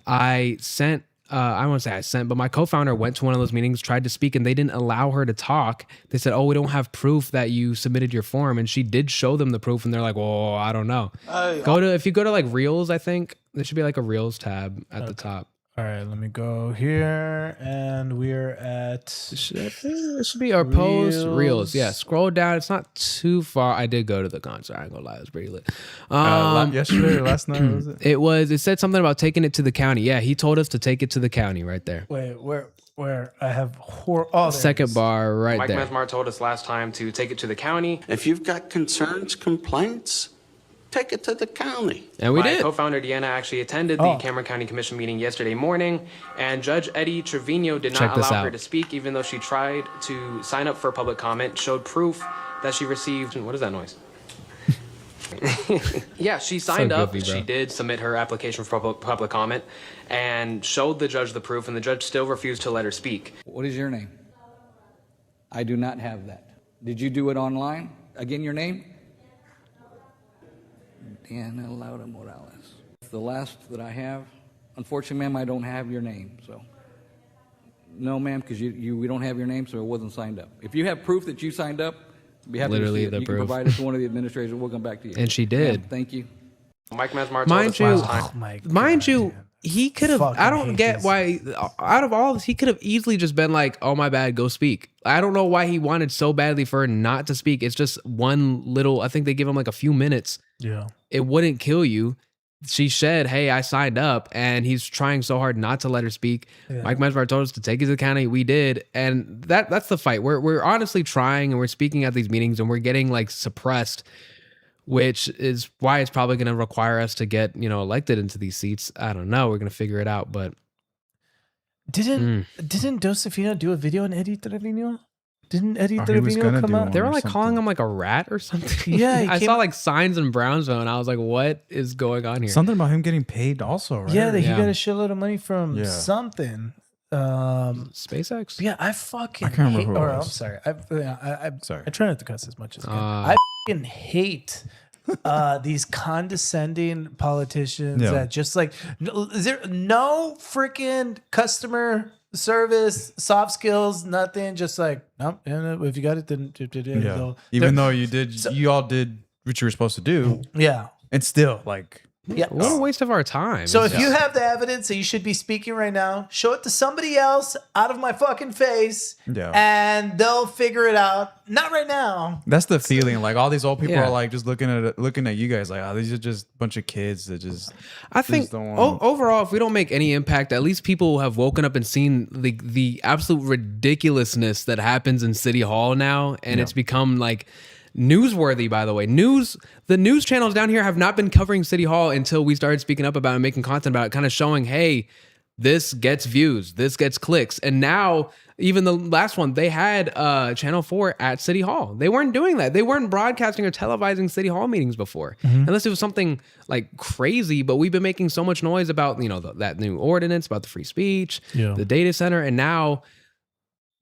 I sent I won't say I sent, but my co-founder went to one of those meetings, tried to speak, and they didn't allow her to talk. They said, "Oh, we don't have proof that you submitted your form," and she did show them the proof, and they're like, "Well, I don't know." If you go to like Reels, I think there should be like a Reels tab at the top. All right, let me go here, and we're at. It should be our post Reels. Yeah, scroll down. It's not too far. I did go to the concert. I ain't gonna lie, it was pretty lit. Yesterday or last night was it? It said something about taking it to the county. Yeah, he told us to take it to the county right there. Wait, where I have second bar right Mike there. Mesmar told us last time to take it to the county. If you've got concerns, complaints, take it to the county. And we did. My co-founder Deanna actually attended the Cameron County Commission meeting yesterday morning, and Judge Eddie Trevino did not allow her to speak, even though she tried to sign up for public comment, showed proof that she received. What is that noise? Yeah, she signed up. She did submit her application for public comment and showed the judge the proof, and the judge still refused to let her speak. What is your name? I do not have that. Did you do it online? Again, your name? Deanna Laura Morales. The last that I have, unfortunately, ma'am, I don't have your name. So, no, ma'am, because we don't have your name, so it wasn't signed up. If you have proof that you signed up, be happy literally to see it. You proof. can provide it to one of the administrators. We'll come back to you. And she did. Ma'am, thank you. Mike Mesmar told us last time. Mind you, he could have. I don't get why. Out of all of this, he could have easily just been like, "Oh, my bad, go speak." I don't know why he wanted so badly for her not to speak. It's just one little. I think they give him like a few minutes. Yeah. it wouldn't kill you. She said, hey, I signed up, and he's trying so hard not to let her speak. Yeah. Mike Mesmer told us to take his account. We did. And that's the fight. We're honestly trying, and we're speaking at these meetings, and we're getting like suppressed, which is why it's probably going to require us to get, elected into these seats. I don't know. We're going to figure it out. But didn't Josefina do a video on Eddie Trevino? Didn't Eddie Trevino come out? They were like calling him like a rat or something. Yeah, I saw like signs in Brownsville, and I was like, "What is going on here?" Something about him getting paid, also, right? Yeah, he got a shitload of money from something. SpaceX. Yeah, I can't remember who it was. I'm sorry. I'm sorry. I try not to cuss as much as I fucking hate these condescending politicians that just like, is there no freaking customer service, soft skills, nothing, just like, nope, if you got it, then even though you all did what you were supposed to do, and still like, what a waste of our time. So if you have the evidence that you should be speaking right now, show it to somebody else out of my fucking face, and they'll figure it out. Not right now. That's the feeling. Like all these old people are like just looking at you guys like, oh, these are just a bunch of kids that just. I think overall, if we don't make any impact, at least people have woken up and seen the absolute ridiculousness that happens in City Hall now, and it's become like newsworthy. By the way, the news channels down here have not been covering City Hall until we started speaking up about it and making content about it, kind of showing, hey, this gets views, this gets clicks. And now even the last one, they had Channel 4 at City Hall. They weren't doing that. They weren't broadcasting or televising City Hall meetings before, unless it was something like crazy. But we've been making so much noise about that new ordinance about the free speech, the data center, and now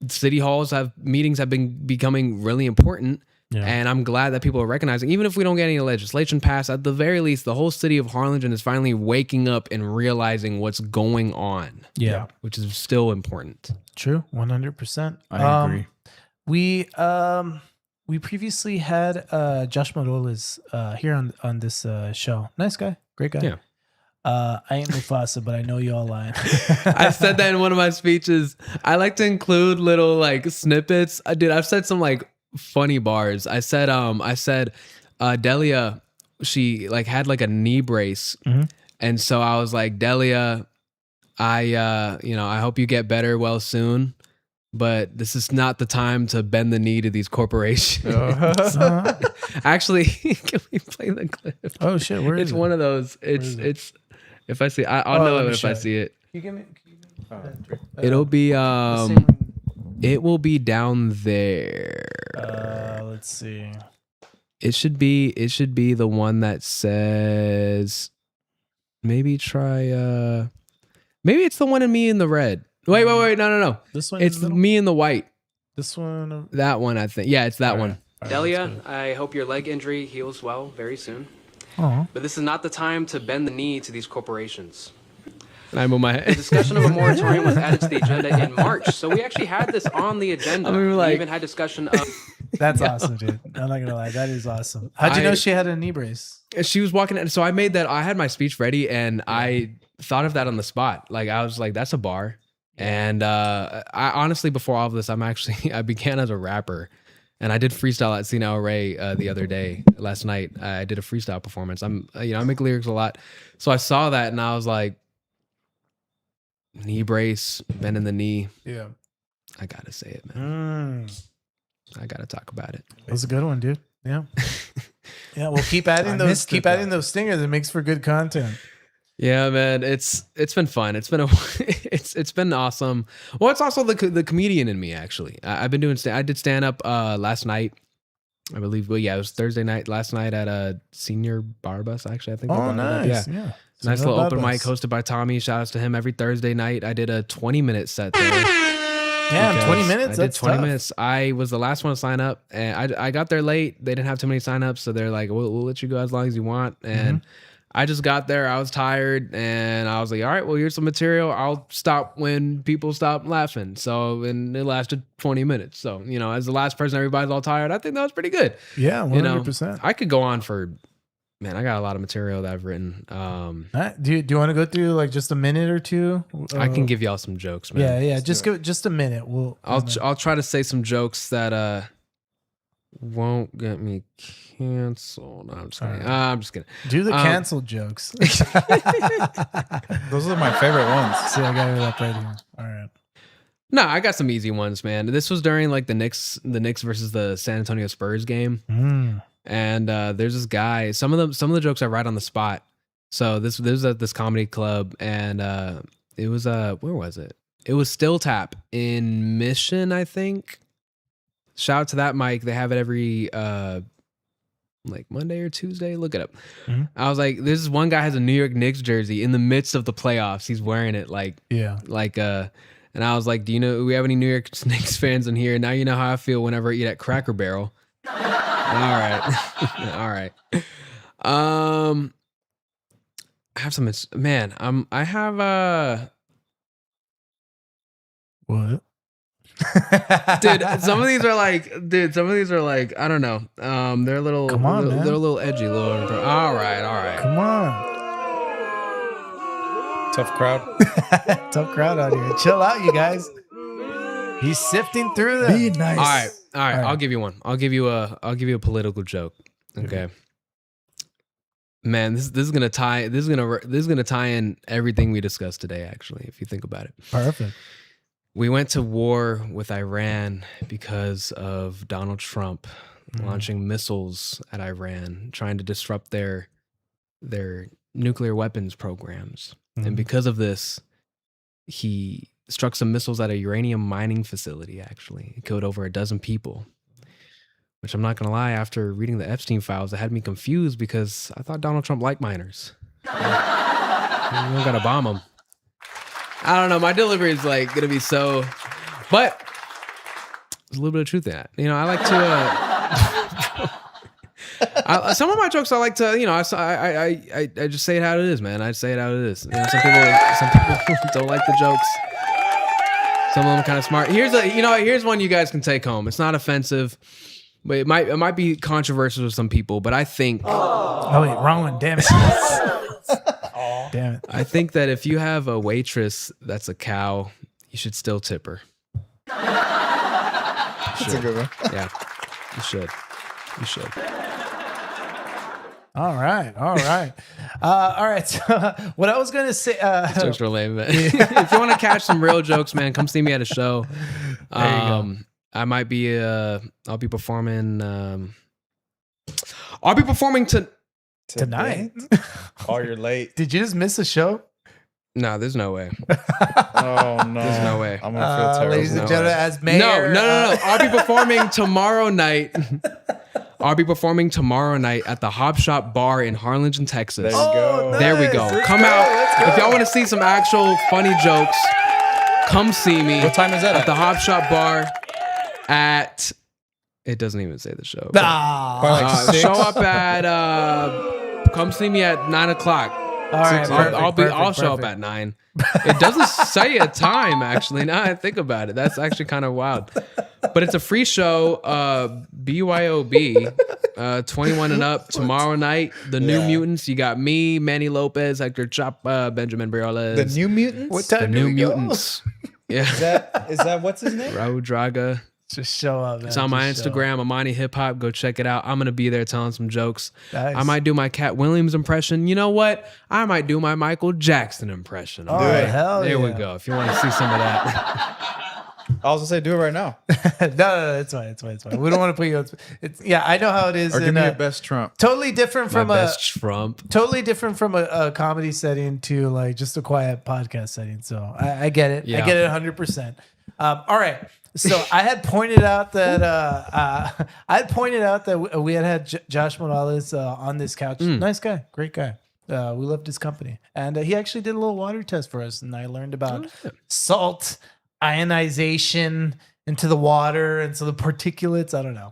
City Halls meetings have been becoming really important. Yeah. And I'm glad that people are recognizing, even if we don't get any legislation passed, at the very least, the whole city of Harlingen is finally waking up and realizing what's going on. Yeah. Which is still important. True. 100%. I agree. We previously had Josh Morales here on this show. Nice guy. Great guy. Yeah. I ain't Mufasa, but I know y'all lying. I said that in one of my speeches. I like to include little like snippets. I've said some like funny bars. I said Delia, she like had like a knee brace, and so I was like, Delia, I hope you get better soon, but this is not the time to bend the knee to these corporations. Actually, can we play the clip? Oh shit, where is it's it? one of those. It's if I see, I'll know it if I see it. Can you give me It'll be it will be down there. Let's see. It should be the one that says maybe try maybe it's the one in me in the red. Wait, no. This one. It's me in the white. This one. That one, I think. Yeah, it's that one. Delia, I hope your leg injury heals well very soon. But this is not the time to bend the knee to these corporations. And I move my head. The discussion of a moratorium was added to the agenda in March, so we actually had this on the agenda. We even had discussion of. That's awesome, dude. I'm not gonna lie, that is awesome. How'd you know she had a knee brace? She was walking in, so I made that. I had my speech ready, and I thought of that on the spot. Like I was like, "That's a bar." And I honestly, before all of this, I began as a rapper, and I did freestyle at Cena Ray the other day. Last night, I did a freestyle performance. I make lyrics a lot, so I saw that, and I was like, knee brace, bending the knee. Yeah, I gotta say it, man. I gotta talk about it. That was a good one, dude. Yeah, yeah. We'll keep adding those. Keep adding those stingers. It makes for good content. Yeah, man. It's been fun. It's been it's been awesome. Well, it's also the comedian in me actually. I've been doing. I did stand up last night. I believe. Well, yeah, it was Thursday night. Last night at a Senior Bar Bus. Actually, I think. Oh, nice. Yeah. Nice little open mic hosted by Tommy. Shout outs to him. Every Thursday night, I did a 20-minute set there. Damn, 20 minutes? I did 20 minutes. I was the last one to sign up, and I got there late. They didn't have too many signups, so they're like, we'll let you go as long as you want. And I just got there. I was tired, and I was like, all right, well, here's some material. I'll stop when people stop laughing. So, and it lasted 20 minutes. So, as the last person, everybody's all tired. I think that was pretty good. Yeah, 100%. I could go on for... Man, I got a lot of material that I've written. Do you want to go through like just a minute or two? I can give y'all some jokes, man. Yeah. Just a minute. I'll try to say some jokes that won't get me canceled. No, I'm just kidding. I'm just kidding. Do the canceled jokes. Those are my favorite ones. See, I got it up right here. All right. No, I got some easy ones, man. This was during like the Knicks versus the San Antonio Spurs game. And there's this guy. Some of the jokes I write on the spot. So this was at this comedy club, and it was where was it? It was Still Tap in Mission, I think. Shout out to that mic. They have it every like Monday or Tuesday. Look it up. I was like, this one guy has a New York Knicks jersey in the midst of the playoffs. He's wearing it and I was like, do we have any New York Knicks fans in here? Now you know how I feel whenever I eat at Cracker Barrel. All right. All right. I have some, man, I have, what? Dude, some of these are like, I don't know. They're a little, come on, they're a little edgy. All right. Come on. Tough crowd. Tough crowd out here. Chill out, you guys. He's sifting through them. Be nice. All right. I'll give you one. I'll give you a political joke. Okay. Man, this is gonna tie in everything we discussed today. Actually, if you think about it. Perfect. We went to war with Iran because of Donald Trump launching missiles at Iran, trying to disrupt their nuclear weapons programs. And because of this, he struck some missiles at a uranium mining facility, actually. It killed over 12 people. Which I'm not going to lie, after reading the Epstein files, it had me confused because I thought Donald Trump liked miners. You don't got to bomb them. I don't know. My delivery is like going to be so... But there's a little bit of truth in that. I like to... some of my jokes I like to, I just say it how it is, man. I say it how it is. Some people don't like the jokes. Some of them are kind of smart. Here's one you guys can take home. It's not offensive, but it might be controversial to some people. But I think. Oh wait, wrong one. Damn it. Damn it. I think that if you have a waitress that's a cow, you should still tip her. That's a good one. Yeah, you should. You should. All right. All right. So what I was gonna say, jokes are lame, man. If you want to catch some real jokes, man, come see me at a show. There you go. I might be. I'll be performing. I'll be performing tonight. Oh, you're late. Did you just miss a show? No, there's no way. Oh no, there's no way. I'm gonna feel terrible. Ladies and gentlemen, as mayor. No. I'll be performing tomorrow night. I'll be performing tomorrow night at the Hop Shop Bar in Harlingen, Texas. There you go. Nice. There we go. Let's Come go. out. Let's go. If y'all want to see some actual funny jokes, come see me. What time is that? At the Hop Shop Bar at... It doesn't even say the show. Show up at... come see me at 9 o'clock. All right, I'll show up at 9. It doesn't say a time, actually. Now I think about it. That's actually kind of wild. But it's a free show. BYOB. 21 and up tomorrow night. The New Mutants. You got me, Manny Lopez, Hector Chop, Benjamin Briones. The New Mutants? What time The New Mutants. Yeah. Is that what's his name? Raul Draga. Just show up, man. It's on my Instagram, Amani Hip Hop. Go check it out. I'm going to be there telling some jokes. Nice. I might do my Cat Williams impression. You know what? I might do my Michael Jackson impression. Oh, hell there we yeah. go. If you want to see some of that. I was gonna say, do it right now. No, it's fine. We don't want to put you on. I know how it is. Or give me your best Trump. Totally different from Totally different from a comedy setting to like just a quiet podcast setting. So I get it. Yeah. I get it 100%. All right. So I had pointed out that we had Josh Morales on this couch. Nice guy, great guy. We loved his company, and he actually did a little water test for us, and I learned about salt ionization into the water, and so the particulates. I don't know.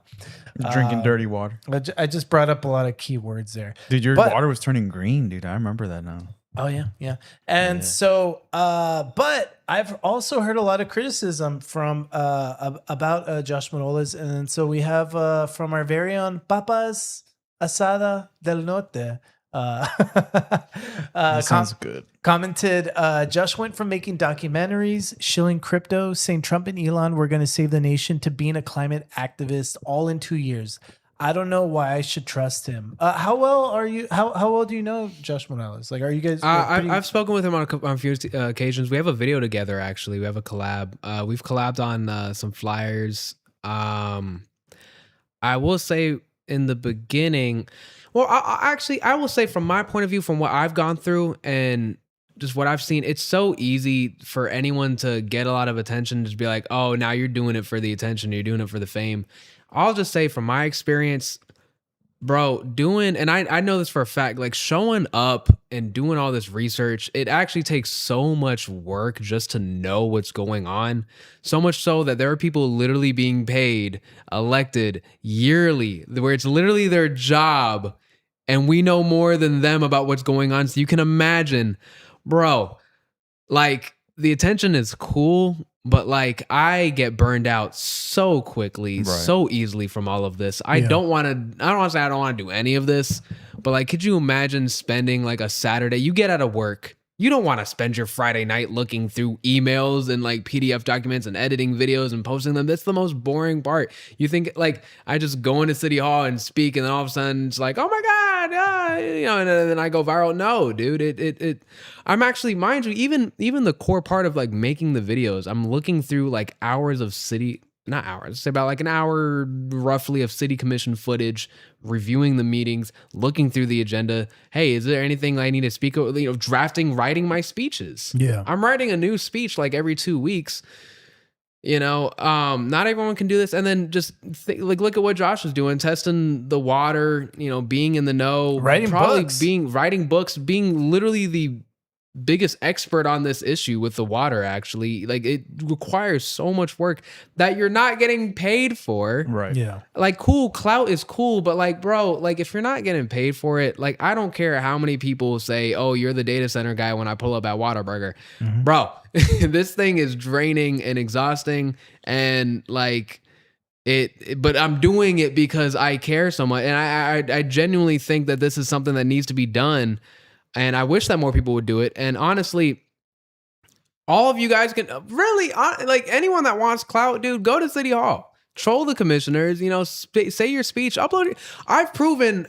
You're drinking dirty water. I just brought up a lot of key words there. Dude, your water was turning green, dude. I remember that now. Oh yeah. And so, but I've also heard a lot of criticism from about Josh Manolas, and so we have from our very own Papas Asada del Norte, That sounds good. Commented, Josh went from making documentaries, shilling crypto, saying Trump and Elon were going to save the nation, to being a climate activist all in 2 years. I don't know why I should trust him. How well are you? How well do you know Josh Morales? Like, are you guys? I've spoken with him on a few occasions. We have a video together. Actually, we have a collab. We've collabed on some flyers. I will say in the beginning, well, I will say from my point of view, from what I've gone through and just what I've seen, it's so easy for anyone to get a lot of attention, just be like, oh, now you're doing it for the attention, you're doing it for the fame. I'll just say from my experience, bro, and I know this for a fact, like showing up and doing all this research, it actually takes so much work just to know what's going on. So much so that there are people literally being paid, elected yearly, where it's literally their job, and we know more than them about what's going on. So you can imagine, bro, like the attention is cool, but like I get burned out so quickly, so easily from all of this. I don't want to say I don't want to do any of this, but like, could you imagine spending like a Saturday, you get out of work, you don't want to spend your Friday night looking through emails and like PDF documents and editing videos and posting them. That's the most boring part. You think like I just go into City Hall and speak, and then all of a sudden it's like, oh my God, and then I go viral. No, dude, I'm actually, mind you, even the core part of like making the videos, I'm looking through like hours of not hours, say about like an hour roughly of city commission footage, reviewing the meetings, looking through the agenda. Hey, is there anything I need to speak of? Writing my speeches. Yeah. I'm writing a new speech like every 2 weeks. Not everyone can do this. And then just look at what Josh is doing, testing the water, being in the know, writing books, being literally the biggest expert on this issue with the water. Actually, like, it requires so much work that you're not getting paid for. Right. Yeah. Like, cool, clout is cool, but like, bro, like if you're not getting paid for it, like I don't care how many people say, oh, you're the data center guy when I pull up at Whataburger. Bro, this thing is draining and exhausting, and like but I'm doing it because I care so much, and I genuinely think that this is something that needs to be done. And I wish that more people would do it. And honestly, all of you guys can really, like anyone that wants clout, dude, go to City Hall, troll the commissioners, say your speech, upload it. I've proven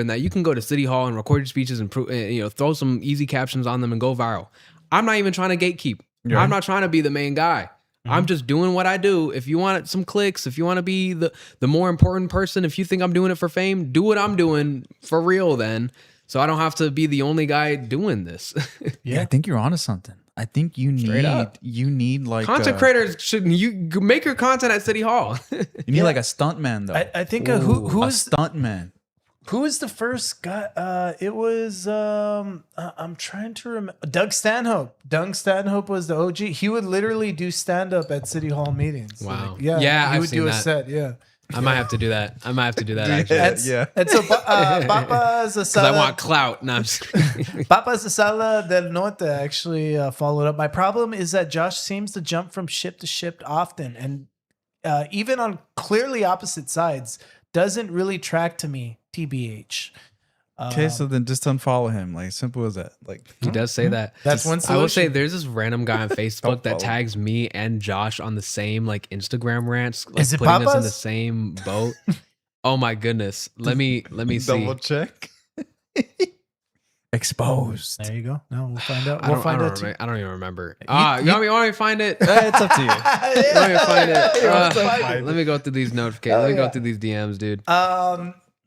that you can go to City Hall and record your speeches and throw some easy captions on them and go viral. I'm not even trying to gatekeep. Yeah. I'm not trying to be the main guy. I'm just doing what I do. If you want some clicks, if you want to be the more important person, if you think I'm doing it for fame, do what I'm doing for real then. So I don't have to be the only guy doing this. Yeah, I think you're onto something. I think you need like content creators you make your content at City Hall. You need like a stuntman though. I think who is a stuntman? Who was the first guy? It was I'm trying to remember. Doug Stanhope. Doug Stanhope was the OG. He would literally do stand up at City Hall meetings. Wow. Like, yeah. He would do a set. Yeah. I might have to do that. Actually. And so Papa Zasala, because I want clout. No, I'm just Papa Zasala del Norte actually followed up. My problem is that Josh seems to jump from ship to ship often, and even on clearly opposite sides, doesn't really track to me. TBH. Okay, so then just unfollow him. Like, simple as that. Like, he does say that. That's one solution. I will say there's this random guy on Facebook that tags me and Josh on the same like Instagram rants, like is it putting Papa's? us in the same boat. Oh my goodness. Let me see. Double check. Exposed. There you go. No, we'll find out. I don't even remember. You want me to find it? It's up to you. Let me find it. Let me go through these notifications. Let me go through these DMs, dude.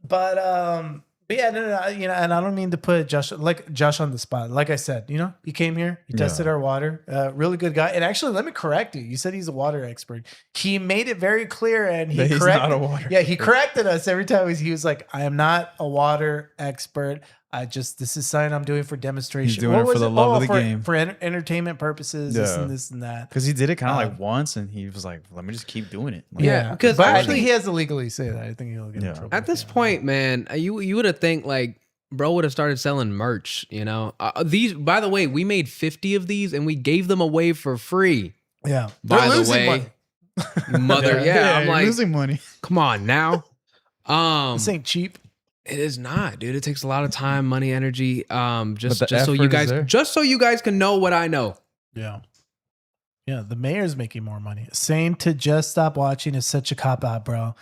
But yeah, no, and I don't mean to put Josh on the spot. Like I said, he came here, he tested our water. Really good guy. And actually, let me correct you. You said he's a water expert. He made it very clear, and he's not a water. Yeah, he corrected us every time. He was like, "I am not a water expert. This is something I'm doing for demonstration. He's doing it for the love of the game, for entertainment purposes. This and that." Because he did it kind of like once, and he was like, "Let me just keep doing it." Like, because actually he has to legally say that. I think he'll get in trouble. At this point, man, you would have think like bro would have started selling merch. These, by the way, we made 50 of these and we gave them away for free. Yeah, by the way, money. I'm like losing money. Come on now. This ain't cheap. It is not, dude. It takes a lot of time, money, energy. Just the so you effort is guys, there. just so you guys can know what I know. Yeah. Yeah, the mayor's making more money. Saying to just stop watching is such a cop out, bro.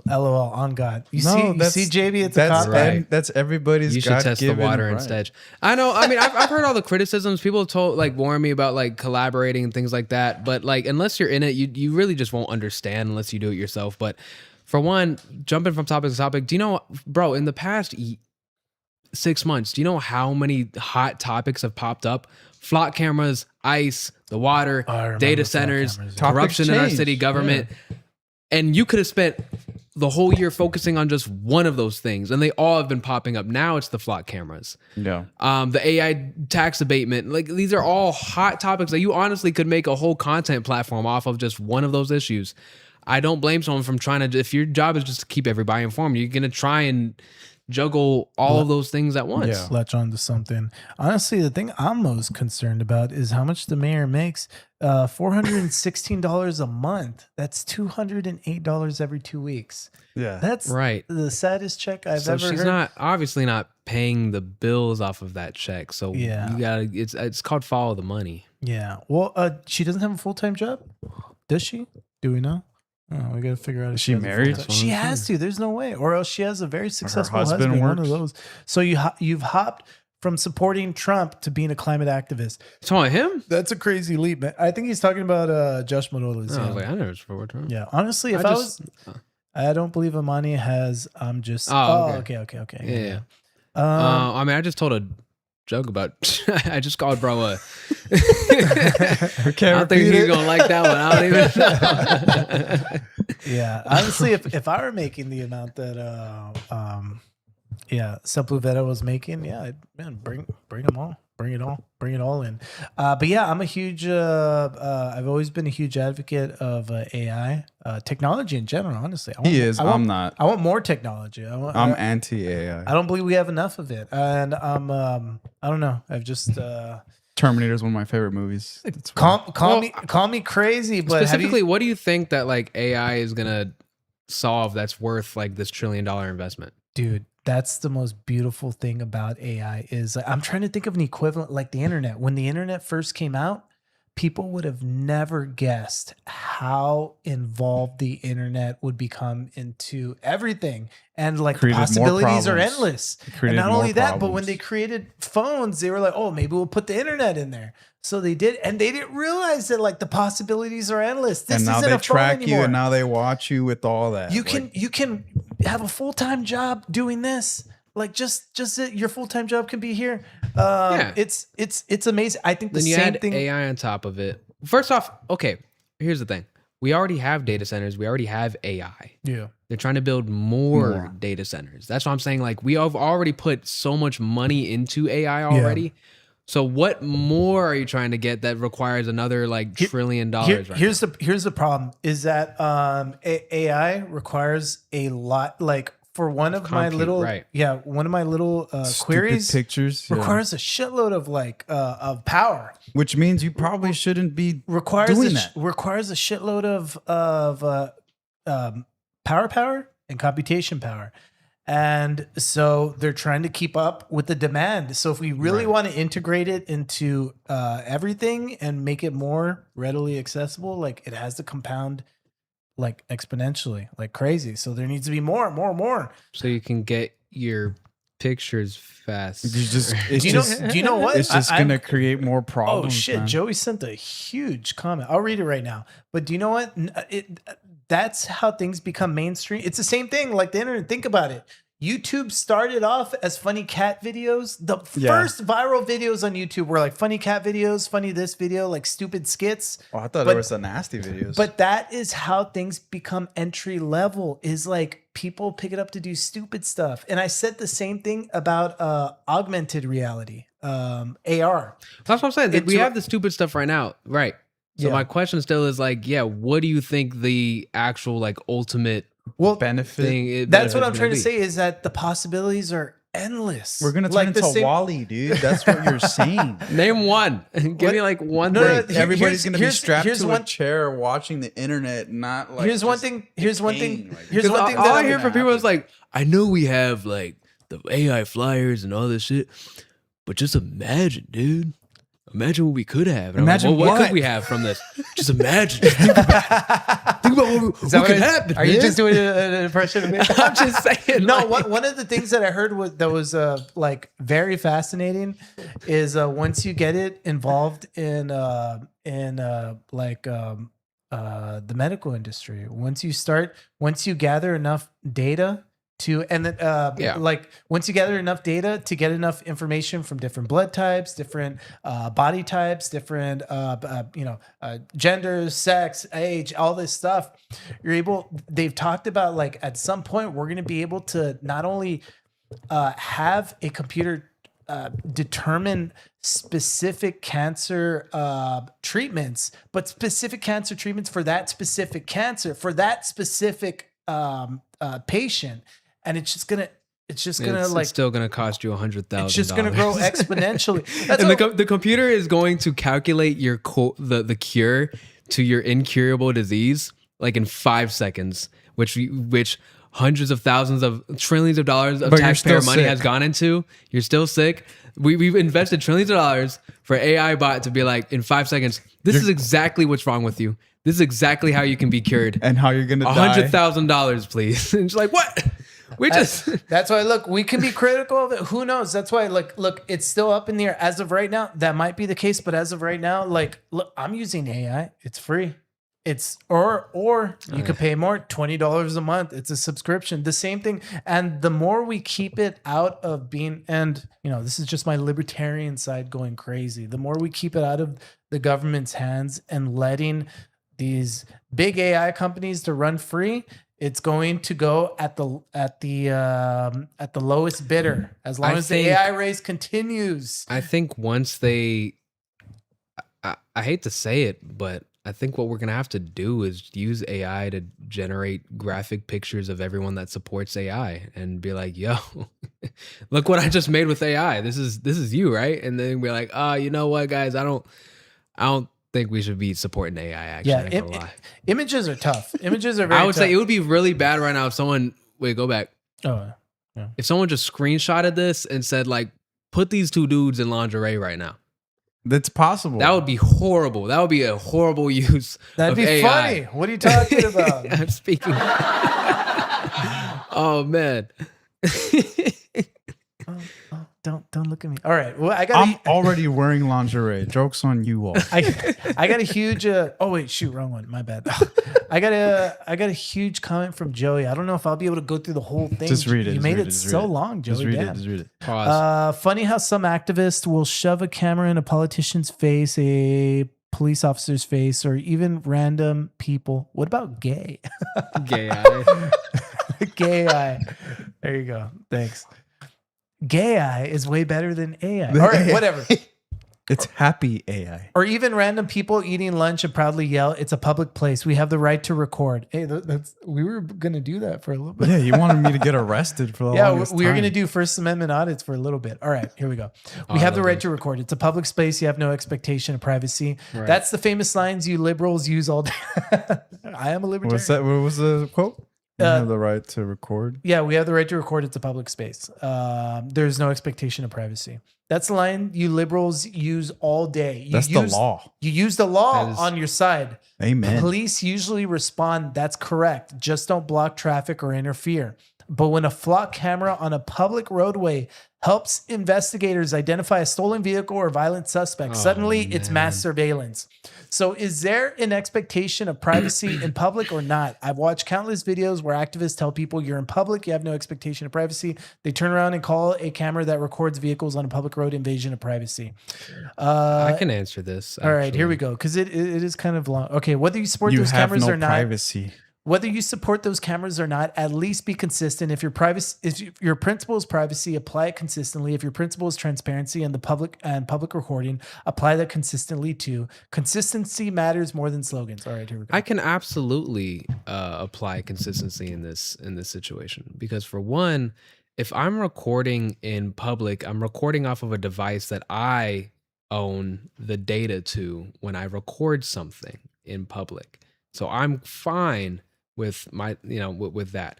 LOL on God. You see, JB, it's a cop out. right. That's everybody's. You should test the God-given water right. instead. I know. I mean, I've heard all the criticisms. People told warn me about like collaborating and things like that. But like, unless you're in it, you really just won't understand unless you do it yourself. But for one, jumping from topic to topic, do you know, bro? In the past 6 months, do you know how many hot topics have popped up? Flock cameras, ICE, the water, data centers, corruption in our city government. Yeah. And you could have spent the whole year focusing on just one of those things, and they all have been popping up. Now it's the flock cameras. Yeah. The AI tax abatement. Like, these are all hot topics that you honestly could make a whole content platform off of just one of those issues. I don't blame someone from trying to, if your job is just to keep everybody informed, you're going to try and juggle all of those things at once. Yeah. Latch on to something. Honestly, the thing I'm most concerned about is how much the mayor makes. $416 a month. That's $208 every 2 weeks. Yeah. That's right. The saddest check I've ever heard. She's not obviously not paying the bills off of that check. So yeah, you gotta, it's called follow the money. Yeah. Well, she doesn't have a full-time job, does she? Do we know? Oh, we got to figure out if she married. She has to. There's no way, or else she has a very successful husband. Works. One of those. So you've hopped from supporting Trump to being a climate activist. Talking about him? That's a crazy leap, man. I think he's talking about Josh Manolis. I was like, I never support Trump. Yeah, honestly, if I don't believe Amani has. I'm just. Okay. Yeah. I mean, I just told a joke about. I just called bro a. I don't think he's gonna like that one. I don't even know. Yeah, honestly, if I were making the amount that Sepulveda was making, bring them all, bring it all in. But yeah, I'm a huge. I've always been a huge advocate of AI, technology in general. Honestly, I'm not. I want more technology. I'm anti AI. I don't believe we have enough of it, and I don't know. I've just. Terminator is one of my favorite movies. Call me crazy, but specifically, what do you think that like AI is gonna solve that's worth like this $1 trillion investment? Dude, that's the most beautiful thing about AI is I'm trying to think of an equivalent like the internet. When the internet first came out, people would have never guessed how involved the internet would become into everything. And like the possibilities are endless. And not only that, but when they created phones, they were like, oh, maybe we'll put the internet in there. So they did. And they didn't realize that like the possibilities are endless. This and now they track you and now they watch you with all that. You can have a full-time job doing this. Like just your full-time job can be here. It's amazing. I think the same thing. AI on top of it. First off, okay, here's the thing. We already have data centers. We already have AI. Yeah. They're trying to build more data centers. That's what I'm saying. Like we have already put so much money into AI already. Yeah. So what more are you trying to get that requires another like $1 trillion? Here's the problem is that AI requires a lot. Like for one of my little queries pictures requires a shitload of like of power, which means you probably shouldn't be doing that. Requires a shitload of power and computation power. And so they're trying to keep up with the demand. So if we really want to integrate it into everything and make it more readily accessible, like it has to compound like exponentially, like crazy. So there needs to be more. So you can get your pictures fast. Do you know what? It's just going to create more problems. Oh shit, man. Joey sent a huge comment. I'll read it right now. But do you know what? That's how things become mainstream. It's the same thing like the internet. Think about it. YouTube started off as funny cat videos. The first viral videos on YouTube were like funny cat videos, funny this video, like stupid skits. Oh, I thought there was some nasty videos. But that is how things become entry level, is like people pick it up to do stupid stuff. And I said the same thing about augmented reality, AR. That's what I'm saying. We have the stupid stuff right now. Right. So my question still is like, what do you think the actual like ultimate benefit thing? That's what I'm trying to say is that the possibilities are endless. We're gonna turn into WALL-E, dude. That's what you're saying. Name one. Give me like one thing. Everybody's gonna be strapped to a chair watching the internet, not like. Here's one thing. Here's one thing. All I hear from people is like, I know we have like the AI flyers and all this shit. But just imagine, dude. Imagine what we could have. And Imagine what what could we have from this? Just imagine. Just think about what could happen. Are you just doing an impression of me? I'm just saying. No, one of the things that I heard was like very fascinating is once you get it involved in the medical industry, once you gather enough data to, and then like once you gather enough data to get enough information from different blood types, different body types, different genders, sex, age, all this stuff, they've talked about like at some point we're going to be able to not only have a computer determine specific cancer treatments, but specific cancer treatments for that specific cancer, for that specific patient. And it's still gonna cost you $100,000. It's just gonna grow exponentially. And the computer is going to calculate your the cure to your incurable disease like in 5 seconds, which hundreds of thousands of trillions of dollars of taxpayer money has gone into. You're still sick. We've invested trillions of dollars for AI bot to be like in 5 seconds. This is exactly what's wrong with you. This is exactly how you can be cured. And how you're gonna die. $100,000, please. And she's like, what? That's why, look, we can be critical of it. Who knows? That's why, look, it's still up in the air. As of right now, that might be the case, but as of right now, look, I'm using AI. It's free. It's or you could pay more, $20 a month. It's a subscription. The same thing. And the more we keep it out of being, and this is just my libertarian side going crazy. The more we keep it out of the government's hands and letting these big AI companies to run free, it's going to go at the lowest bidder as long as the AI race continues. I think once they, I hate to say it, but I think what we're gonna have to do is use AI to generate graphic pictures of everyone that supports AI and be like, "Yo, look what I just made with AI. This is you, right?" And then we're like, "Oh, you know what, guys? I don't think we should be supporting AI. Actually, images are tough. Images are very. I would say it would be really bad right now if someone go back. Oh, yeah. If someone just screenshotted this and said like, put these two dudes in lingerie right now. That's possible. That would be horrible. That would be a horrible use. That'd be AI. funny. What are you talking about? I'm speaking. Oh man. Don't look at me. All right. Well, I'm already wearing lingerie. Joke's on you all. I got a huge oh wait, shoot, wrong one. My bad. I got a huge comment from Joey. I don't know if I'll be able to go through the whole thing. Just read it. You made it so long, Joey. Just read it. Pause. Funny how some activists will shove a camera in a politician's face, a police officer's face, or even random people. What about gay? Gay eye. Gay eye. There you go. Thanks. Gay eye is way better than AI. All right, whatever. It's happy AI. Or even random people eating lunch and proudly yell, "It's a public place. We have the right to record." Hey, we were going to do that for a little bit. Yeah, you wanted me to get arrested for the longest we were going to time. do First Amendment audits for a little bit. All right, here we go. We have the right to record. It's a public space. You have no expectation of privacy. Right. That's the famous lines you liberals use all day. I am a libertarian. What was the quote? You have the right to record. Yeah, we have the right to record. It's a public space. There's no expectation of privacy. That's the line you liberals use all day. That's the law. You use the law on your side. Amen. Police usually respond, "That's correct. Just don't block traffic or interfere." But when a flock camera on a public roadway helps investigators identify a stolen vehicle or violent suspect, suddenly it's mass surveillance. So is there an expectation of privacy in public or not? I've watched countless videos where activists tell people you're in public, you have no expectation of privacy. They turn around and call a camera that records vehicles on a public road invasion of privacy. I can answer this. All right, here we go. Because it is kind of long. Okay, whether you support those cameras or not. Privacy. Whether you support those cameras or not, at least be consistent. If your principle is privacy, apply it consistently. If your principle is transparency and public recording, apply that consistently too. Consistency matters more than slogans. All right, here we go. I can absolutely apply consistency in this situation because for one, if I'm recording in public, I'm recording off of a device that I own the data to when I record something in public. So I'm fine with my, with that.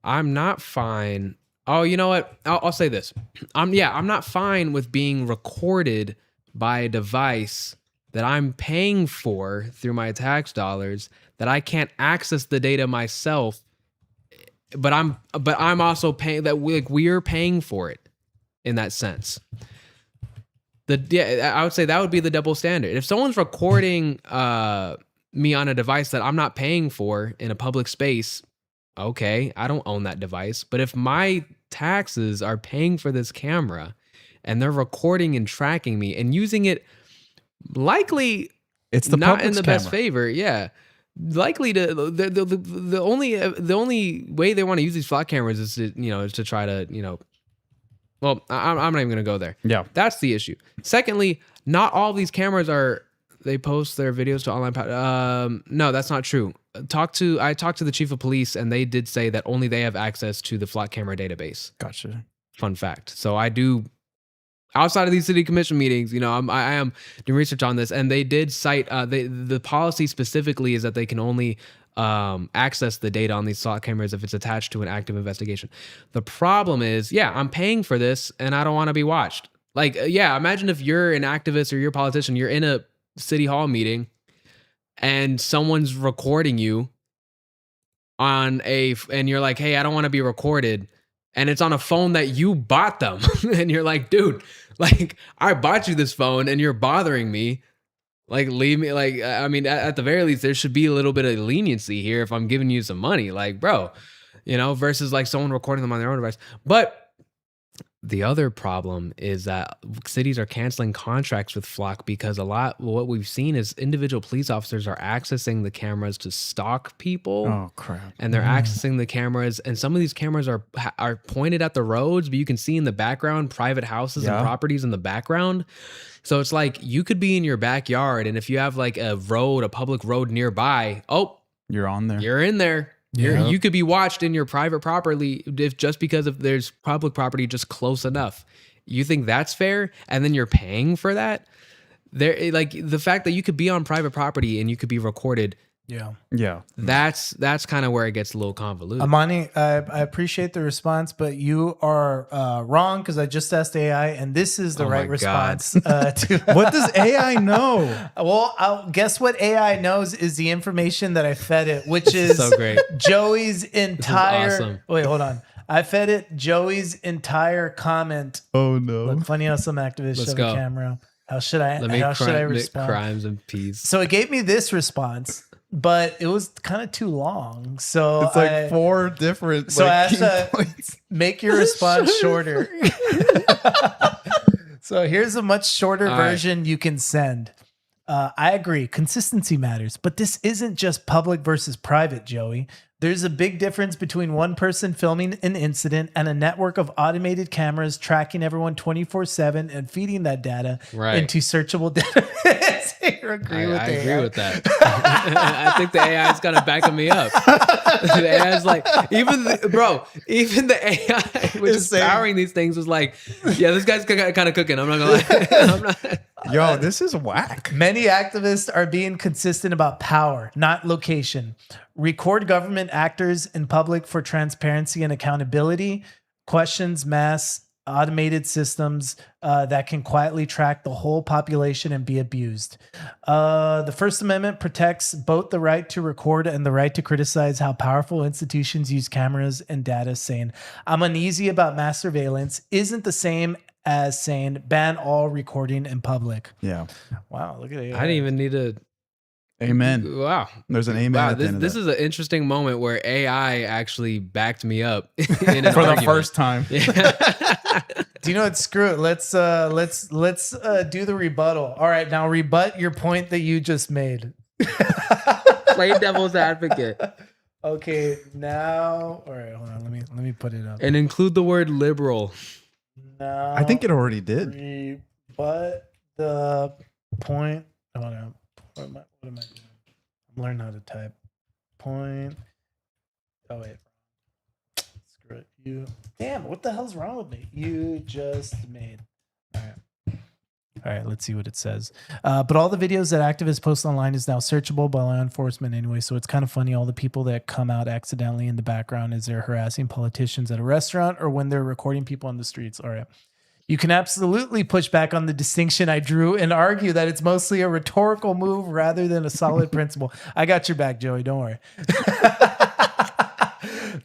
I'm not fine Oh, you know what? I'll say this. I'm not fine with being recorded by a device that I'm paying for through my tax dollars that I can't access the data myself. But I'm also paying that we're paying for it in that sense. I would say that would be the double standard. If someone's recording me on a device that I'm not paying for in a public space, okay, I don't own that device. But if my taxes are paying for this camera and they're recording and tracking me and using it likely It's the not in public's the best camera. favor, yeah. Likely to the only way they want to use these flock cameras is to try to well, I'm not even gonna go there. Yeah. That's the issue. Secondly, not all these cameras they post their videos to online. No, that's not true. I talked to the chief of police, and they did say that only they have access to the flock camera database. Gotcha. Fun fact. So I do. Outside of these city commission meetings, I am doing research on this, and they did cite the policy specifically is that they can only access the data on these SWAT cameras if it's attached to an active investigation. The problem is, I'm paying for this, and I don't want to be watched. Like, imagine if you're an activist or you're a politician, you're in a city hall meeting, and someone's recording you and you're like, hey, I don't want to be recorded. And it's on a phone that you bought them. And you're like, dude, like, I bought you this phone and you're bothering me. Like, leave me. Like, I mean, at the very least, there should be a little bit of leniency here if I'm giving you some money. Like, bro, versus like someone recording them on their own device. But the other problem is that cities are canceling contracts with Flock because what we've seen is individual police officers are accessing the cameras to stalk people. Oh, crap. And they're accessing the cameras, and some of these cameras are pointed at the roads, but you can see in the background private houses and properties in the background. So it's like you could be in your backyard, and if you have like a public road nearby, you're on there. You're in there. You could be watched in your private property just because if there's public property just close enough. You think that's fair? And then you're paying for that? Like the fact that you could be on private property and you could be recorded. Yeah. That's kind of where it gets a little convoluted. Amani, I appreciate the response, but you are wrong because I just asked AI, and this is the right response. What does AI know? Well, guess what AI knows is the information that I fed it, which is so great. Joey's entire. Awesome. Wait, hold on. I fed it Joey's entire comment. Oh no! Look, funny how some activists show the camera. How should I respond? Crimes and peace. So it gave me this response. But it was kind of too long. So it's like 4 different. So I asked points. Make your response shorter. So here's a much shorter version you can send. I agree. Consistency matters. But this isn't just public versus private, Joey. There's a big difference between one person filming an incident and a network of automated cameras tracking everyone 24/7 and feeding that data into searchable data. I agree with that. I think the AI is gonna back me up. The AI is like, even the AI which is powering these things was like, this guy's kind of cooking. I'm not gonna lie. Yo, this is whack. Many activists are being consistent about power, not location. Record government actors in public for transparency and accountability. Questions mass automated systems that can quietly track the whole population and be abused. The First Amendment protects both the right to record and the right to criticize how powerful institutions use cameras and data, saying, I'm uneasy about mass surveillance isn't the same as saying ban all recording in public. Yeah. Wow, look at it. I didn't even need to. Amen. Wow. There's an amen. Wow, at the end of this that. is an interesting moment where AI actually backed me up for the first time. Yeah. Do you know what? Screw it. Let's do the rebuttal. All right, now rebut your point that you just made. Play devil's advocate. Okay, now. All right, hold on. Let me put it up. And include the word liberal. Now, I think it already did. Rebut the point. Hold on. What am I doing? I'm learning how to type. Point. Oh wait. Screw it. You. Damn. What the hell's wrong with me? You just made. All right. All right, let's see what it says. But all the videos that activists post online is now searchable by law enforcement anyway. So it's kind of funny. All the people that come out accidentally in the background as they're harassing politicians at a restaurant or when they're recording people on the streets. All right. You can absolutely push back on the distinction I drew and argue that it's mostly a rhetorical move rather than a solid principle. I got your back, Joey. Don't worry.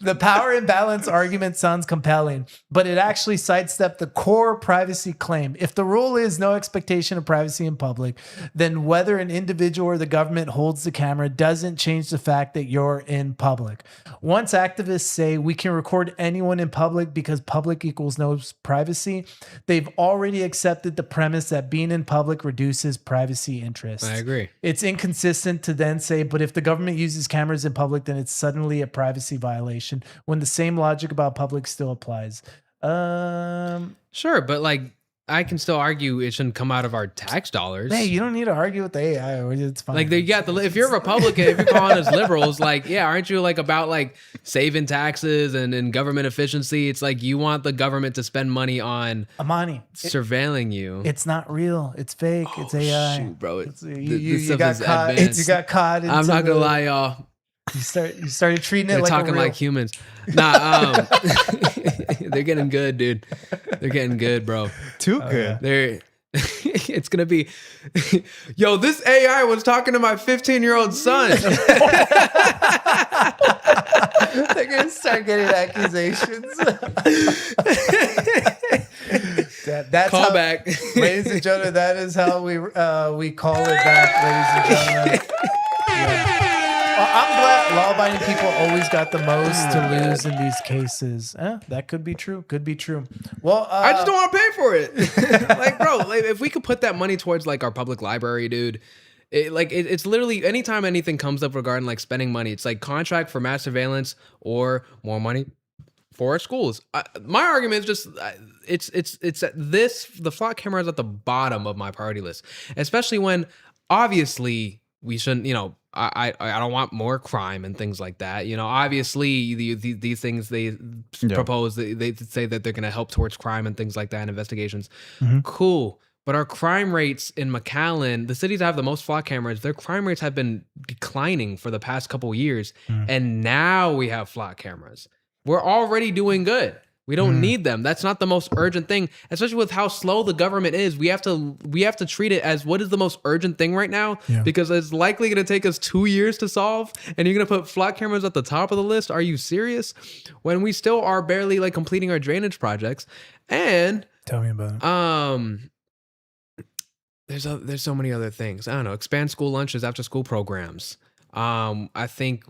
The power imbalance argument sounds compelling, but it actually sidestepped the core privacy claim. If the rule is no expectation of privacy in public, then whether an individual or the government holds the camera doesn't change the fact that you're in public. Once activists say we can record anyone in public because public equals no privacy, they've already accepted the premise that being in public reduces privacy interests. I agree. It's inconsistent to then say, but if the government uses cameras in public, then it's suddenly a privacy violation when the same logic about public still applies. Sure, but like I can still argue it shouldn't come out of our tax dollars. Hey, you don't need to argue with the AI. It's fine. Like they got if you're a Republican, if you're calling us liberals, like yeah, aren't you like about like saving taxes and government efficiency? It's like you want the government to spend money on Amani surveilling you. It's not real. It's fake. It's AI. Shoot, bro. You got caught. You got caught. I'm not gonna lie, y'all. You started treating it They're like talking like humans. Nah, they're getting good, dude. They're getting good, bro. Too good. They're it's gonna be yo, this AI was talking to my 15-year-old son. They're gonna start getting accusations. That's call how, back. ladies and gentlemen, that is how we call it back, ladies and gentlemen. Yeah. I'm glad law-abiding people always got the most to lose in these cases. That could be true. Could be true. Well, I just don't want to pay for it. Like, bro, like, if we could put that money towards like our public library, dude. It's literally anytime anything comes up regarding like spending money, it's like contract for mass surveillance or more money for our schools. My argument is just it's at the flock camera is at the bottom of my priority list, especially when obviously we shouldn't, you know. I don't want more crime and things like that. You know, obviously these things they propose, they say that they're going to help towards crime and things like that and investigations. Mm-hmm. Cool. But our crime rates in McAllen, the cities that have the most flock cameras, their crime rates have been declining for the past couple of years. And now we have flock cameras. We're already doing good. We don't need them. That's not the most urgent thing, especially with how slow the government is. We have to treat it as what is the most urgent thing right now, because it's likely going to take us 2 years to solve. And you're going to put flock cameras at the top of the list. Are you serious? When we still are barely like completing our drainage projects. And tell me about it. There's so many other things. I don't know. Expand school lunches, after school programs. I think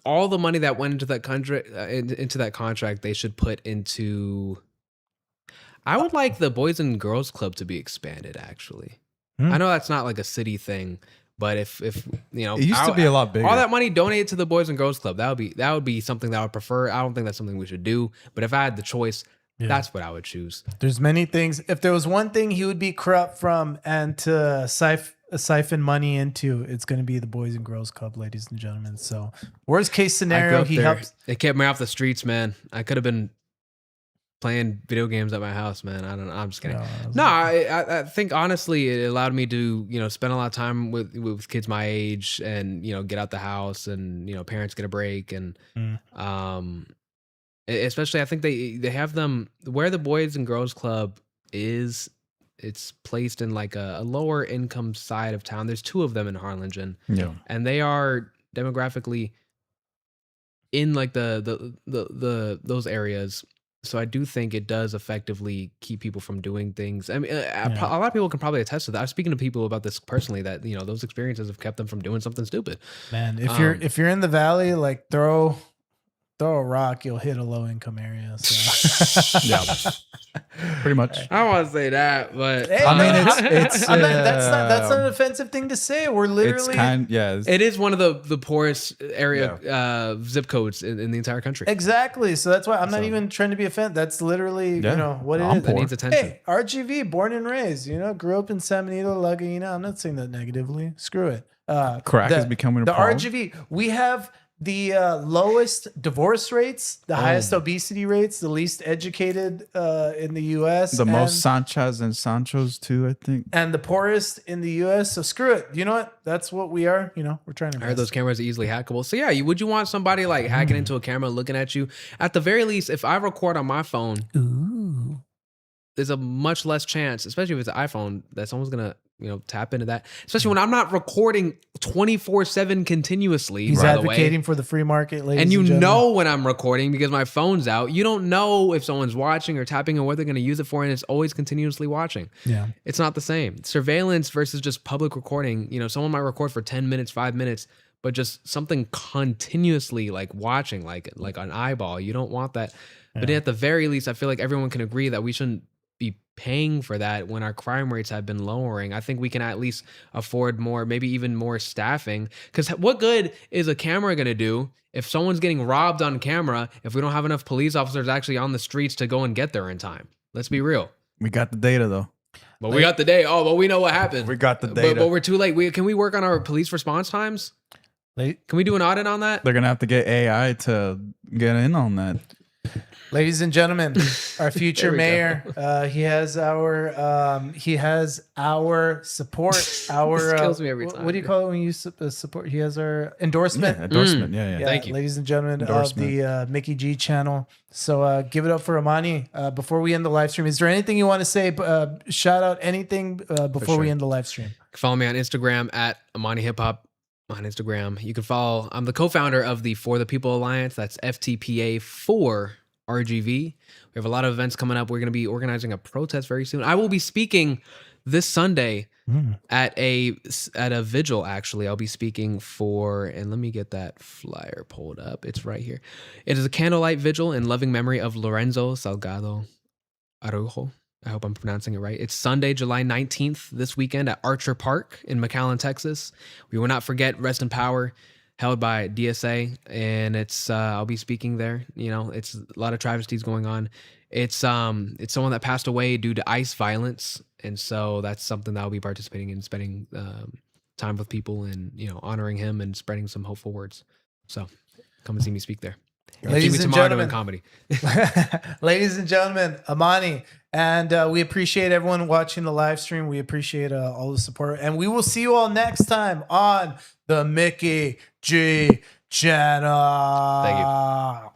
all the money that went into that contract, they should put into. I would like the Boys and Girls Club to be expanded. Actually, I know that's not like a city thing, but if you know, it used to be a lot bigger. All that money donated to the Boys and Girls Club, that would be something that I would prefer. I don't think that's something we should do, but if I had the choice, that's what I would choose. There's many things. If there was one thing he would be corrupt from and to siphon money into, it's going to be the Boys and Girls Club, ladies and gentlemen. So worst case scenario, he helps. It kept me off the streets, man. I could have been playing video games at my house, man. I don't know. I'm just kidding. No, I think honestly, it allowed me to, you know, spend a lot of time with kids my age and, you know, get out the house and, you know, parents get a break. And, especially I think they have them where the Boys and Girls Club is. It's placed in like a lower income side of town. There's 2 of them in Harlingen, and they are demographically in like the those areas. So I do think it does effectively keep people from doing things. I mean, a lot of people can probably attest to that. I'm speaking to people about this personally that, you know, those experiences have kept them from doing something stupid. Man, if you're in the valley, like throw a rock, you'll hit a low income area. So. Yeah, pretty much. I don't want to say that, but hey, I mean, it's that's not an offensive thing to say. We're literally it is one of the poorest area zip codes in the entire country. Exactly. So that's why I'm not even trying to be offended. That's literally you know what it is. It needs attention. Hey, RGV, born and raised. You know, grew up in San Benito, Laguna. I'm not saying that negatively. Screw it. Crack is becoming a problem. RGV. We have the lowest divorce rates, the highest obesity rates, the least educated in the U.S. The most Sanchas and Sanchos too, I think. And the poorest in the U.S. So screw it. You know what? That's what we are. You know, we're trying to. I heard those cameras are easily hackable. So yeah, would you want somebody like hacking into a camera, looking at you? At the very least, if I record on my phone, there's a much less chance, especially if it's an iPhone, that someone's gonna tap into that. Especially when I'm not recording 24/7 continuously. He's advocating for the free market, ladies and you know when I'm recording because my phone's out. You don't know if someone's watching or tapping and what they're going to use it for, and it's always continuously watching. Yeah, it's not the same. Surveillance versus just public recording. Someone might record for 10 minutes, 5 minutes, but just something continuously like watching, like an eyeball. You don't want that. Yeah. But at the very least, I feel like everyone can agree that we shouldn't be paying for that when our crime rates have been lowering. I think we can at least afford more, maybe even more staffing. Because what good is a camera going to do if someone's getting robbed on camera if we don't have enough police officers actually on the streets to go and get there in time? Let's be real. We got the data though. But we got the data. Oh, but we know what happened. We got the data. But we're too late. Can we work on our police response times? Can we do an audit on that? They're going to have to get AI to get in on that. Ladies and gentlemen, our future mayor, he has our support. Our kills me every time. What do you call it when you support? He has our endorsement. Yeah, endorsement. Yeah. Thank you, ladies and gentlemen of the Mickey G channel. So give it up for Amani. Before we end the live stream, is there anything you want to say? Shout out anything before we end the live stream. Follow me on Instagram at Amani Hip Hop. On Instagram, you can follow. I'm the co-founder of the For the People Alliance. That's FTPA for RGV. We have a lot of events coming up. We're going to be organizing a protest very soon. I will be speaking this Sunday at a vigil. Actually, I'll be speaking for, and let me get that flyer pulled up. It's right here. It is a candlelight vigil in loving memory of Lorenzo Salgado Araujo. I hope I'm pronouncing it right. It's Sunday, July 19th, this weekend at Archer Park in McAllen, Texas. We will not forget Rest in Power, held by DSA, and it's I'll be speaking there. It's a lot of travesties going on. It's someone that passed away due to ICE violence, and so that's something that I'll be participating in, spending time with people and honoring him and spreading some hopeful words. So come and see me speak there. Ladies and gentlemen, comedy. Ladies and gentlemen, Amani, and we appreciate everyone watching the live stream. We appreciate all the support, and we will see you all next time on the Mickey G channel. Thank you.